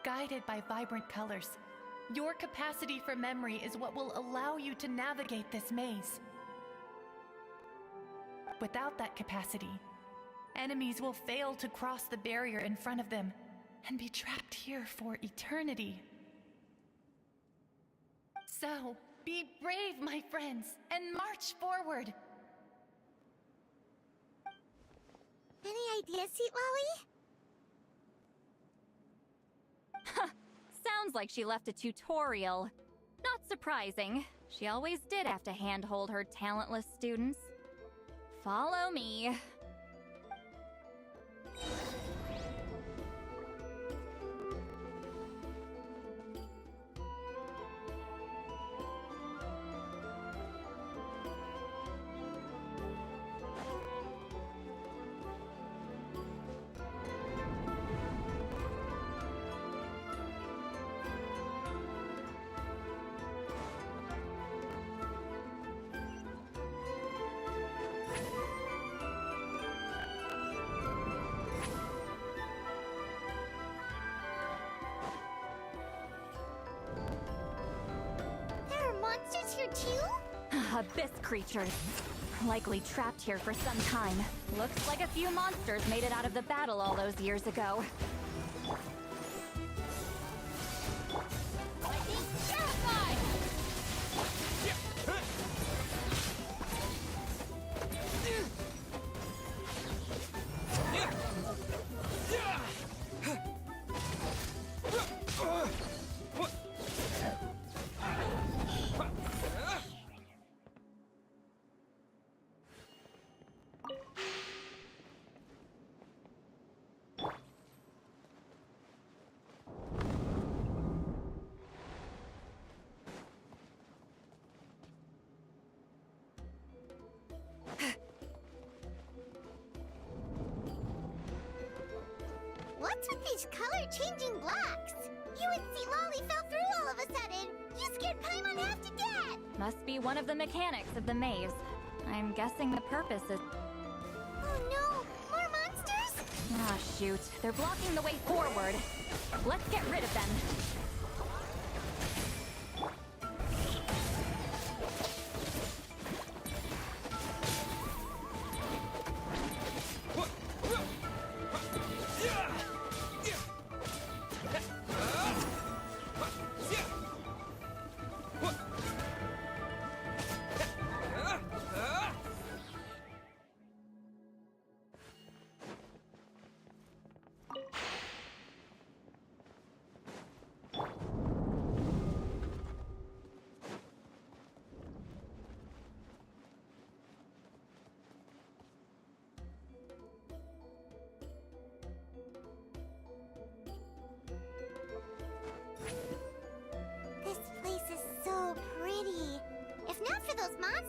Guided by vibrant colors, your capacity for memory is what will allow you to navigate this maze. Without that capacity, enemies will fail to cross the barrier in front of them and be trapped here for eternity. So, be brave, my friends, and march forward! Any ideas, Sweet Lolly? Sounds like she left a tutorial. Not surprising. She always did have to handhold her talentless students. Follow me. Monsters here too? Abyss creatures. Likely trapped here for some time. Looks like a few monsters made it out of the battle all those years ago. What's with these color-changing blocks? You and C. Lolly fell through all of a sudden. You scared Paimon half to death. Must be one of the mechanics of the maze. I'm guessing the purpose is... Oh no! More monsters? Ah, shoot. They're blocking the way forward. Let's get rid of them.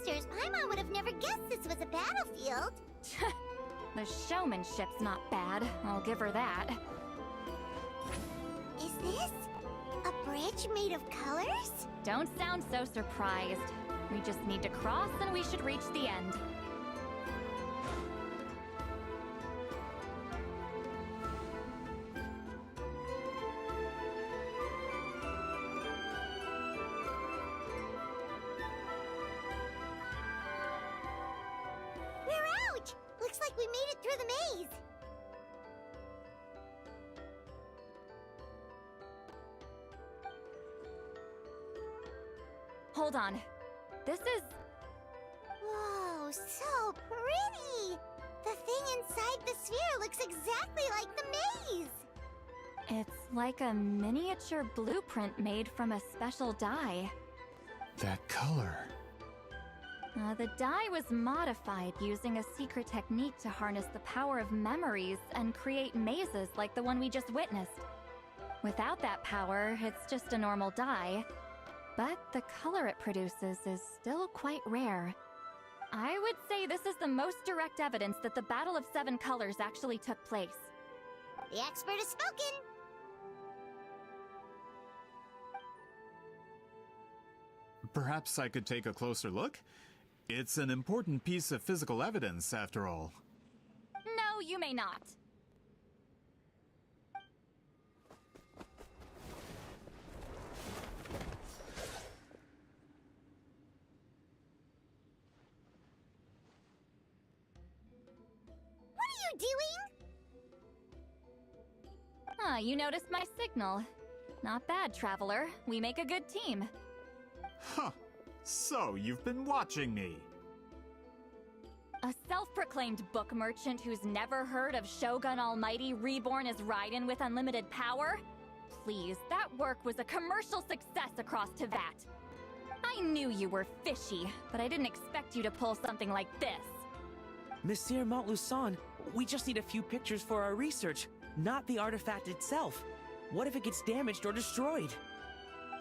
Masters, Paimon would have never guessed this was a battlefield. The showmanship's not bad, I'll give her that. Is this a bridge made of colors? Don't sound so surprised. We just need to cross and we should reach the end. We're out! Looks like we made it through the maze. Hold on. This is... Whoa, so pretty! The thing inside the sphere looks exactly like the maze! It's like a miniature blueprint made from a special dye. That color. The dye was modified using a secret technique to harness the power of memories and create mazes like the one we just witnessed. Without that power, it's just a normal dye. But the color it produces is still quite rare. I would say this is the most direct evidence that the Battle of Seven Colors actually took place. The expert has spoken! Perhaps I could take a closer look? It's an important piece of physical evidence, after all. No, you may not. What are you doing? Ah, you noticed my signal. Not bad, Traveler. We make a good team. Huh. So, you've been watching me. A self-proclaimed book merchant who's never heard of Shogun Almighty reborn as Raiden with unlimited power? Please, that work was a commercial success across Teyvat. I knew you were fishy, but I didn't expect you to pull something like this. Monsieur Montluçon, we just need a few pictures for our research, not the artifact itself. What if it gets damaged or destroyed?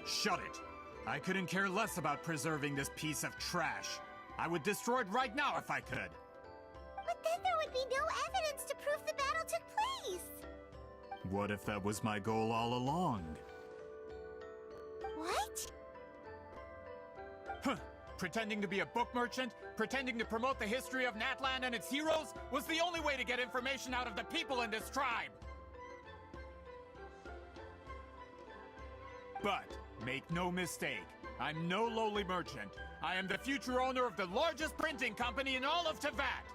Shut it! I couldn't care less about preserving this piece of trash. I would destroy it right now if I could. But then there would be no evidence to prove the battle took place. What if that was my goal all along? What? Huh. Pretending to be a book merchant, pretending to promote the history of Natlan and its heroes, was the only way to get information out of the people in this tribe! But, make no mistake, I'm no lowly merchant. I am the future owner of the largest printing company in all of Teyvat!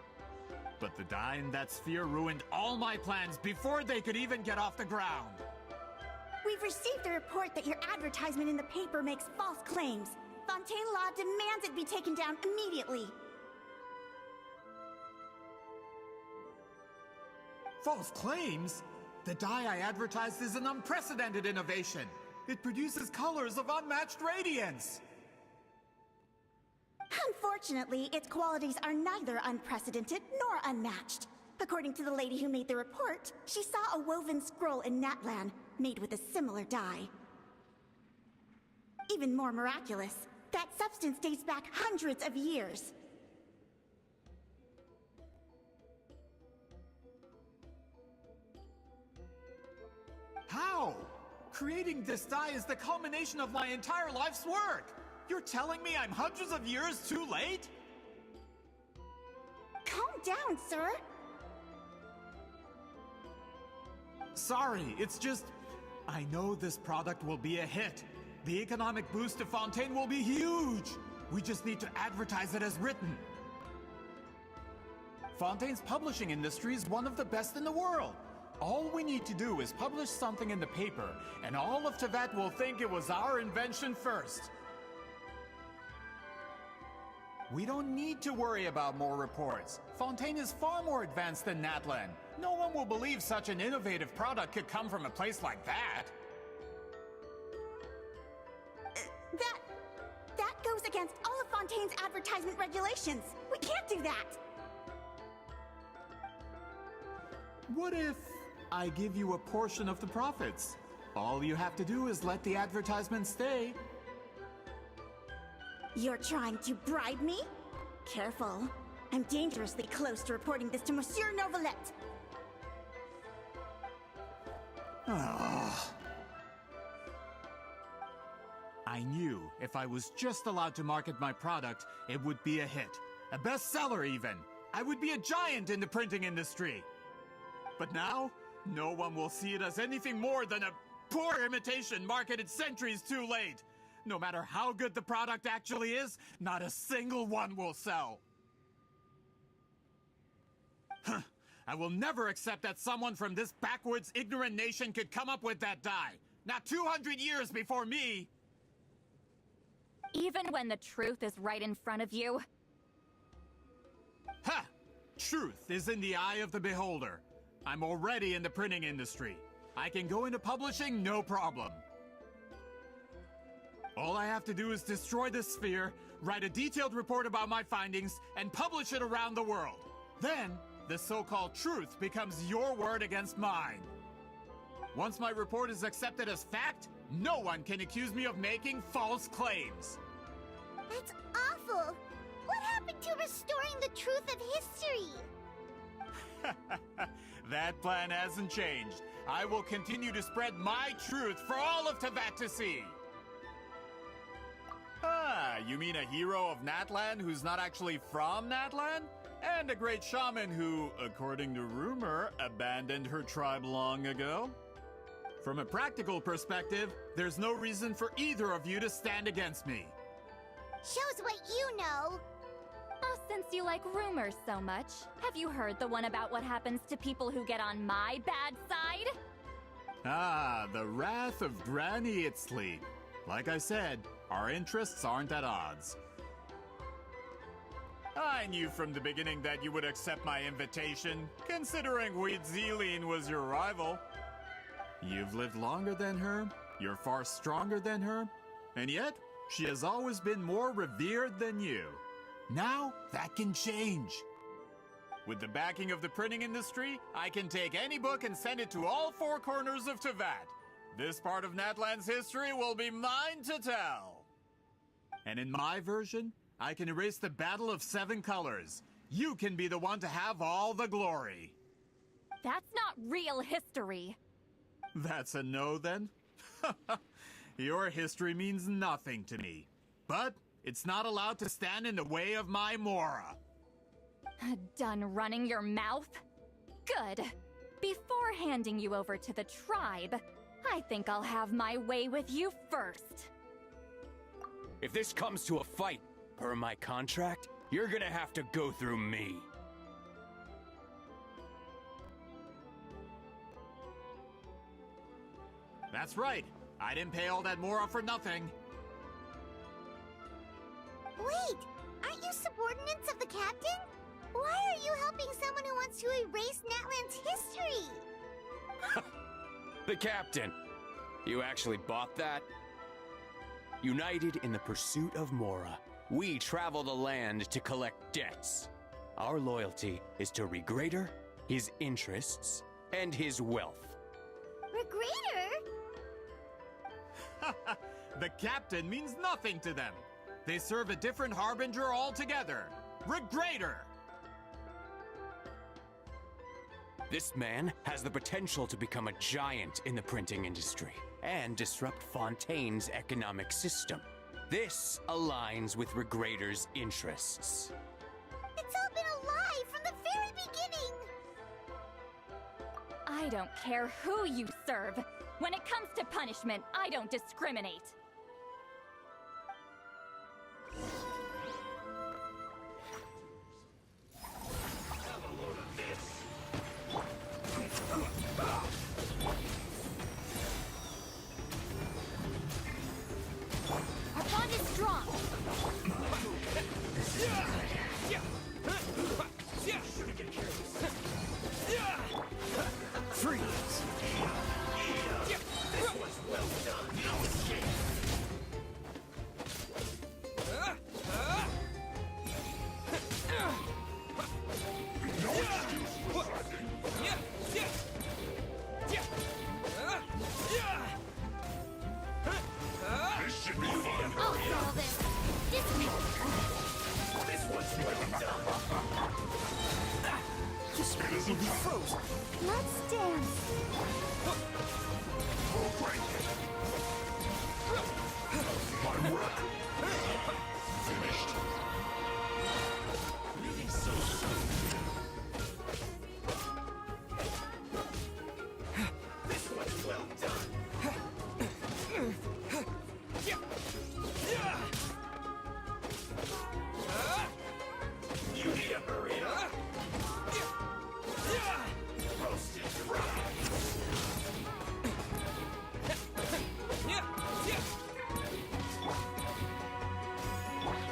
But the dye in that sphere ruined all my plans before they could even get off the ground! We've received a report that your advertisement in the paper makes false claims. Fontaine Law demands it be taken down immediately. False claims? The dye I advertised is an unprecedented innovation. It produces colors of unmatched radiance. Unfortunately, its qualities are neither unprecedented nor unmatched. According to the lady who made the report, she saw a woven scroll in Natlan made with a similar dye. Even more miraculous, that substance dates back hundreds of years. How? Creating this dye is the culmination of my entire life's work! You're telling me I'm hundreds of years too late? Calm down, sir. Sorry, it's just... I know this product will be a hit. The economic boost to Fontaine will be huge! We just need to advertise it as written. Fontaine's publishing industry is one of the best in the world. All we need to do is publish something in the paper, and all of Teyvat will think it was our invention first. We don't need to worry about more reports. Fontaine is far more advanced than Natlan. No one will believe such an innovative product could come from a place like that. That goes against all of Fontaine's advertisement regulations. We can't do that. What if I give you a portion of the profits? All you have to do is let the advertisement stay. You're trying to bribe me? Careful. I'm dangerously close to reporting this to Monsieur Novelette. I knew if I was just allowed to market my product, it would be a hit. A bestseller, even. I would be a giant in the printing industry. But now, no one will see it as anything more than a poor imitation marketed centuries too late. No matter how good the product actually is, not a single one will sell. I will never accept that someone from this backwoods, ignorant nation could come up with that dye. Not 200 years before me! Even when the truth is right in front of you? Ha! Truth is in the eye of the beholder. I'm already in the printing industry. I can go into publishing, no problem. All I have to do is destroy this sphere, write a detailed report about my findings, and publish it around the world. Then, the so-called truth becomes your word against mine. Once my report is accepted as fact, no one can accuse me of making false claims. That's awful! What happened to restoring the truth of history? That plan hasn't changed. I will continue to spread my truth for all of Teyvat to see. Ah, you mean a hero of Natlan who's not actually from Natlan? And a great shaman who, according to rumor, abandoned her tribe long ago? From a practical perspective, there's no reason for either of you to stand against me. Shows what you know. Oh, since you like rumors so much, have you heard the one about what happens to people who get on my bad side? Ah, the wrath of Granny Itzli. Like I said, our interests aren't at odds. I knew from the beginning that you would accept my invitation, considering Huitzilin was your rival. You've lived longer than her, you're far stronger than her, and yet, she has always been more revered than you. Now, that can change. With the backing of the printing industry, I can take any book and send it to all four corners of Teyvat. This part of Natlan's history will be mine to tell. And in my version, I can erase the Battle of 7 Colors. You can be the one to have all the glory. That's not real history. That's a no, then? Your history means nothing to me. But it's not allowed to stand in the way of my Mora. Done running your mouth? Good. Before handing you over to the tribe, I think I'll have my way with you first. If this comes to a fight, per my contract, you're gonna have to go through me. That's right. I didn't pay all that Mora for nothing. Wait, aren't you subordinates of the captain? Why are you helping someone who wants to erase Natlan's history? The captain. You actually bought that? United in the pursuit of Mora, we travel the land to collect debts. Our loyalty is to Regrader, his interests, and his wealth. Regrader? The captain means nothing to them. They serve a different harbinger altogether. Regrader! This man has the potential to become a giant in the printing industry and disrupt Fontaine's economic system. This aligns with Regrader's interests. It's all been a lie from the very beginning! I don't care who you serve. When it comes to punishment, I don't discriminate. Our bond is strong. Freeze! This was well done. No escape. chance. My work finished. Leaving so soon. This one's well done. You need a hurry up. Roasted fries.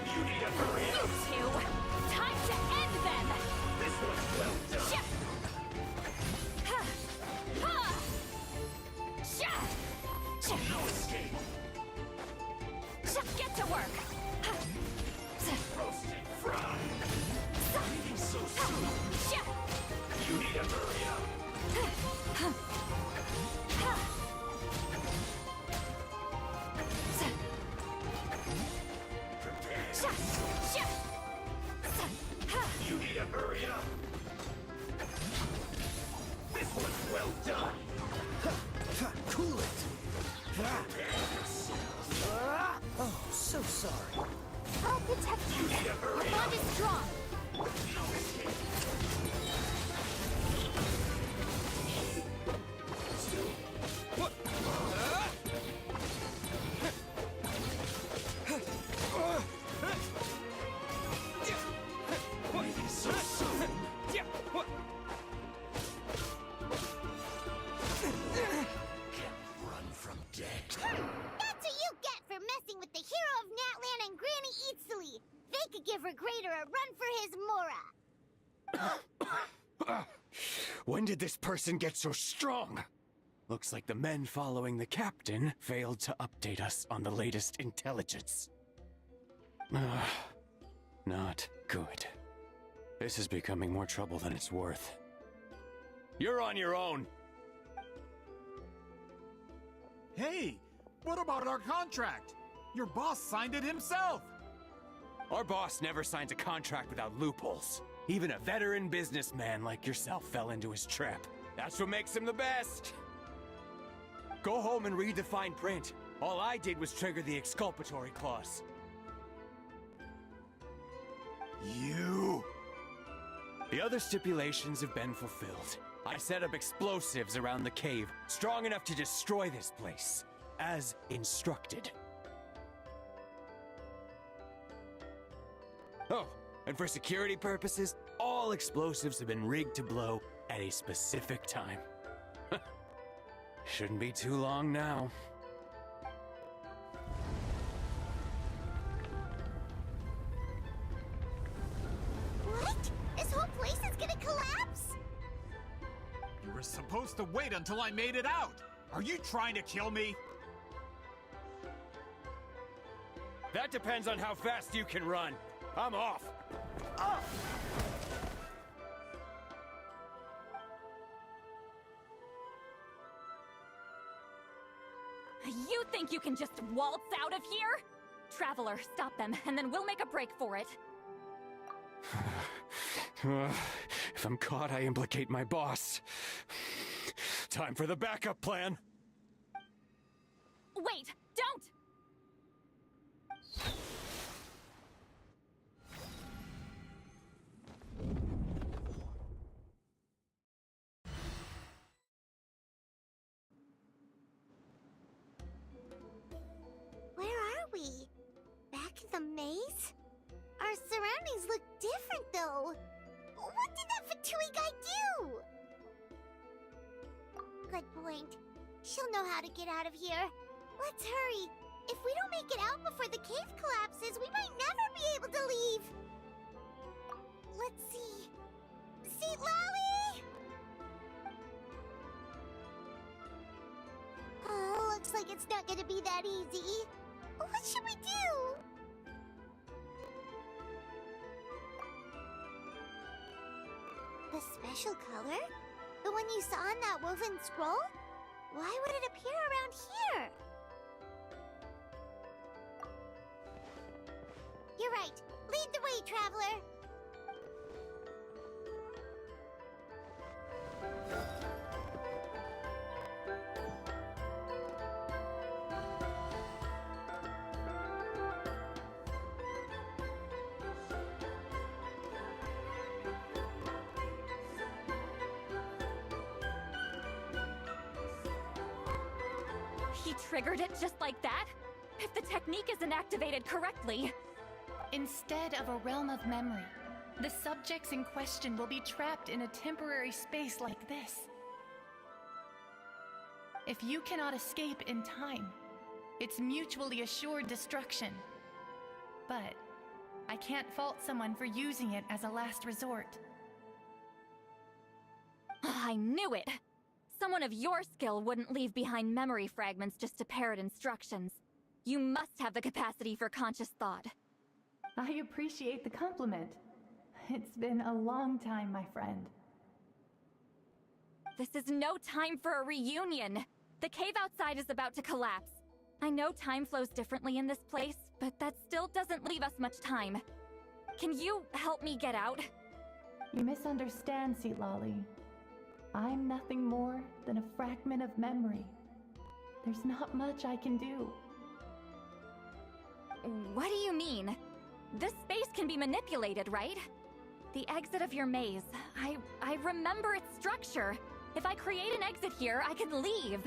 You need a hurry up. You two! Time to end them! This one's well done. Sha! Ha! Ha! Sha! Sha! No escape. Sha! Get to work! Ha! Sa! Roasted fries. Sa! Leaving so Ha! soon. Sha! You need to hurry up. Ha! Ha! Ha! Sa! Prepare. Sha! Sha! Sa! Ha! You need to hurry up. This one's well done. Cool it! Prepare yourself. Oh, so sorry. I'll protect you! You need to Your hurry bond up. is strong! No escape. Leaving so soon. Can't run from death. That's what you get for messing with the hero of Natlan and Granny Eatsley. They could give Regrader a run for his Mora. When did this person get so strong? Looks like the men following the captain failed to update us on the latest intelligence. Not good. This is becoming more trouble than it's worth. You're on your own. Hey, what about our contract? Your boss signed it himself. Our boss never signs a contract without loopholes. Even a veteran businessman like yourself fell into his trap. That's what makes him the best. Go home and read the fine print. All I did was trigger the exculpatory clause. You! The other stipulations have been fulfilled. I set up explosives around the cave, strong enough to destroy this place, as instructed. Oh, and for security purposes, all explosives have been rigged to blow at a specific time. Shouldn't be too long now. What? This whole place is gonna collapse? You were supposed to wait until I made it out. Are you trying to kill me? That depends on how fast you can run. I'm off. You think you can just waltz out of here? Traveler, stop them, and then we'll make a break for it. If I'm caught, I implicate my boss. Time for the backup plan. Wait, don't! Where are we? Back in the maze? Our surroundings look different, though. What did that Fatui guy do? Good point. She'll know how to get out of here. Let's hurry. If we don't make it out before the cave collapses, we might never be able to leave. Let's see. Seat Lolly! Oh, looks like it's not gonna be that easy. What should we do? The special color? The one you saw in that woven scroll? Why would it appear around here? You're right. Lead the way, traveler. He triggered it just like that? If the technique isn't activated correctly... Instead of a realm of memory, the subjects in question will be trapped in a temporary space like this. If you cannot escape in time, it's mutually assured destruction. But I can't fault someone for using it as a last resort. I knew it! Someone of your skill wouldn't leave behind memory fragments just to parrot instructions. You must have the capacity for conscious thought. I appreciate the compliment. It's been a long time, my friend. This is no time for a reunion! The cave outside is about to collapse. I know time flows differently in this place, but that still doesn't leave us much time. Can you help me get out? You misunderstand, Lolly. I'm nothing more than a fragment of memory. There's not much I can do. What do you mean? This space can be manipulated, right? The exit of your maze. I remember its structure. If I create an exit here, I can leave.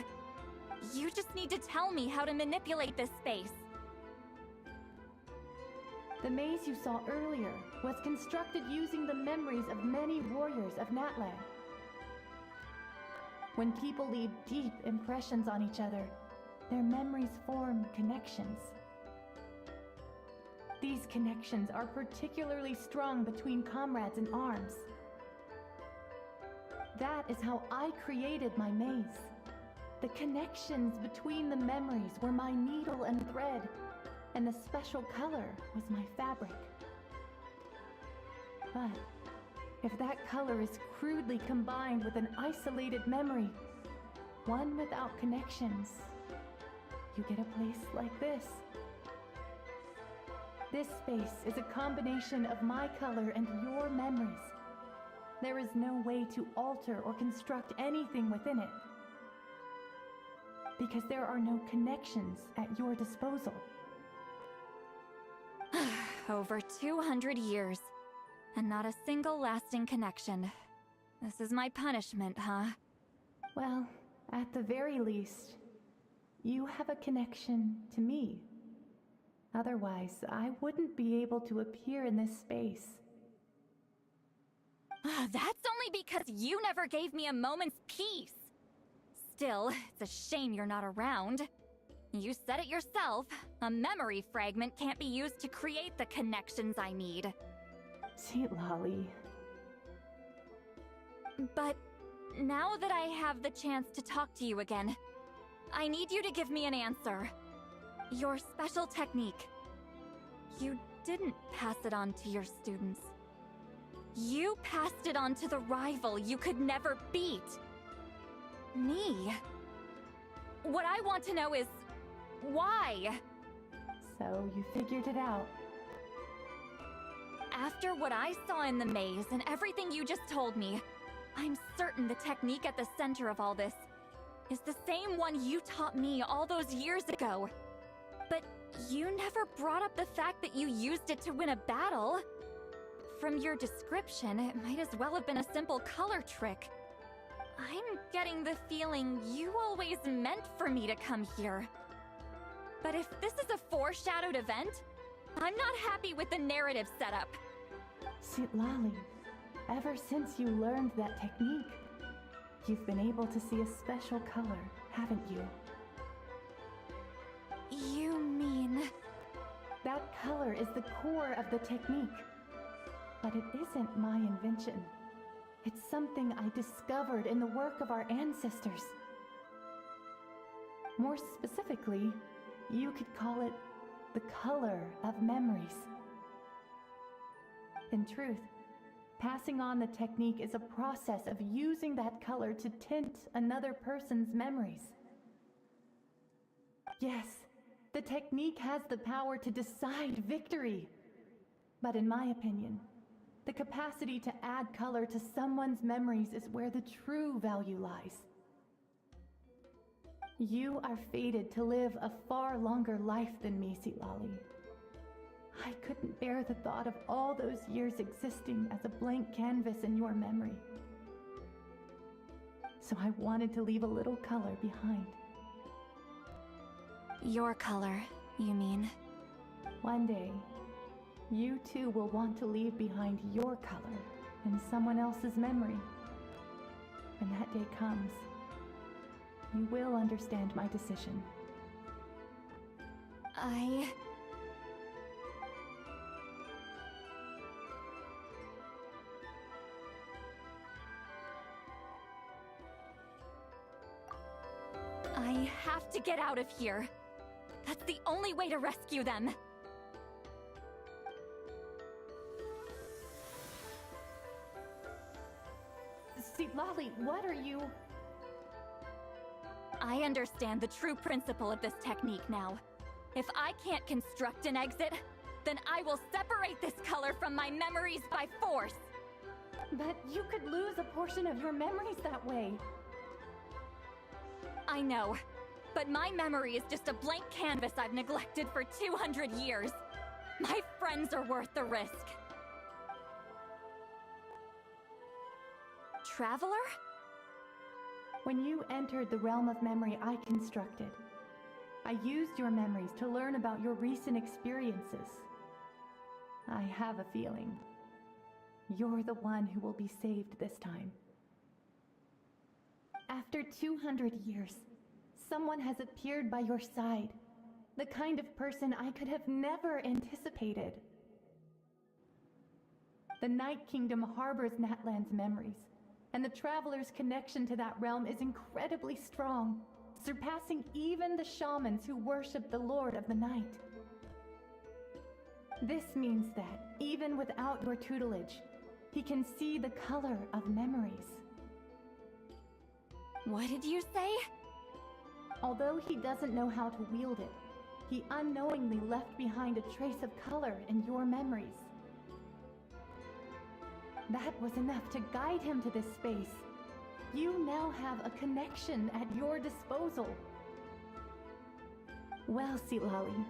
You just need to tell me how to manipulate this space. The maze you saw earlier was constructed using the memories of many warriors of Natlan. When people leave deep impressions on each other, their memories form connections. These connections are particularly strong between comrades in arms. That is how I created my maze. The connections between the memories were my needle and thread, and the special color was my fabric. But if that color is crudely combined with an isolated memory, one without connections, you get a place like this. This space is a combination of my color and your memories. There is no way to alter or construct anything within it, because there are no connections at your disposal. Over 200 years, and not a single lasting connection. This is my punishment, huh? Well, at the very least, you have a connection to me. Otherwise, I wouldn't be able to appear in this space. That's only because you never gave me a moment's peace. Still, it's a shame you're not around. You said it yourself. A memory fragment can't be used to create the connections I need. Sweet Lolly. But now that I have the chance to talk to you again, I need you to give me an answer. Your special technique. You didn't pass it on to your students. You passed it on to the rival you could never beat. Me. What I want to know is, why? So you figured it out. After what I saw in the maze and everything you just told me, I'm certain the technique at the center of all this is the same one you taught me all those years ago. But you never brought up the fact that you used it to win a battle. From your description, it might as well have been a simple color trick. I'm getting the feeling you always meant for me to come here. But if this is a foreshadowed event, I'm not happy with the narrative setup. Sweet Lolly, ever since you learned that technique, you've been able to see a special color, haven't you? You mean... That color is the core of the technique. But it isn't my invention. It's something I discovered in the work of our ancestors. More specifically, you could call it the color of memories. In truth, passing on the technique is a process of using that color to tint another person's memories. Yes, the technique has the power to decide victory. But in my opinion, the capacity to add color to someone's memories is where the true value lies. You are fated to live a far longer life than me, Lolly. I couldn't bear the thought of all those years existing as a blank canvas in your memory. So I wanted to leave a little color behind. Your color, you mean? One day, you too will want to leave behind your color in someone else's memory. When that day comes, you will understand my decision. I have to get out of here. That's the only way to rescue them. Lolly, what are you... I understand the true principle of this technique now. If I can't construct an exit, then I will separate this color from my memories by force. But you could lose a portion of your memories that way. I know, but my memory is just a blank canvas I've neglected for 200 years. My friends are worth the risk. Traveler? When you entered the realm of memory I constructed, I used your memories to learn about your recent experiences. I have a feeling you're the one who will be saved this time. After 200 years, someone has appeared by your side. The kind of person I could have never anticipated. The Night Kingdom harbors Natlan's memories, and the Traveler's connection to that realm is incredibly strong, surpassing even the shamans who worship the Lord of the Night. This means that, even without your tutelage, he can see the color of memories. What did you say? Although he doesn't know how to wield it, he unknowingly left behind a trace of color in your memories. That was enough to guide him to this space. You now have a connection at your disposal. Well, Silali,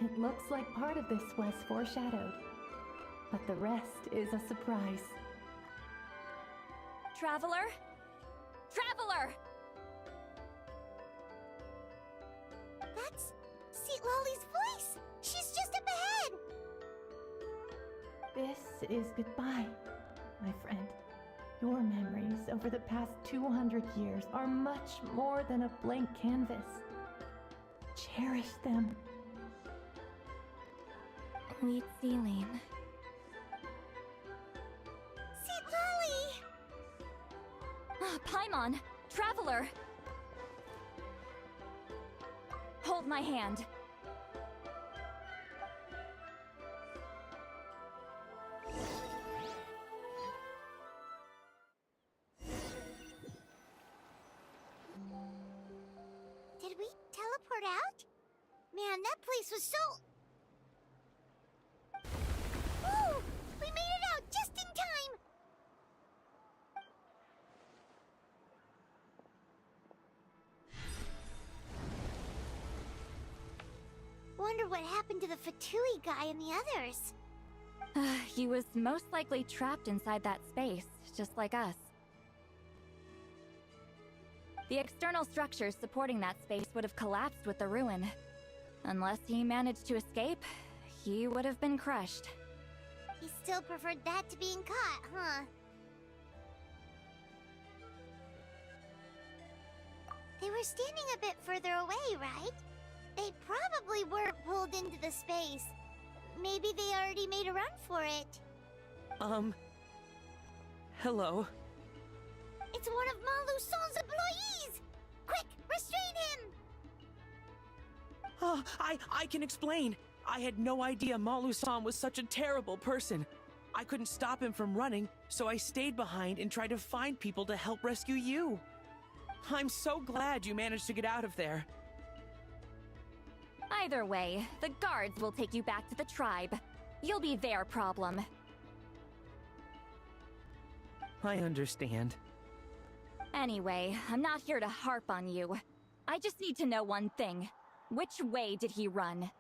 it looks like part of this was foreshadowed, but the rest is a surprise. Traveler? Traveler! That's Lolly's voice! She's just up ahead! This is goodbye, my friend. Your memories over the past 200 years are much more than a blank canvas. Cherish them. Wheat Celine. Lolly! Paimon! Traveler! Hold my hand. Did we teleport out? Man, that place was so... Woo! We made it out just in time! Wonder what happened to the Fatui guy and the others. He was most likely trapped inside that space, just like us. The external structures supporting that space would have collapsed with the ruin. Unless he managed to escape, he would have been crushed. He still preferred that to being caught, huh? They were standing a bit further away, right? They probably weren't pulled into the space. Maybe they already made a run for it. Hello. It's one of Maluson's employees! Quick, restrain him! Oh, I can explain. I had no idea Malu-san was such a terrible person. I couldn't stop him from running, so I stayed behind and tried to find people to help rescue you. I'm so glad you managed to get out of there. Either way, the guards will take you back to the tribe. You'll be their problem. I understand. Anyway, I'm not here to harp on you. I just need to know one thing. Which way did he run?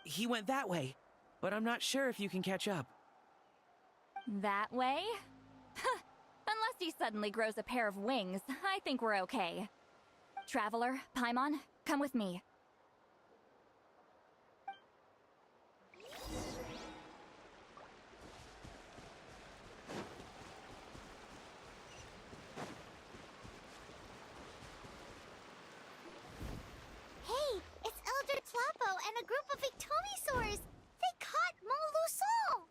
He went that way, but I'm not sure if you can catch up. That way? Unless he suddenly grows a pair of wings, I think we're okay. Traveler, Paimon, come with me. a group of Ictomisaurs! They caught Moluson!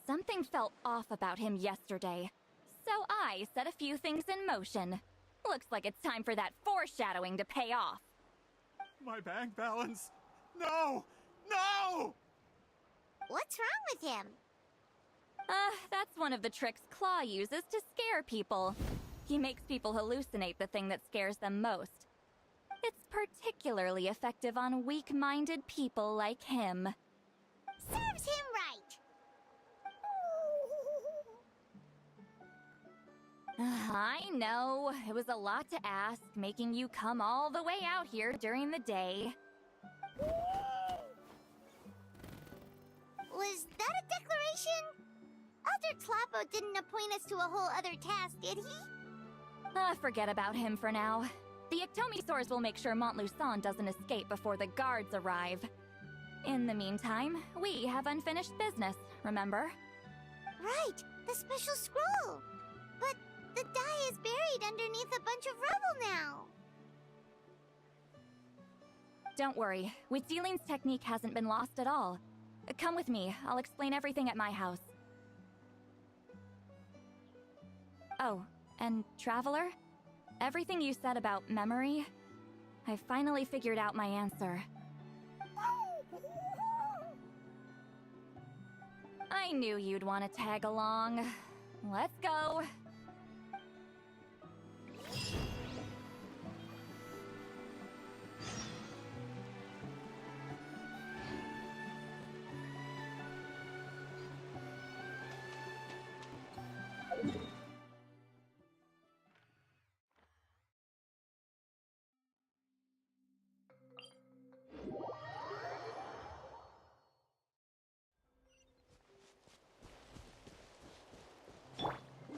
Something felt off about him yesterday, so I set a few things in motion. Looks like it's time for that foreshadowing to pay off. My bank balance! No! No! What's wrong with him? That's one of the tricks Claw uses to scare people. He makes people hallucinate the thing that scares them most. It's particularly effective on weak-minded people like him. Serves him right! I know, it was a lot to ask, making you come all the way out here during the day. Was that a declaration? Elder Tlapo didn't appoint us to a whole other task, did he? Forget about him for now. The Ictomisaurs will make sure Montluçon doesn't escape before the guards arrive. In the meantime, we have unfinished business, remember? Right, the special scroll. But the die is buried underneath a bunch of rubble now. Don't worry, Witzeline's technique hasn't been lost at all. Come with me, I'll explain everything at my house. Oh, and Traveler? Everything you said about memory, I finally figured out my answer. I knew you'd want to tag along. Let's go.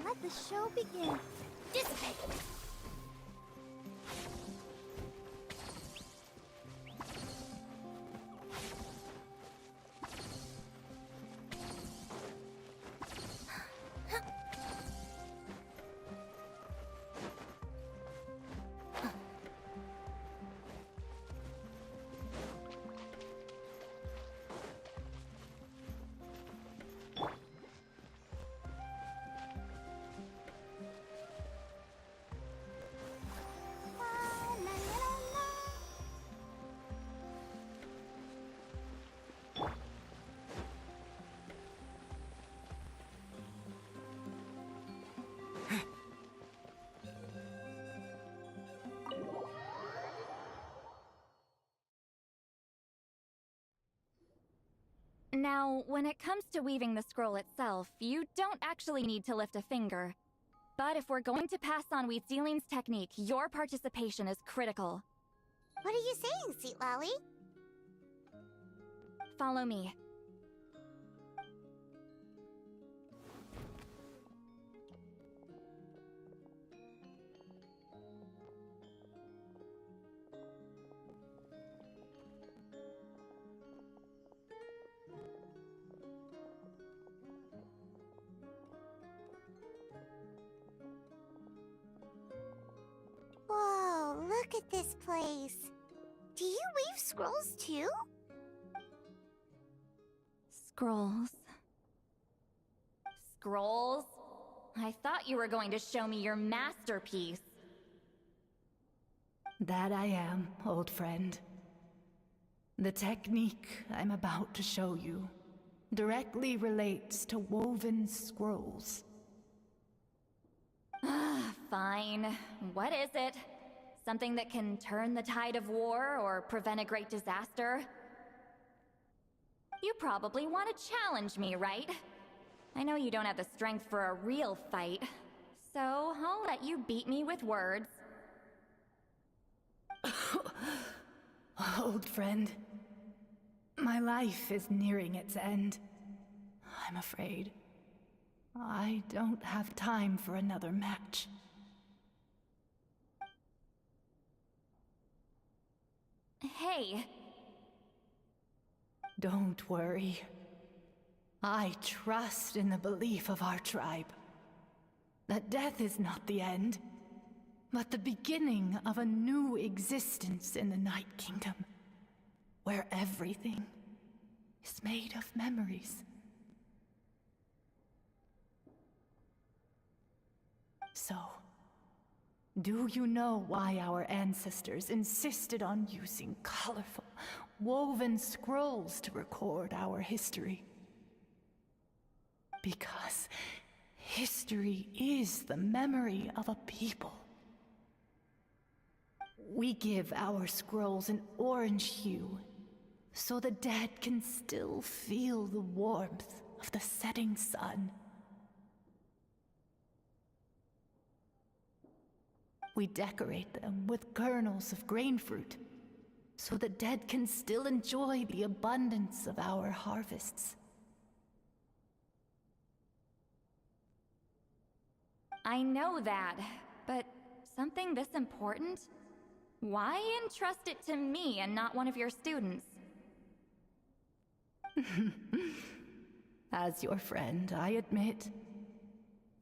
Let the show begin. Dissipate! Now, when it comes to weaving the scroll itself, you don't actually need to lift a finger. But if we're going to pass on Witzeline's technique, your participation is critical. What are you saying, Sweet Lolly? Follow me. Whoa, look at this place. Do you weave scrolls too? Scrolls. Scrolls? I thought you were going to show me your masterpiece. That I am, old friend. The technique I'm about to show you directly relates to woven scrolls. Fine. What is it? Something that can turn the tide of war or prevent a great disaster? You probably want to challenge me, right? I know you don't have the strength for a real fight, so I'll let you beat me with words. Old friend, my life is nearing its end. I'm afraid I don't have time for another match. Hey. Don't worry. I trust in the belief of our tribe that death is not the end. but the beginning of a new existence in the Night Kingdom, where everything is made of memories. So, do you know why our ancestors insisted on using colorful, woven scrolls to record our history? Because history is the memory of a people. We give our scrolls an orange hue, so the dead can still feel the warmth of the setting sun. We decorate them with kernels of grain fruit, so the dead can still enjoy the abundance of our harvests. I know that, but something this important? Why entrust it to me and not one of your students? As your friend, I admit,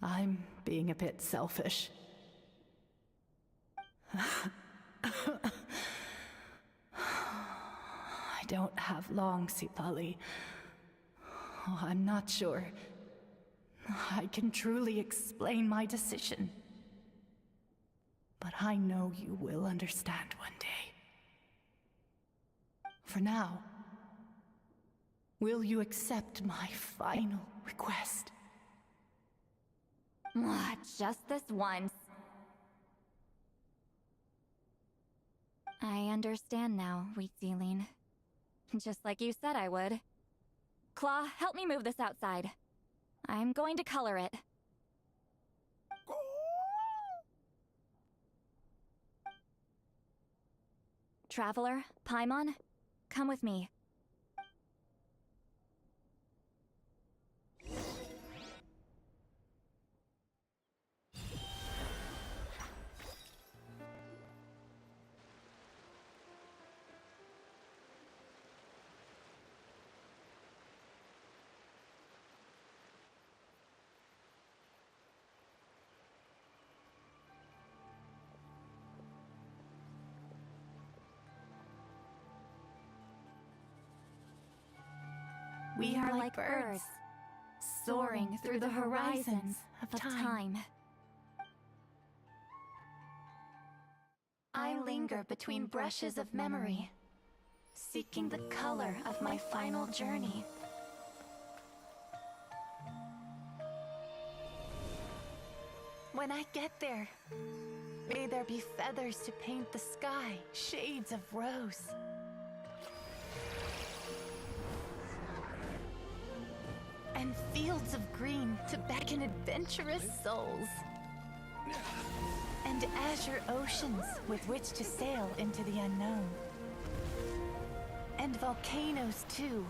I'm being a bit selfish. I don't have long, Sipali. Oh, I'm not sure I can truly explain my decision. But I know you will understand one day. For now, will you accept my final request? Just this once. I understand now, Wheat Sealing. Just like you said I would. Claw, help me move this outside. I'm going to color it. Traveler, Paimon, come with me. We are like birds, soaring through the horizons of time. I linger between brushes of memory, seeking the color of my final journey. When I get there, may there be feathers to paint the sky, shades of rose. And fields of green to beckon adventurous souls. And azure oceans with which to sail into the unknown. And volcanoes too,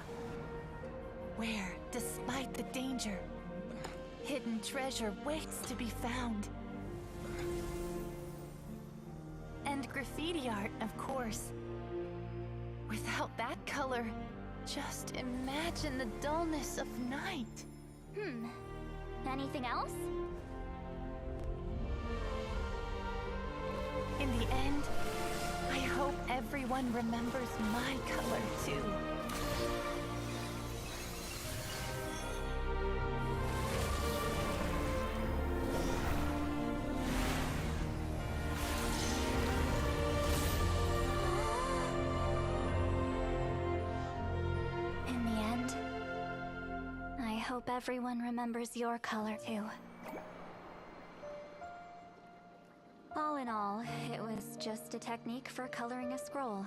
where, despite the danger, hidden treasure waits to be found. And graffiti art, of course. Without that color, just imagine the dullness of night. Anything else? In the end, I hope everyone remembers my color too. In the end, I hope everyone remembers your color too. All in all, it was just a technique for coloring a scroll.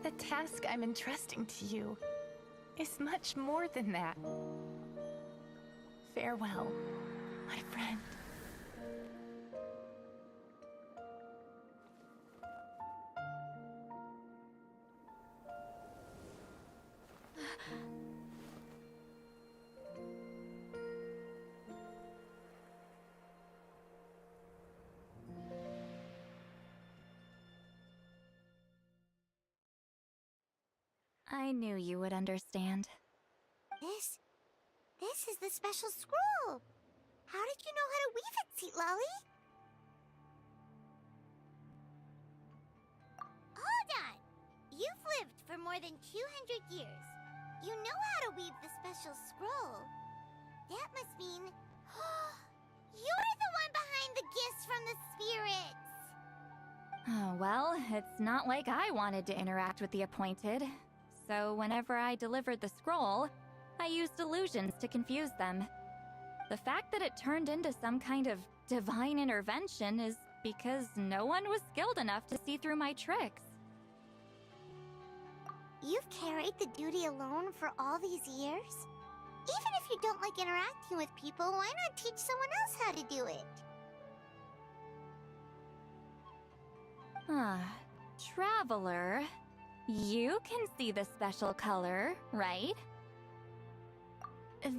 The task I'm entrusting to you is much more than that. Farewell, my friend. I knew you would understand. This is the special scroll. How did you know how to weave it, Seat Lolly? more than 200 years. You know how to weave the special scroll. That must mean... you're the one behind the gifts from the spirits! Oh, well, it's not like I wanted to interact with the appointed. So whenever I delivered the scroll, I used illusions to confuse them. The fact that it turned into some kind of divine intervention is because no one was skilled enough to see through my tricks. You've carried the duty alone for all these years? Even if you don't like interacting with people, why not teach someone else how to do it? Traveler, you can see the special color, right?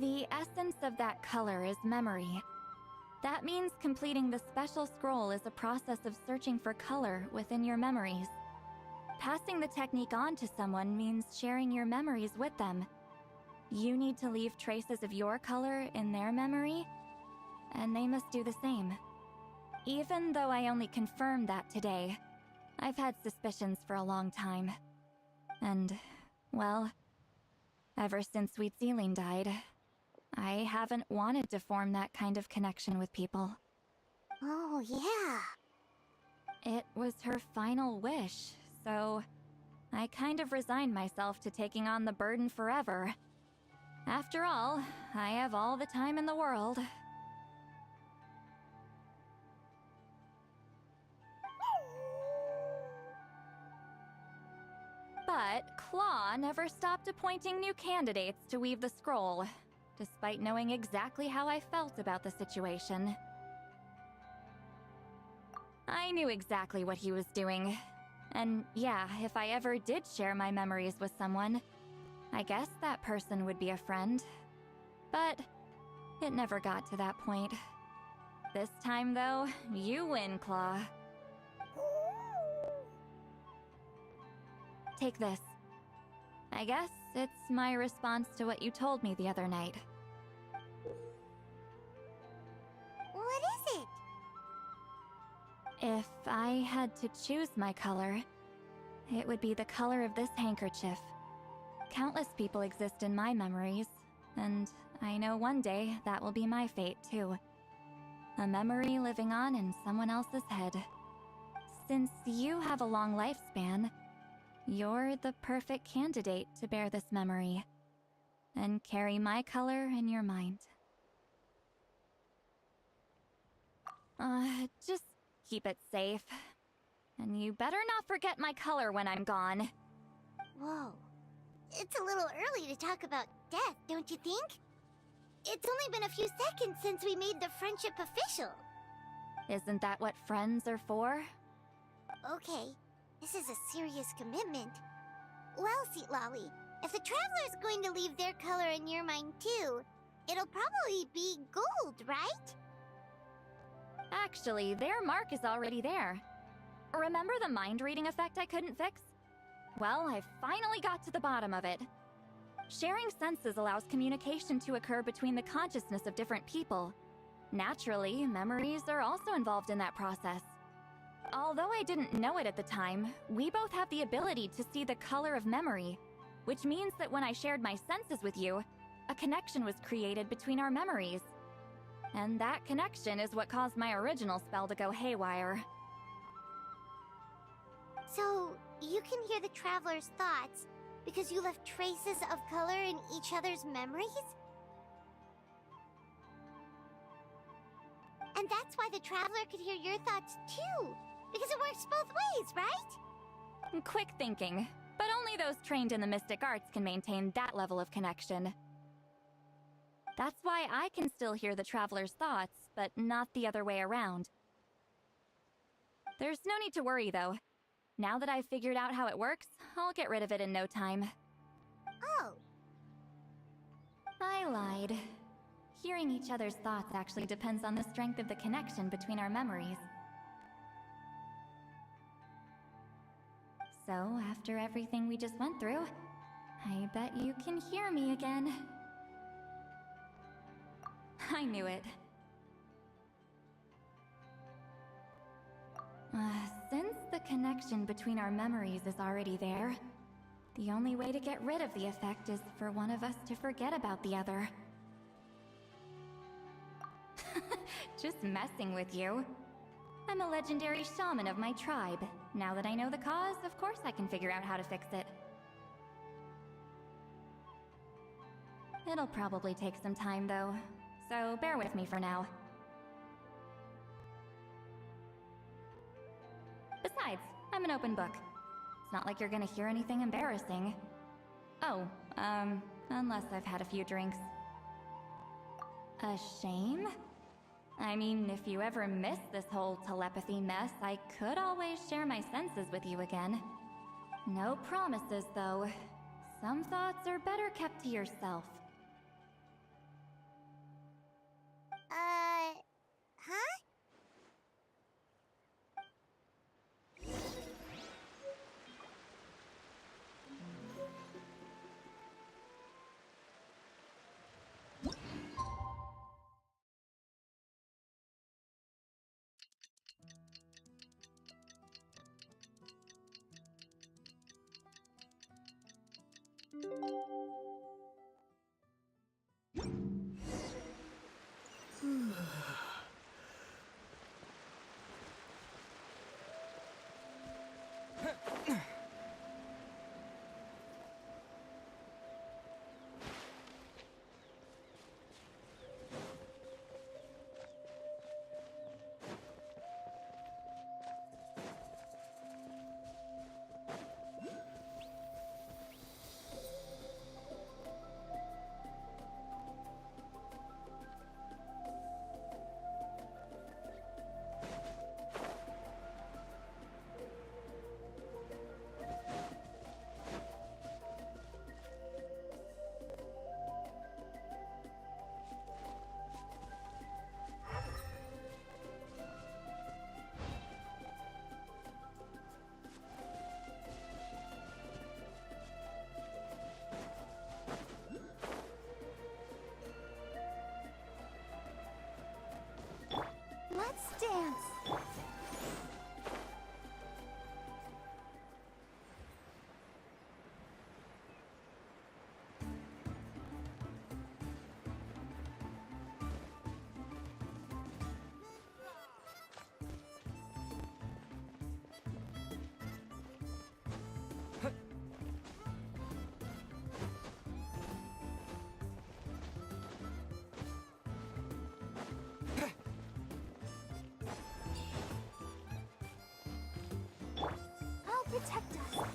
The essence of that color is memory. That means completing the special scroll is a process of searching for color within your memories. Passing the technique on to someone means sharing your memories with them. You need to leave traces of your color in their memory, and they must do the same. Even though I only confirmed that today, I've had suspicions for a long time. And, well, ever since Sweet Celine died, I haven't wanted to form that kind of connection with people. Oh, yeah. It was her final wish, so I kind of resigned myself to taking on the burden forever. After all, I have all the time in the world. But Claw never stopped appointing new candidates to weave the scroll, despite knowing exactly how I felt about the situation. I knew exactly what he was doing. And yeah, if I ever did share my memories with someone, I guess that person would be a friend. But it never got to that point. This time, though, you win, Claw. Take this. I guess it's my response to what you told me the other night. What is it? If I had to choose my color, it would be the color of this handkerchief. Countless people exist in my memories, and I know one day that will be my fate too. A memory living on in someone else's head. Since you have a long lifespan, you're the perfect candidate to bear this memory, and carry my color in your mind. Just keep it safe. And you better not forget my color when I'm gone. Whoa. It's a little early to talk about death, don't you think? It's only been a few seconds since we made the friendship official. Isn't that what friends are for? Okay, this is a serious commitment. Well, Seat Lolly, if the Traveler's going to leave their color in your mind too, it'll probably be gold, right? Actually, their mark is already there. Remember the mind-reading effect I couldn't fix? Well, I finally got to the bottom of it. Sharing senses allows communication to occur between the consciousness of different people. Naturally, memories are also involved in that process. Although I didn't know it at the time, we both have the ability to see the color of memory, which means that when I shared my senses with you, a connection was created between our memories. And that connection is what caused my original spell to go haywire. So, you can hear the Traveler's thoughts because you left traces of color in each other's memories? And that's why the Traveler could hear your thoughts too, because it works both ways, right? Quick thinking, but only those trained in the mystic arts can maintain that level of connection. That's why I can still hear the Traveler's thoughts, but not the other way around. There's no need to worry, though. Now that I've figured out how it works, I'll get rid of it in no time. Oh. I lied. Hearing each other's thoughts actually depends on the strength of the connection between our memories. So, after everything we just went through, I bet you can hear me again. I knew it. Since the connection between our memories is already there, The only way to get rid of the effect is for one of us to forget about the other. Just messing with you. I'm a legendary shaman of my tribe. Now that I know the cause, of course I can figure out how to fix it. It'll probably take some time though, so bear with me for now. Besides, I'm an open book. It's not like you're gonna hear anything embarrassing. Oh, unless I've had a few drinks. A shame? I mean, if you ever miss this whole telepathy mess, I could always share my senses with you again. No promises, though. Some thoughts are better kept to yourself. Huh? Let's dance. Protect us.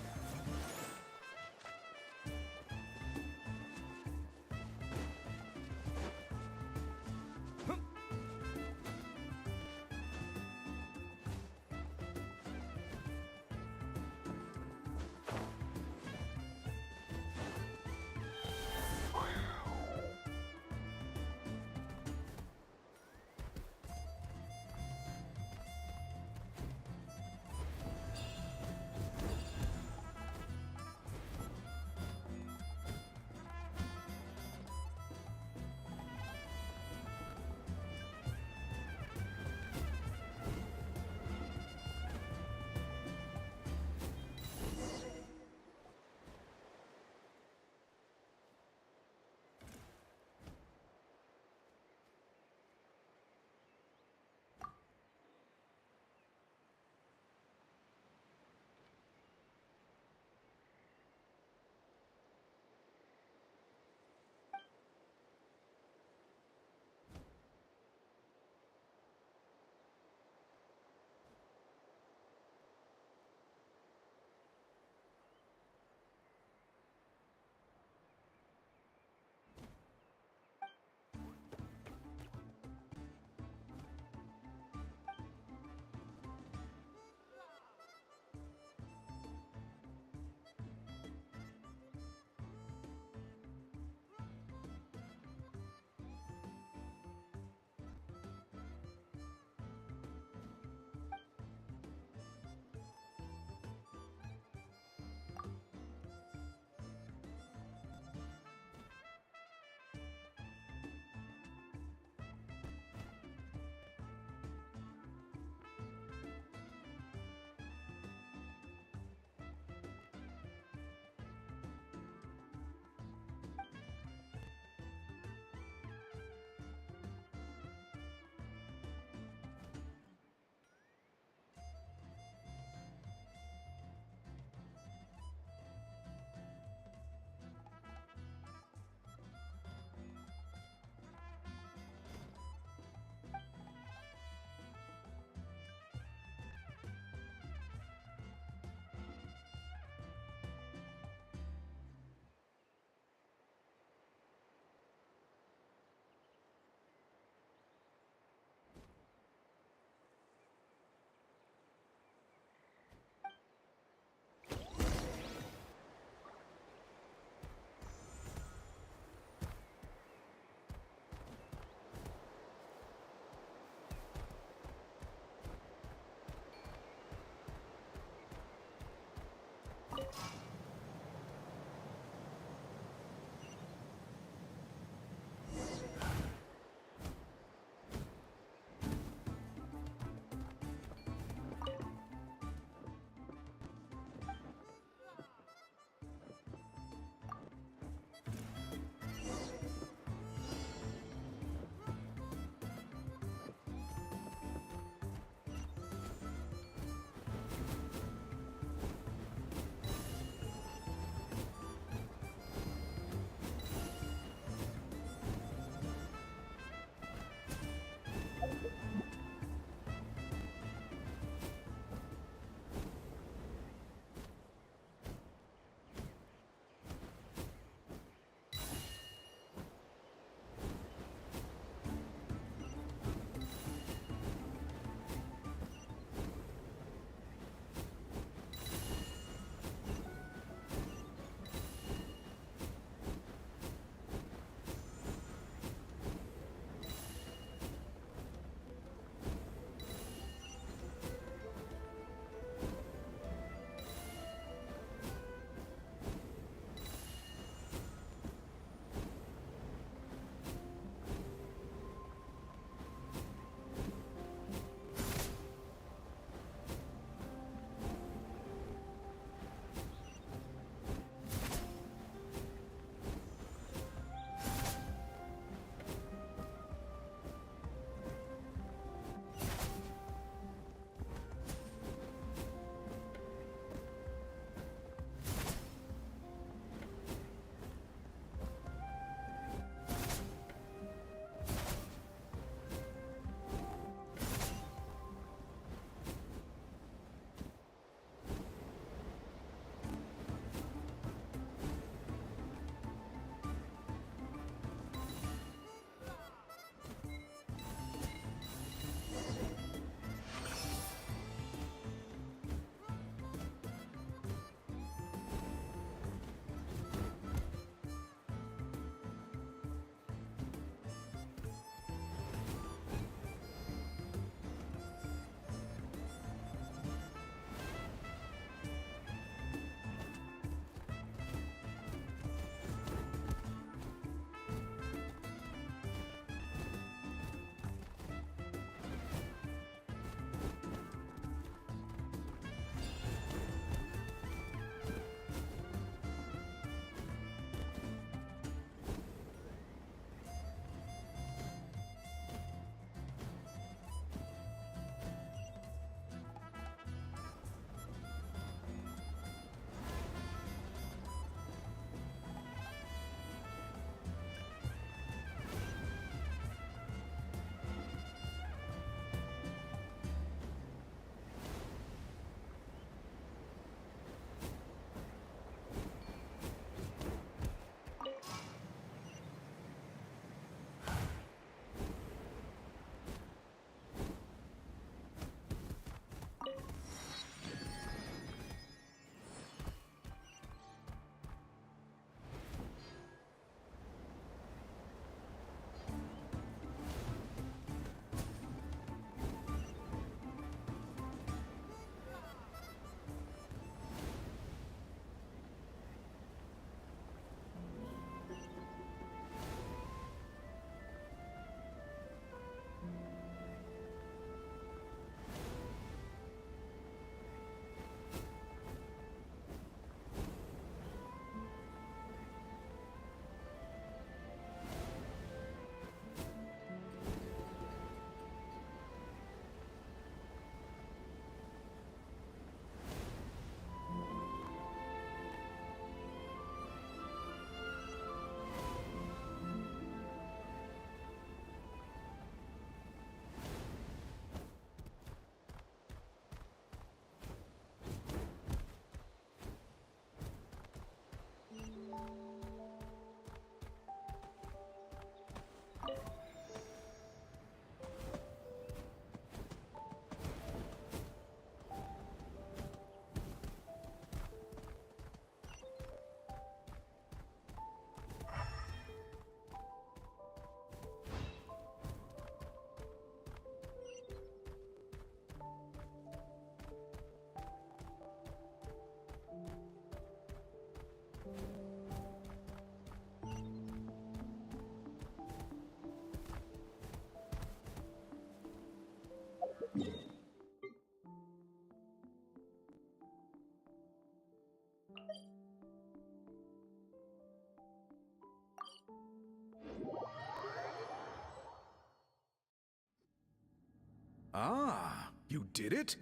Ah, you did it?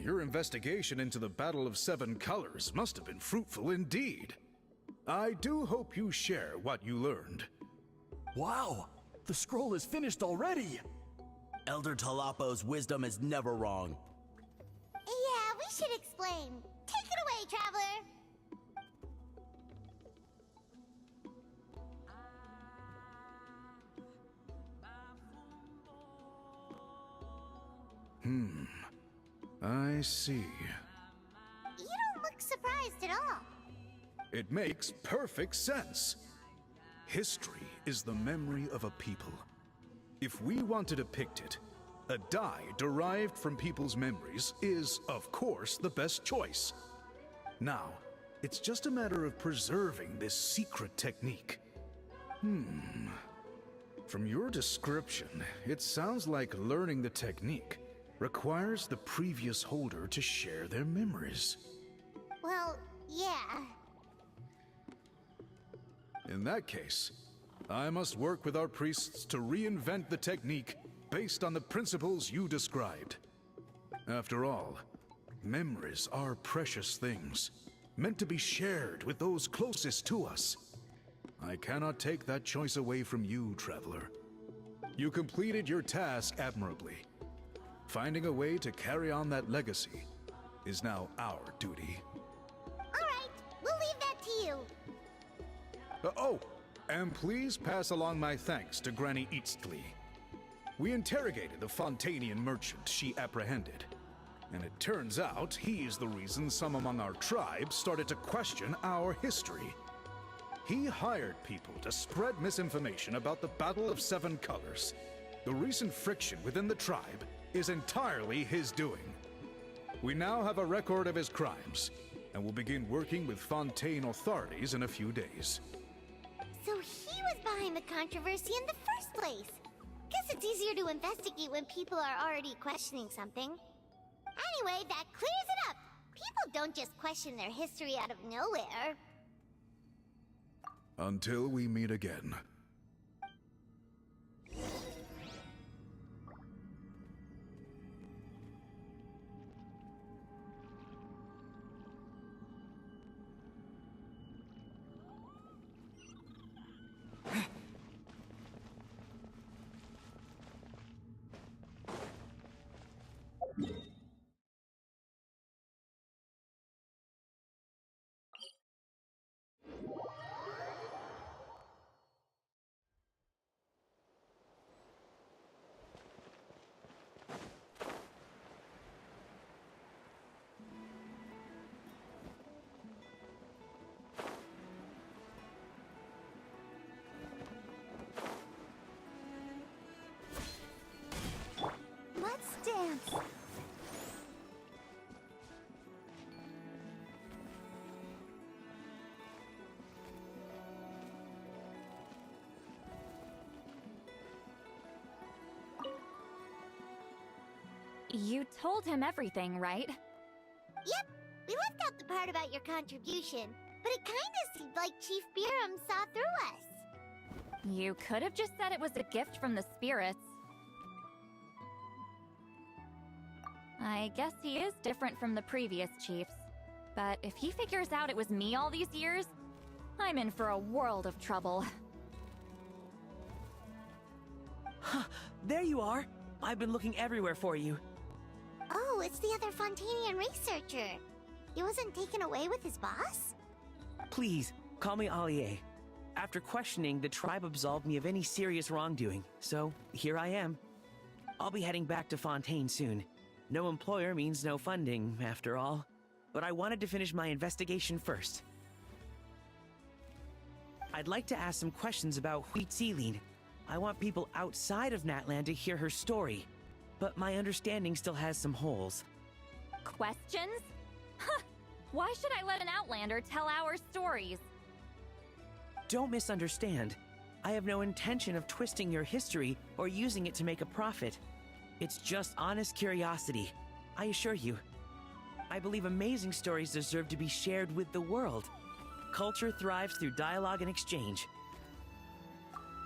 Your investigation into the Battle of Seven Colors must have been fruitful indeed. I do hope you share what you learned. Wow! The scroll is finished already! Elder Talapo's wisdom is never wrong. Yeah, we should explain. Take it away, Traveler! I see. You don't look surprised at all. It makes perfect sense. History is the memory of a people. If we want to depict it, a die derived from people's memories is, of course, the best choice. Now, it's just a matter of preserving this secret technique. From your description, it sounds like learning the technique requires the previous holder to share their memories. Well, yeah. In that case, I must work with our priests to reinvent the technique based on the principles you described. After all, memories are precious things, meant to be shared with those closest to us. I cannot take that choice away from you, Traveler. You completed your task admirably. Finding a way to carry on that legacy is now our duty. Alright, we'll leave that to you. Oh, and please pass along my thanks to Granny Eastly. We interrogated the Fontanian merchant she apprehended, and it turns out he is the reason some among our tribes started to question our history. He hired people to spread misinformation about the Battle of Seven Colors. The recent friction within the tribe is entirely his doing. We now have a record of his crimes, and will begin working with Fontaine authorities in a few days. So he was behind the controversy in the first place. Guess it's easier to investigate when people are already questioning something. Anyway, that clears it up. People don't just question their history out of nowhere. Until we meet again. Let's dance. You told him everything, right? Yep, we left out the part about your contribution, but it kinda seemed like Chief Biram saw through us. You could have just said it was a gift from the spirits. I guess he is different from the previous chiefs. But if he figures out it was me all these years, I'm in for a world of trouble. Huh, there you are! I've been looking everywhere for you. Oh, it's the other Fontanian researcher. He wasn't taken away with his boss? Please, call me Allier. After questioning, the tribe absolved me of any serious wrongdoing, so here I am. I'll be heading back to Fontaine soon. No employer means no funding, after all. But I wanted to finish my investigation first. I'd like to ask some questions about Huitzilin. I want people outside of Natlan to hear her story, but my understanding still has some holes. Questions? Huh! Why should I let an Outlander tell our stories? Don't misunderstand. I have no intention of twisting your history or using it to make a profit. It's just honest curiosity, I assure you. I believe amazing stories deserve to be shared with the world. Culture thrives through dialogue and exchange.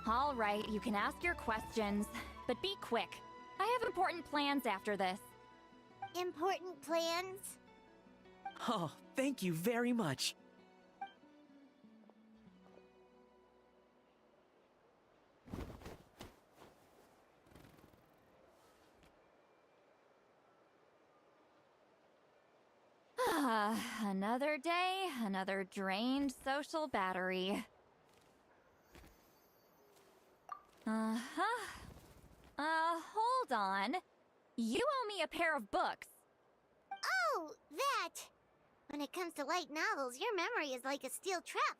All right, you can ask your questions, but be quick. I have important plans after this. Important plans? Oh, thank you very much. Another day, another drained social battery. Hold on. You owe me a pair of books. Oh, that! When it comes to light novels, your memory is like a steel trap,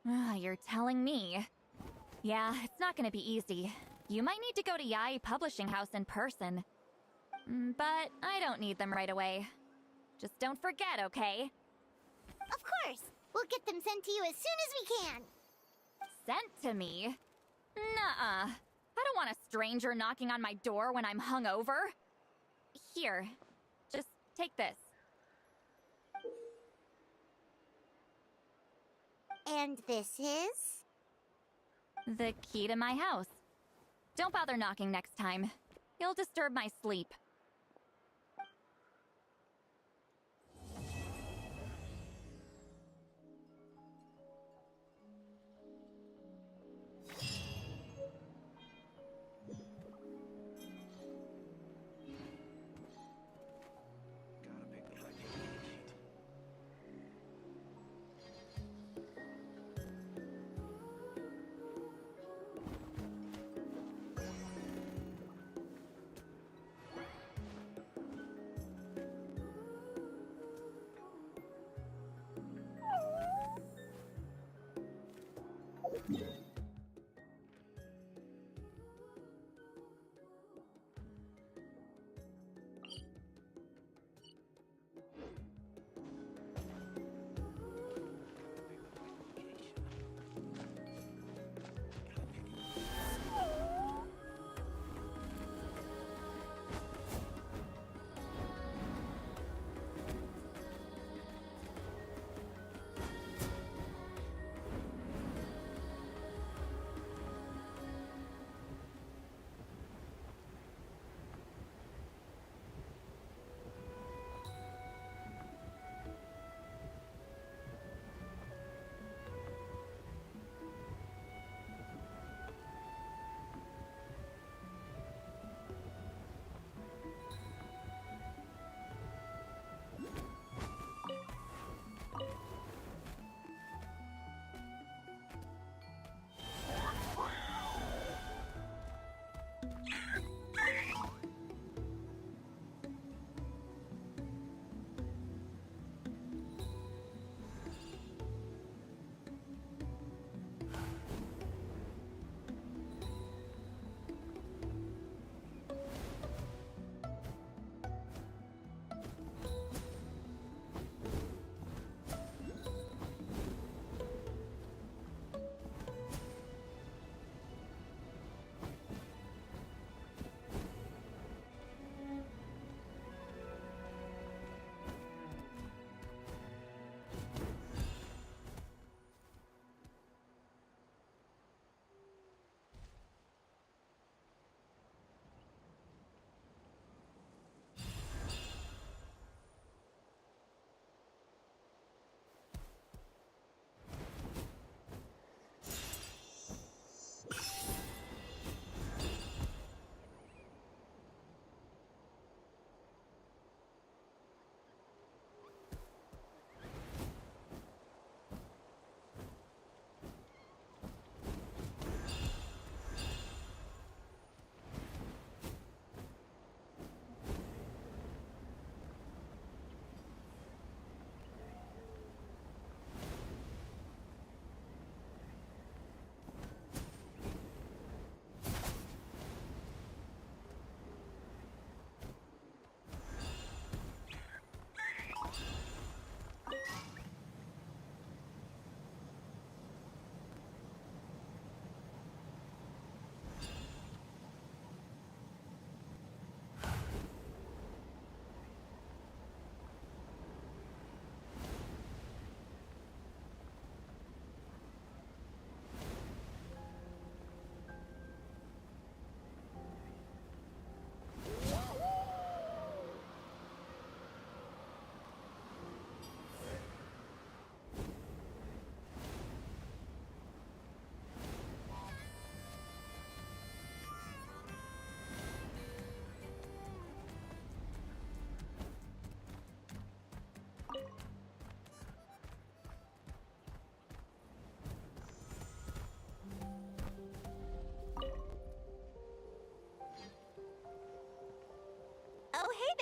huh? You're telling me. Yeah, it's not gonna be easy. You might need to go to Yai Publishing House in person. But I don't need them right away. Just don't forget, okay? Of course! We'll get them sent to you as soon as we can! Sent to me? Nuh-uh. I don't want a stranger knocking on my door when I'm hungover. Here, just take this. And this is? The key to my house. Don't bother knocking next time. You'll disturb my sleep.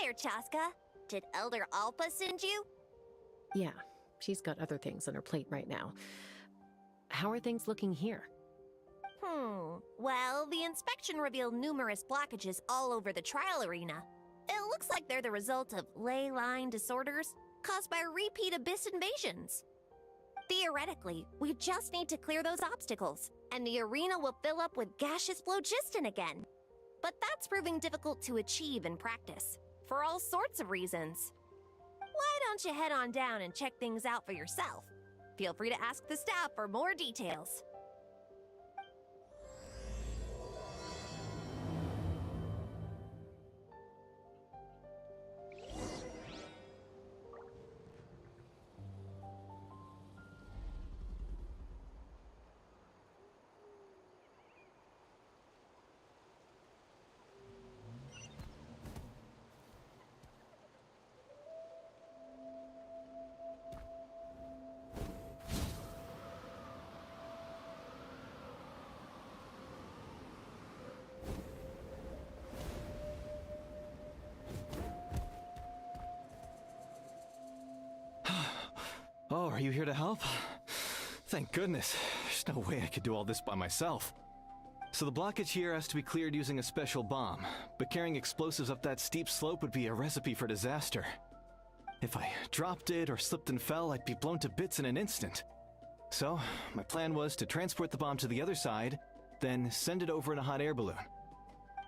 there, Chaska. Did Elder Alpa send you? Yeah, she's got other things on her plate right now. How are things looking here? Well, the inspection revealed numerous blockages all over the trial arena. It looks like they're the result of ley line disorders caused by repeat abyss invasions. Theoretically, we just need to clear those obstacles, and the arena will fill up with gaseous phlogiston again. But that's proving difficult to achieve in practice, for all sorts of reasons. Why don't you head on down and check things out for yourself? Feel free to ask the staff for more details. Oh, are you here to help? Thank goodness. There's no way I could do all this by myself. So the blockage here has to be cleared using a special bomb, but carrying explosives up that steep slope would be a recipe for disaster. If I dropped it or slipped and fell, I'd be blown to bits in an instant. So, my plan was to transport the bomb to the other side, then send it over in a hot air balloon.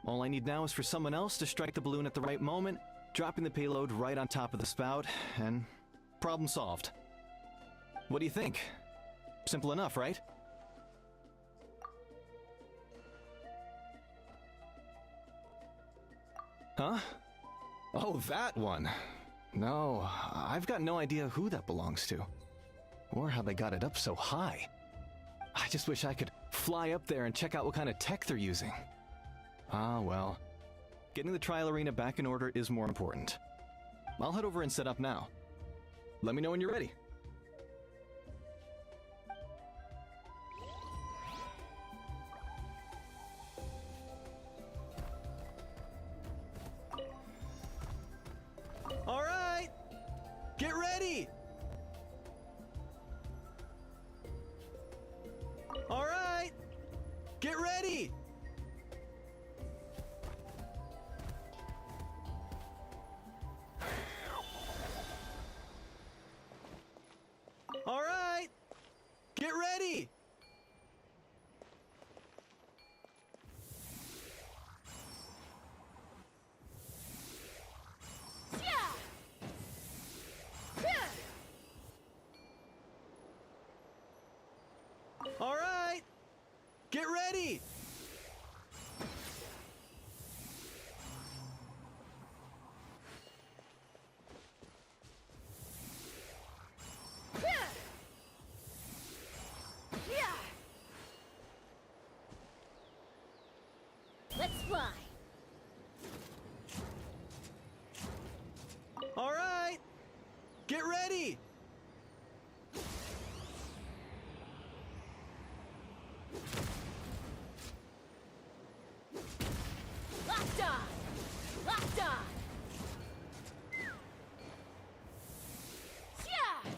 All I need now is for someone else to strike the balloon at the right moment, dropping the payload right on top of the spout, and problem solved. What do you think? Simple enough, right? Huh? Oh, that one. No, I've got no idea who that belongs to. Or how they got it up so high. I just wish I could fly up there and check out what kind of tech they're using. Ah, well. Getting the trial arena back in order is more important. I'll head over and set up now. Let me know when you're ready. All right! Get ready! All right! Get ready! All right! Get ready! All right! Get ready! Let's fly. All right! Get ready! Locked on! Locked on! Yeah!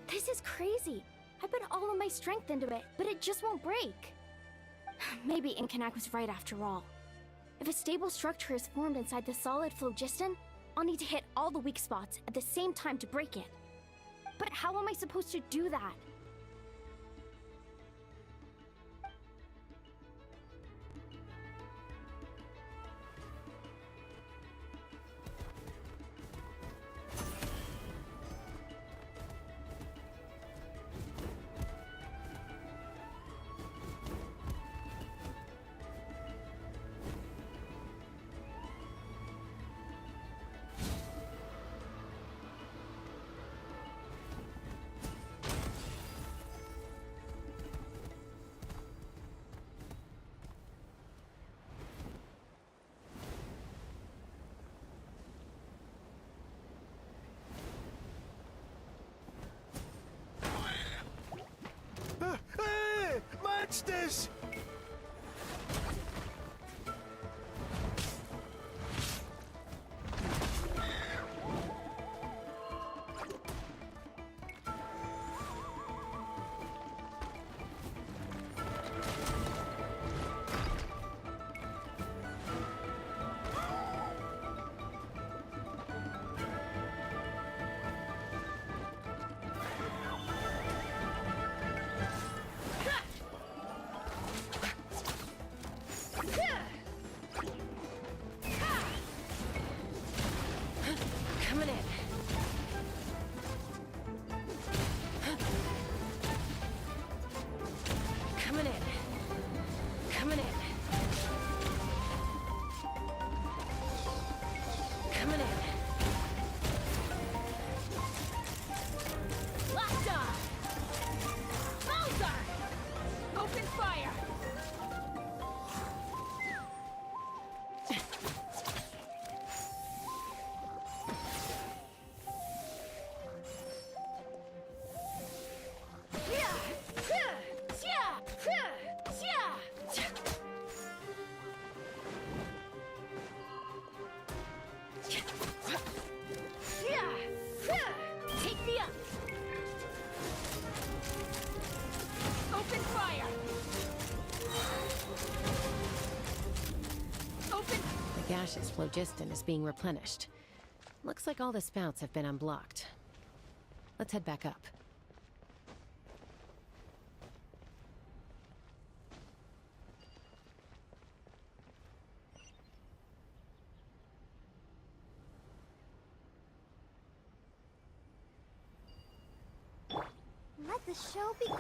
This is crazy. I put all of my strength into it, but it just won't break. Maybe Inkanak was right after all. If a stable structure is formed inside the solid phlogiston, I'll need to hit all the weak spots at the same time to break it. But how am I supposed to do that? What's this? Coming in. Coming in. Coming in. Coming in. Locked on. Bullseye. Open fire. Take me up. Open fire. Open. The gaseous phlogiston is being replenished. Looks like all the spouts have been unblocked. Let's head back up. Let the show begin.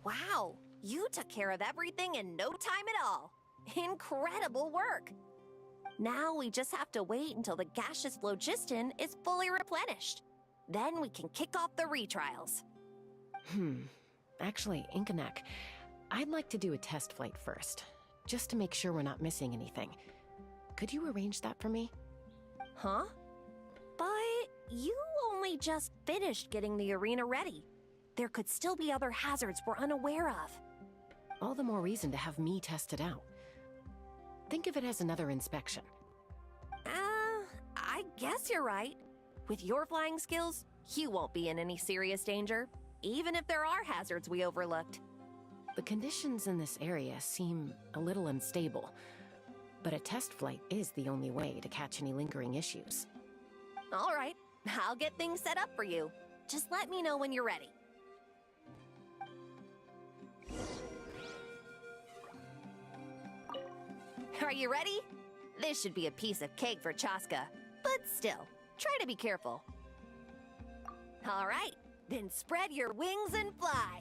Wow, you took care of everything in no time at all. Incredible work. Now we just have to wait until the gaseous phlogiston is fully replenished. Then we can kick off the retrials. Actually, Inkanak, I'd like to do a test flight first, just to make sure we're not missing anything. Could you arrange that for me? Huh? But you only just finished getting the arena ready. There could still be other hazards we're unaware of. All the more reason to have me test it out. Think of it as another inspection. I guess you're right. With your flying skills, you won't be in any serious danger, even if there are hazards we overlooked. The conditions in this area seem a little unstable, but a test flight is the only way to catch any lingering issues. All right, I'll get things set up for you. Just let me know when you're ready. Are you ready? This should be a piece of cake for Chaska, but still, try to be careful. All right, then spread your wings and fly.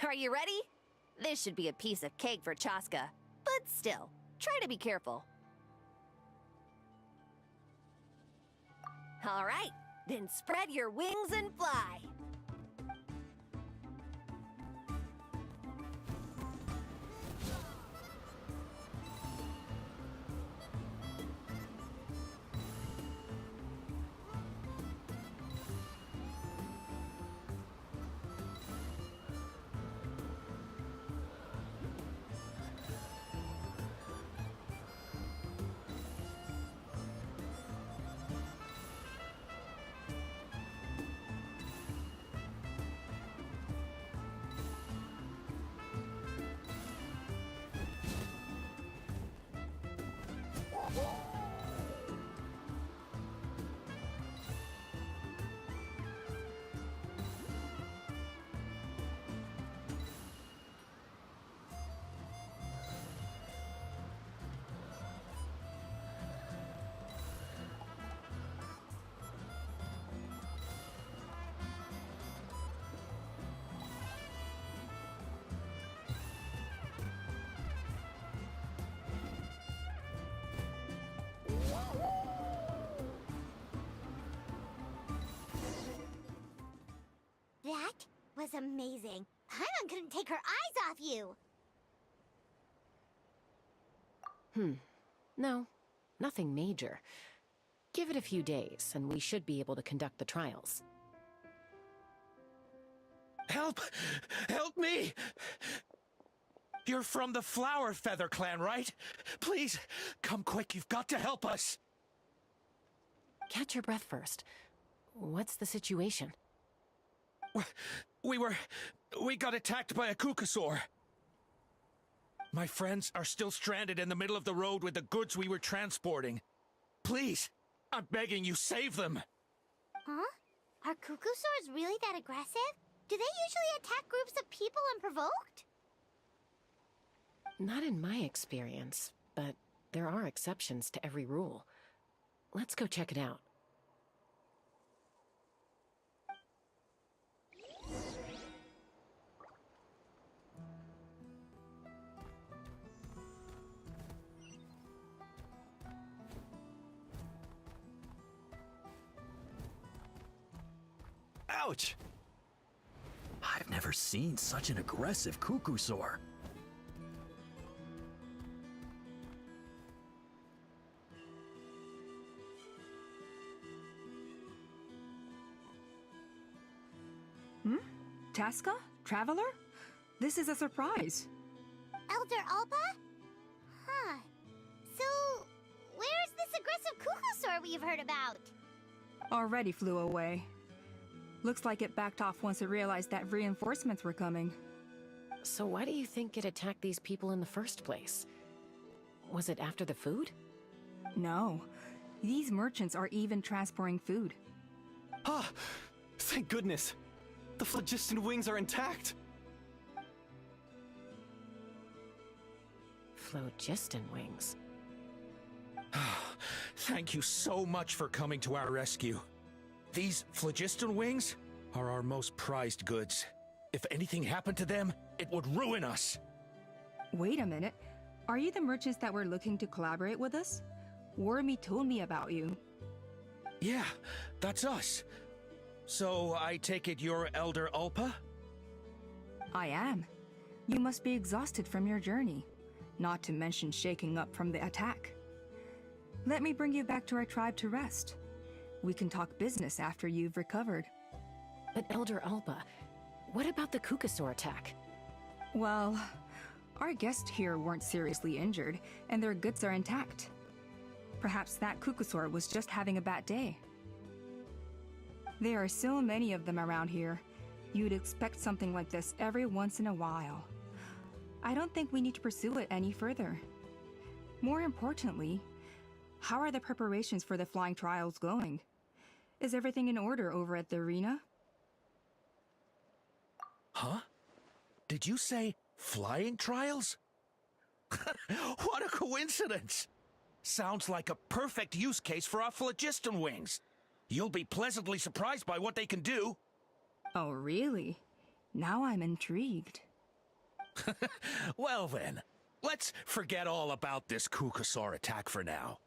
Are you ready? This should be a piece of cake for Chaska. But still, try to be careful. All right, then spread your wings and fly. That was amazing. Paimon couldn't take her eyes off you. No, nothing major. Give it a few days, and we should be able to conduct the trials. Help! Help me! You're from the Flower Feather clan, right? Please, come quick, you've got to help us! Catch your breath first. What's the situation? We got attacked by a Kukasaur. My friends are still stranded in the middle of the road with the goods we were transporting. Please, I'm begging you, save them! Huh? Are Kukusaurs really that aggressive? Do they usually attack groups of people unprovoked? Not in my experience, but there are exceptions to every rule. Let's go check it out. Ouch! I've never seen such an aggressive Kukusaur. Chaska? Traveler? This is a surprise. Elder Alpa? Huh. So, where's this aggressive Kukusaur we've heard about? Already flew away. Looks like it backed off once it realized that reinforcements were coming. So why do you think it attacked these people in the first place? Was it after the food? No. These merchants are even transporting food. Ah! Thank goodness! The phlogiston wings are intact! Phlogiston wings. Thank you so much for coming to our rescue. These phlogiston wings are our most prized goods. If anything happened to them, it would ruin us. Wait a minute. Are you the merchants that were looking to collaborate with us? Wormy told me about you. Yeah, that's us. So I take it you're Elder Alpa? I am. You must be exhausted from your journey, not to mention shaking up from the attack. Let me bring you back to our tribe to rest. We can talk business after you've recovered. But Elder Alpa, what about the Kukasaur attack? Well, our guests here weren't seriously injured, and their goods are intact. Perhaps that Kukasaur was just having a bad day. There are so many of them around here. You'd expect something like this every once in a while. I don't think we need to pursue it any further. More importantly, how are the preparations for the flying trials going? Is everything in order over at the arena? Huh? Did you say flying trials? What a coincidence! Sounds like a perfect use case for our phlogiston wings. You'll be pleasantly surprised by what they can do. Oh, really? Now I'm intrigued. Well then, let's forget all about this Kukasaur attack for now.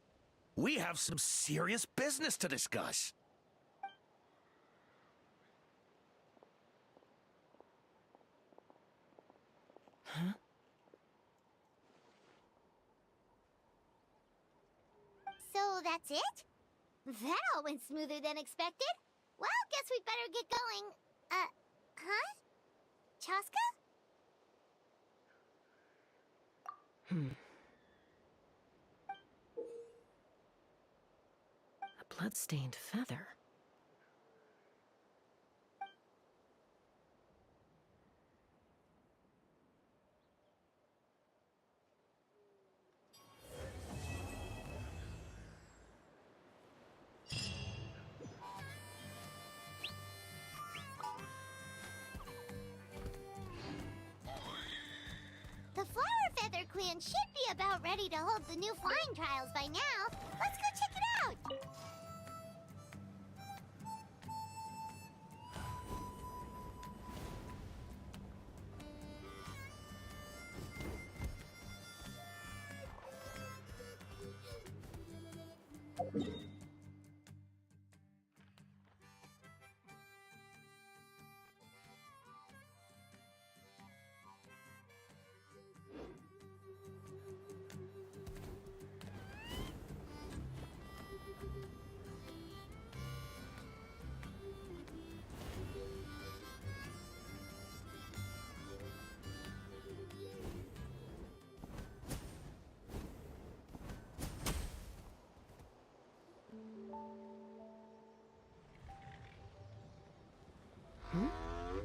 We have some serious business to discuss. Huh? So that's it? That all went smoother than expected. Well, guess we'd better get going. Huh? Chaska? A blood-stained feather. The Flower Feather Clan should be about ready to hold the new flying trials by now. Let's go check it out!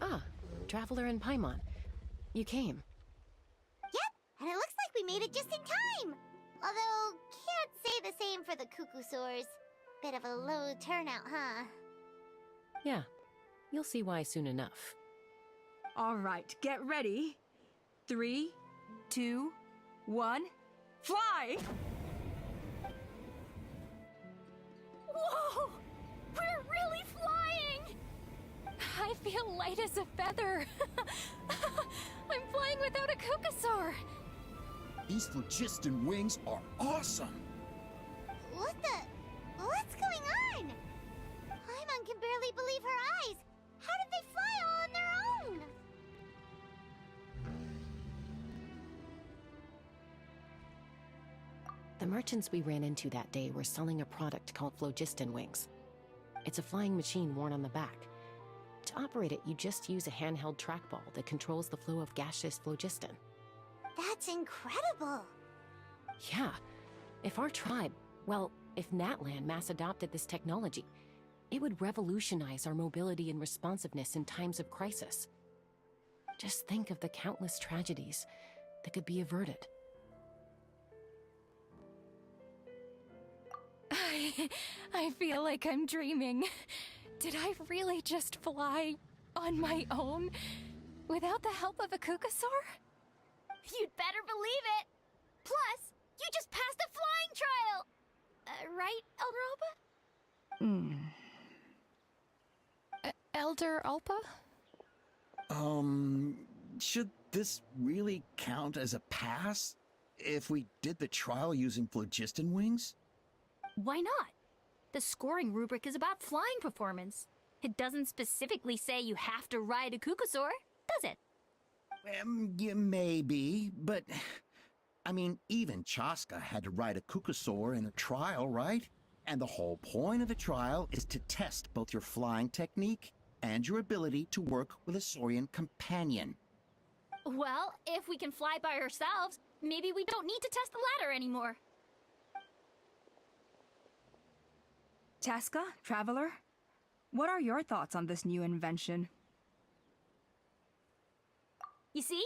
Ah, Traveler and Paimon. You came. Yep, and it looks like we made it just in time! Although, can't say the same for the Kukusaurs. Bit of a low turnout, huh? Yeah, you'll see why soon enough. All right, get ready. 3, 2, 1, fly! Whoa! We're really flying! I feel light as a feather. I'm flying without a Kukasaur. These phlogiston wings are awesome! What's going on? Paimon can barely believe her eyes. How did they fly all on their own? The merchants we ran into that day were selling a product called phlogiston wings. It's a flying machine worn on the back. To operate it, you just use a handheld trackball that controls the flow of gaseous phlogiston. That's incredible! Yeah, if our tribe, well, if Natlan mass adopted this technology, it would revolutionize our mobility and responsiveness in times of crisis. Just think of the countless tragedies that could be averted. I feel like I'm dreaming. Did I really just fly on my own without the help of a Kukasaur? You'd better believe it! Plus, you just passed a flying trial! Right, Elder Alpa? Elder Alpa? Should this really count as a pass? If we did the trial using phlogiston wings? Why not? The scoring rubric is about flying performance. It doesn't specifically say you have to ride a Kukasaur, does it? Yeah, maybe, but... I mean, even Chaska had to ride a Kukasaur in a trial, right? And the whole point of the trial is to test both your flying technique and your ability to work with a Saurian companion. Well, if we can fly by ourselves, maybe we don't need to test the ladder anymore. Chaska, Traveler, what are your thoughts on this new invention? You see?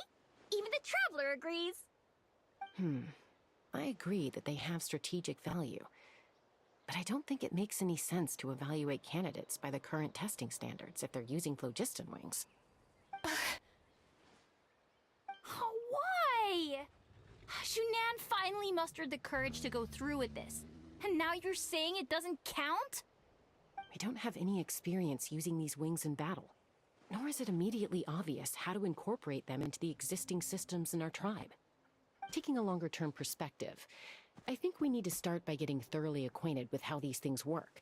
Even the Traveler agrees. I agree that they have strategic value, but I don't think it makes any sense to evaluate candidates by the current testing standards if they're using phlogiston wings. Why? Shunan finally mustered the courage to go through with this, and now you're saying it doesn't count? I don't have any experience using these wings in battle. nor is it immediately obvious how to incorporate them into the existing systems in our tribe. Taking a longer-term perspective, I think we need to start by getting thoroughly acquainted with how these things work.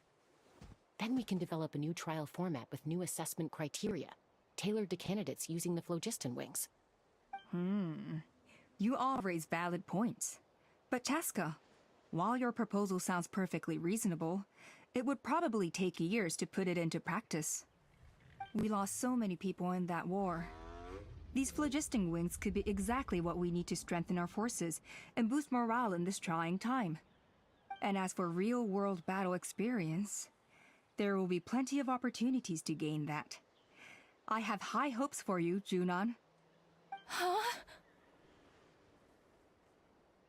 Then we can develop a new trial format with new assessment criteria, tailored to candidates using the phlogiston wings. You all raise valid points. But Chaska, while your proposal sounds perfectly reasonable, it would probably take years to put it into practice. We lost so many people in that war. These phlogiston wings could be exactly what we need to strengthen our forces and boost morale in this trying time. And as for real-world battle experience, there will be plenty of opportunities to gain that. I have high hopes for you, Junon. Huh?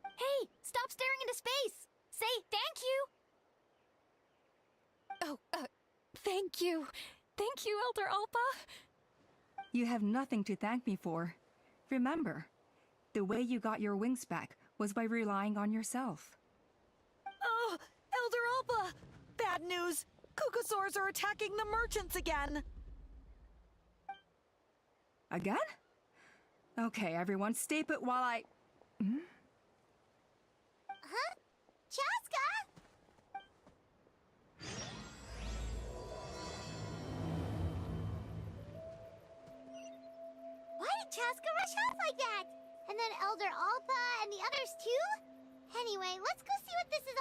Hey, stop staring into space! Say thank you! Oh, thank you. Thank you, Elder Alpa. You have nothing to thank me for. Remember, the way you got your wings back was by relying on yourself. Oh, Elder Alpa! Bad news! Kukusaurs are attacking the merchants again! Again? Okay, everyone, stay put while I... Huh? Chaska? Why did Chaska rush off like that? And then Elder Alpa and the others too? Anyway, let's go see what this is